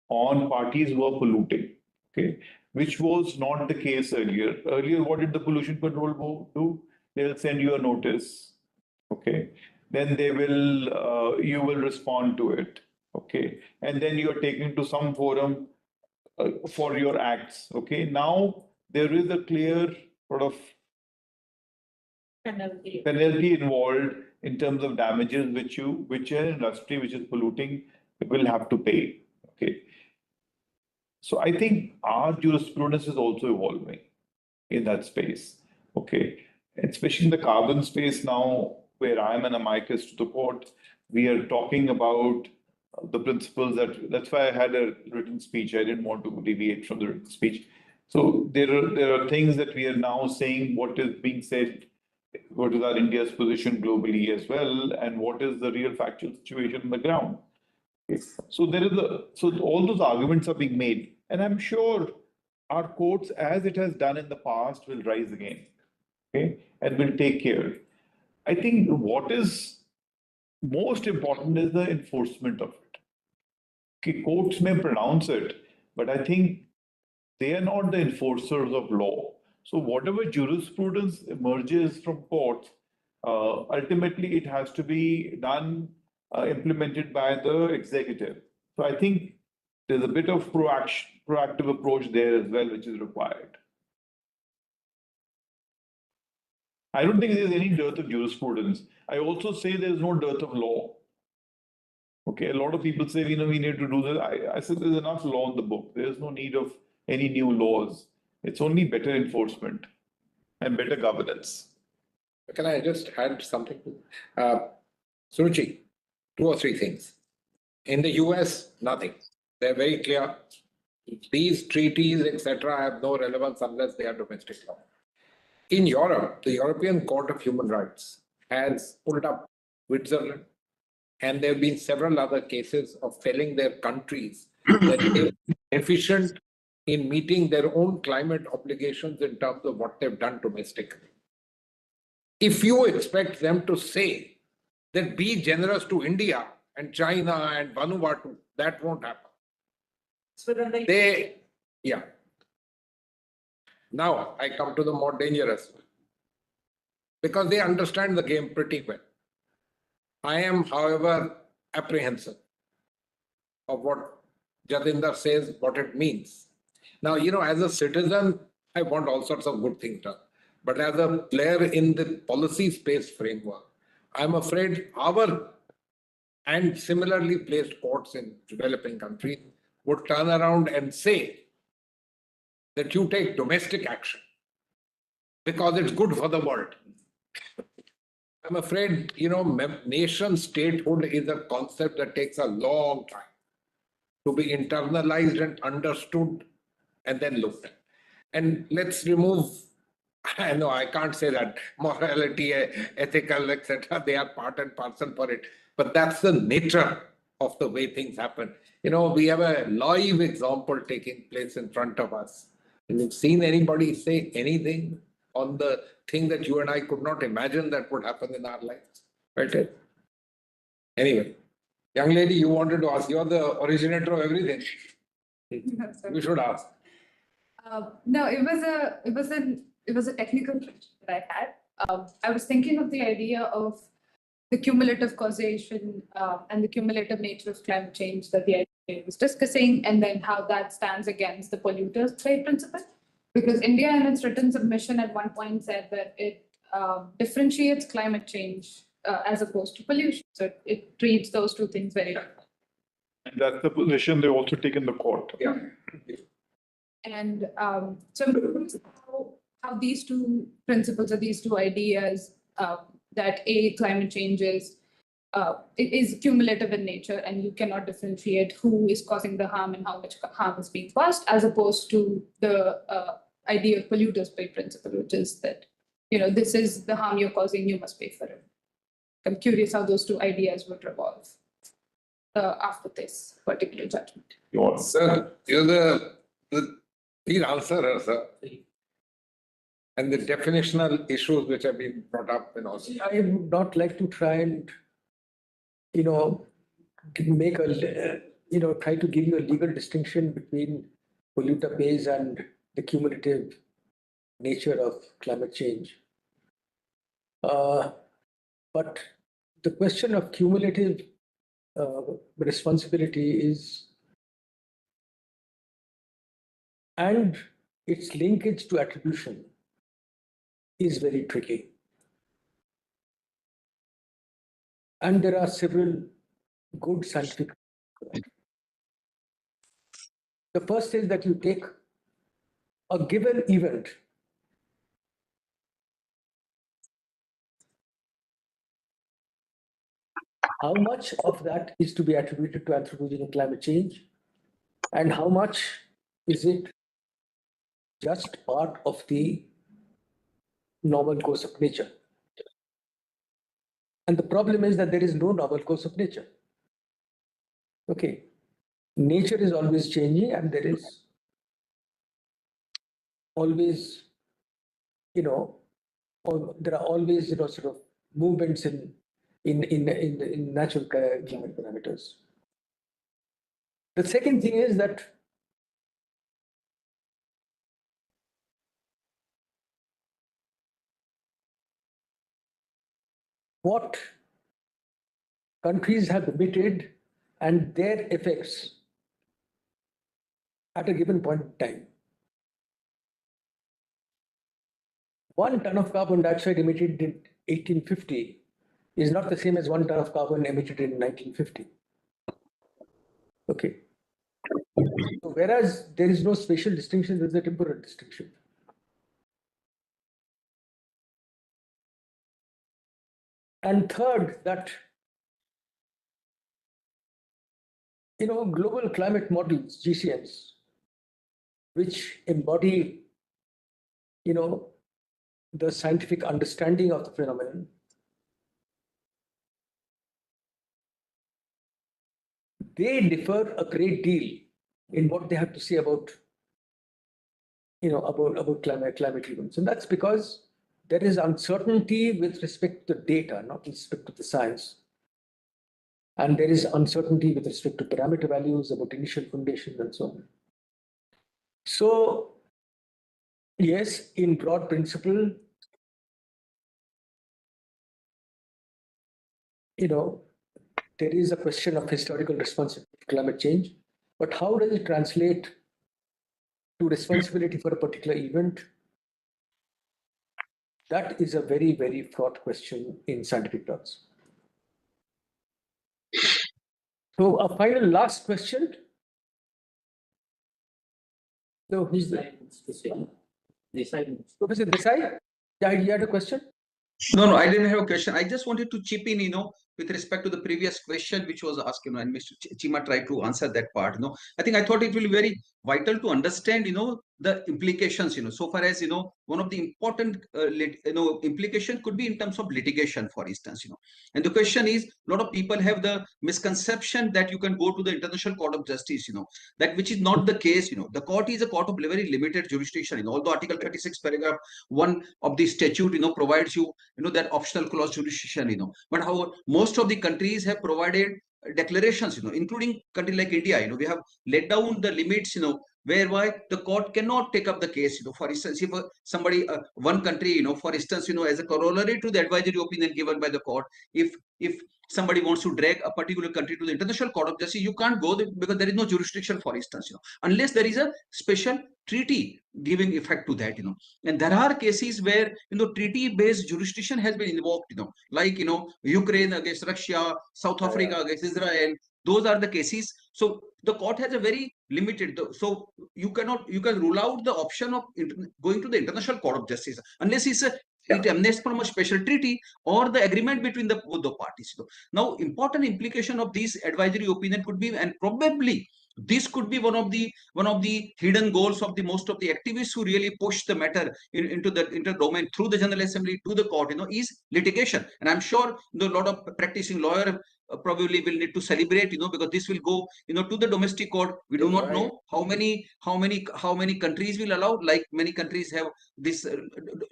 on parties who are polluting, okay, which was not the case earlier. Earlier, what did the pollution control board do? They'll send you a notice, okay, then you will respond to it, okay, and then you're taken to some forum for your acts, okay. Now there is a clear sort of penalty involved in terms of damages which an industry which is polluting will have to pay. Okay. So I think our jurisprudence is also evolving in that space. Okay. Especially in the carbon space now, where I am an amicus to the court, we are talking about the principles that's why I had a written speech. I didn't want to deviate from the written speech. So there are things that we are now saying what is being said, what is our India's position globally as well, and what is the real factual situation on the ground. Okay. So all those arguments are being made, and I'm sure our courts, as it has done in the past, will rise again, okay, and will take care. I think what is most important is the enforcement of it. Okay, courts may pronounce it, but I think they are not the enforcers of law. So whatever jurisprudence emerges from courts, ultimately it has to be done, implemented by the executive. So I think there's a bit of proactive approach there as well, which is required. I don't think there's any dearth of jurisprudence. I also say there's no dearth of law. Okay, a lot of people say, we need to do this. I said there's enough law in the book. There's no need of any new laws. It's only better enforcement and better governance. Can I just add something? Suruchi, 2 or 3 things. In the US, nothing. They're very clear. These treaties, etc., have no relevance unless they are domestic law. In Europe, the European Court of Human Rights has pulled up Switzerland, and there have been several other cases of telling their countries that they're efficient in meeting their own climate obligations in terms of what they've done domestically. If you expect them to say that be generous to India and China and Vanuatu, that won't happen. within the. Yeah. Now I come to the more dangerous one, because they understand the game pretty well. I am, however, apprehensive of what Jatinder says, what it means. Now, as a citizen, I want all sorts of good things done. But as a player in the policy space framework, I'm afraid our and similarly placed courts in developing countries would turn around and say that you take domestic action because it's good for the world. I'm afraid, nation statehood is a concept that takes a long time to be internalized and understood and then looked at. And let's remove, I know I can't say that morality, ethical, etc., they are part and parcel for it, but that's the nature of the way things happen. We have a live example taking place in front of us. Have you seen anybody say anything on the thing that you and I could not imagine that would happen in our lives? Right? Anyway, young lady, you wanted to ask, you're the originator of everything. You should ask. No, it was a technical question that I had. I was thinking of the idea of the cumulative causation and the cumulative nature of climate change that the ICJ was discussing, and then how that stands against the polluter's pay principle. Because India, in its written submission at one point, said that it differentiates climate change as opposed to pollution. So it treats those two things very differently. And that's the position they also take in the court. Yeah. And so I'm curious how these two principles or these two ideas that climate change is it is cumulative in nature, and you cannot differentiate who is causing the harm and how much harm is being caused, as opposed to the idea of polluters pay principle, which is that this is the harm you're causing, you must pay for it. I'm curious how those two ideas would revolve after this particular judgment. Sir, you're the lead answerer, sir. And the definitional issues which have been brought up and also. I would not like to try and, make a, try to give you a legal distinction between polluter pays and the cumulative nature of climate change. But the question of cumulative responsibility is, and its linkage to attribution is very tricky. And there are several good scientific. The first is that you take a given event, how much of that is to be attributed to anthropogenic climate change, and how much is it just part of the normal course of nature. And the problem is that there is no normal course of nature. Okay, nature is always changing, and there is always, there are always, sort of movements in natural climate parameters. The second thing is that what countries have emitted and their effects at a given point in time. 1 ton of carbon dioxide emitted in 1850 is not the same as 1 ton of carbon emitted in 1950. Okay. So whereas there is no spatial distinction, there is a temporal distinction. And third, that global climate models, GCMs, which embody the scientific understanding of the phenomenon, they differ a great deal in what they have to say about about climate events. And that's because there is uncertainty with respect to the data, not with respect to the science. And there is uncertainty with respect to parameter values, about initial foundations and so on. So, yes, in broad principle, there is a question of historical responsibility for climate change, but how does it translate to responsibility for a particular event? That is a very, very fraught question in scientific terms. So a final last question. So who's the Professor Desai? Yeah, you had a question? No, I didn't have a question. I just wanted to chip in, with respect to the previous question which was asked, and Mr. Chima tried to answer that part. I thought it will be very vital to understand, the implications, so far as, one of the important, implication could be in terms of litigation, for instance, and the question is, a lot of people have the misconception that you can go to the International Court of Justice, that which is not the case, the court is a court of very limited jurisdiction, although Article 36, paragraph 1 of the statute, provides you, that optional clause jurisdiction, but how most of the countries have provided declarations, including country like India, we have laid down the limits, whereby the court cannot take up the case. For instance, if somebody, one country, for instance, as a corollary to the advisory opinion given by the court, if somebody wants to drag a particular country to the International Court of Justice, you can't go there because there is no jurisdiction, for instance, unless there is a special treaty giving effect to that, and there are cases where, treaty-based jurisdiction has been invoked, like, Ukraine against Russia, South Africa against Israel. Those are the cases. So the court has a very limited, so you can rule out the option of going to the International Court of Justice unless it emanates from a special treaty or the agreement between both the parties. Now, important implication of this advisory opinion could be, and probably this could be one of the hidden goals of the most of the activists who really push the matter into the domain through the General Assembly to the court, is litigation. And I'm sure a lot of practicing lawyer probably will need to celebrate, because this will go, to the domestic court. We do not know how many countries will allow. Like many countries have this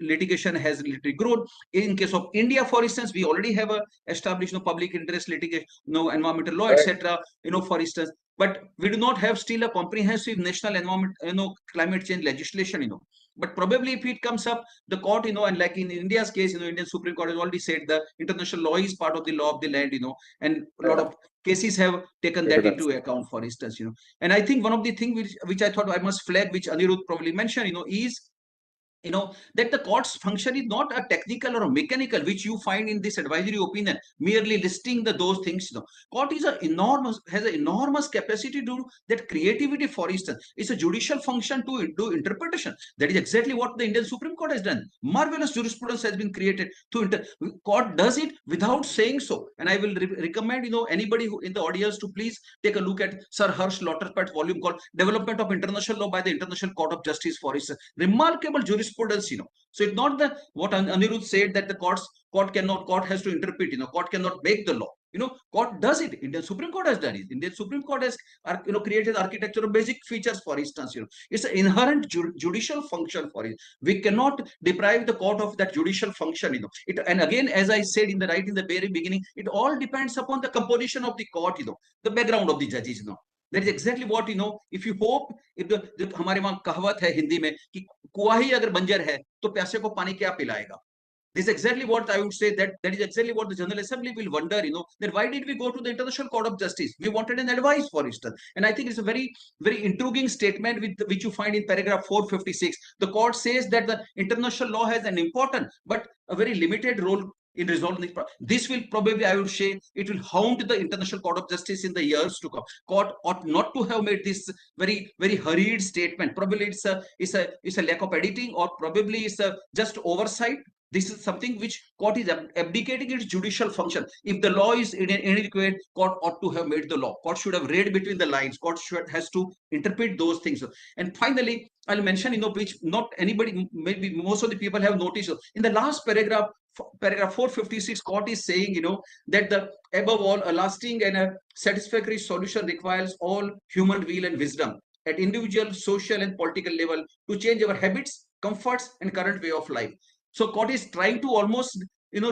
litigation has literally grown. In case of India, for instance, we already have a established public interest litigation, environmental law, etc. For instance, but we do not have still a comprehensive national environment, climate change legislation, But probably if it comes up, the court, and like in India's case, Indian Supreme Court has already said the international law is part of the law of the land, and a lot of cases have taken that into account, for instance, And I think one of the things which I thought I must flag, which Anirudh probably mentioned, is that the court's function is not a technical or a mechanical, which you find in this advisory opinion, merely listing those things. Court is has an enormous capacity to do that. Creativity, for instance, is a judicial function to do interpretation. That is exactly what the Indian Supreme Court has done. Marvelous jurisprudence has been created to court does it without saying so. And I will recommend anybody who in the audience to please take a look at Sir Harsh Lauterpat's volume called Development of International Law by the International Court of Justice, for instance. Remarkable jurisprudence. So it's not what Anirudh said, that the court has to interpret, court cannot make the law. Court does it. Indian Supreme Court has done it. Indian Supreme Court has created architecture of basic features, for instance. It's an inherent judicial function for it. We cannot deprive the court of that judicial function. And again, as I said in the very beginning, it all depends upon the composition of the court, the background of the judges. That is exactly what, if you hope, if हमारे वहां कहावत है हिंदी में कि कुआं ही अगर बंजर है तो प्यासे को पानी क्या पिलाएगा. This is exactly what I would say, that is exactly what the General Assembly will wonder, that why did we go to the International Court of Justice? We wanted an advice, for instance. And I think it's a very, very intriguing statement which you find in paragraph 456. The court says that the international law has an important but a very limited role in resolving this. Will probably, I would say, it will haunt the International Court of Justice in the years to come. Court ought not to have made this very, very hurried statement. Probably it's a lack of editing, or probably it's a just oversight. This is something which court is abdicating its judicial function. If the law is inadequate, court ought to have made the law. Court should have read between the lines. Court has to interpret those things. And finally, I'll mention, which not anybody, maybe most of the people have noticed. In the last paragraph 456, court is saying, that above all, a lasting and a satisfactory solution requires all human will and wisdom at individual, social, and political level to change our habits, comforts, and current way of life. So court is trying to almost,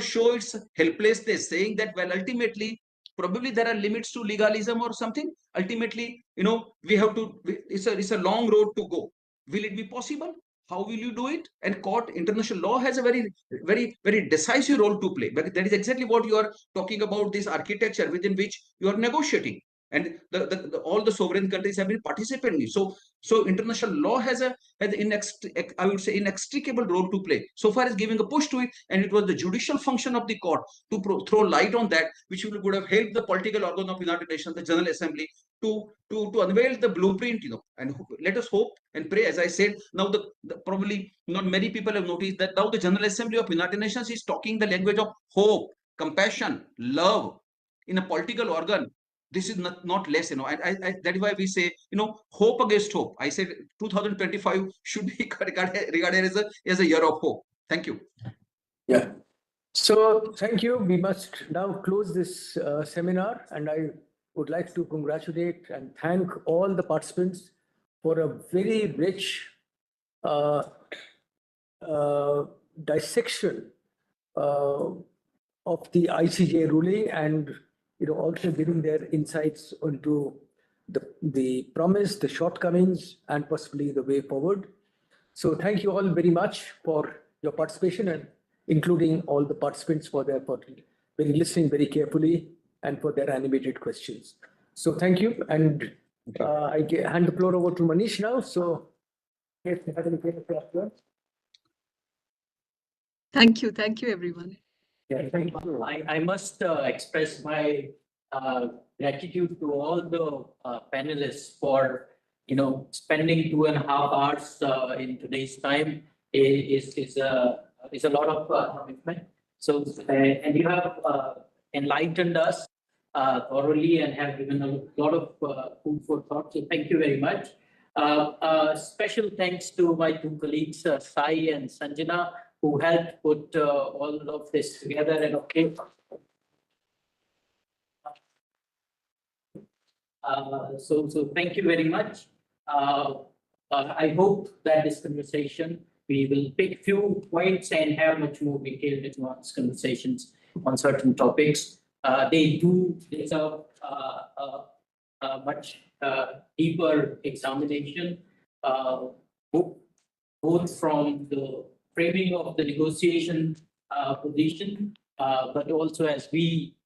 show its helplessness, saying that, well, ultimately, Probably there are limits to legalism or something. Ultimately, we have to, it's a long road to go. Will it be possible? How will you do it? And court, international law has a very, very, very decisive role to play. But that is exactly what you are talking about, this architecture within which you are negotiating. And all the sovereign countries have been participating. So international law has I would say, inextricable role to play. So far as giving a push to it, and it was the judicial function of the court to throw light on that, which would have helped the political organ of United Nations, the General Assembly, to unveil the blueprint, and let us hope and pray. As I said, now probably not many people have noticed that now the General Assembly of United Nations is talking the language of hope, compassion, love in a political organ. This is not less, that is why we say, hope against hope. I said 2025 should be regarded as a year of hope. Thank you. Yeah. So thank you. We must now close this seminar, and I would like to congratulate and thank all the participants for a very rich dissection of the ICJ ruling, and also giving their insights onto the promise, the shortcomings, and possibly the way forward. So thank you all very much for your participation, and including all the participants for listening very carefully and for their animated questions. So thank you, and I hand the floor over to Manish now. So if you have any questions. Thank you, everyone. Yeah, thank you. I must express my gratitude to all the panelists for spending 2.5 hours in today's time is a lot of commitment. So and you have enlightened us thoroughly and have given a lot of food for thought. So thank you very much. Special thanks to my two colleagues, Sai and Sanjana, who helped put all of this together. And so thank you very much. I hope that this conversation, we will pick few points and have much more detailed advanced conversations on certain topics. They do deserve a much deeper examination, both from the framing of the negotiation position, but also as we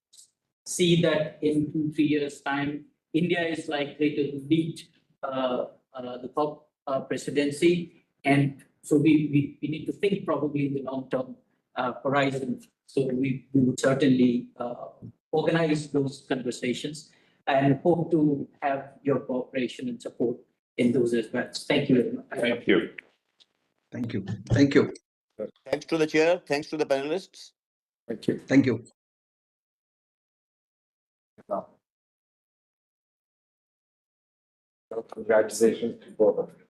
see that in 2-3 years' time, India is likely to lead the top presidency. And so we need to think probably in the long-term horizon. So we would certainly organize those conversations and hope to have your cooperation and support in those as well. Thank you very much. Thank you. Thank you. Thank you. Thanks to the chair. Thanks to the panelists. Thank you. Thank you. Congratulations to both of you.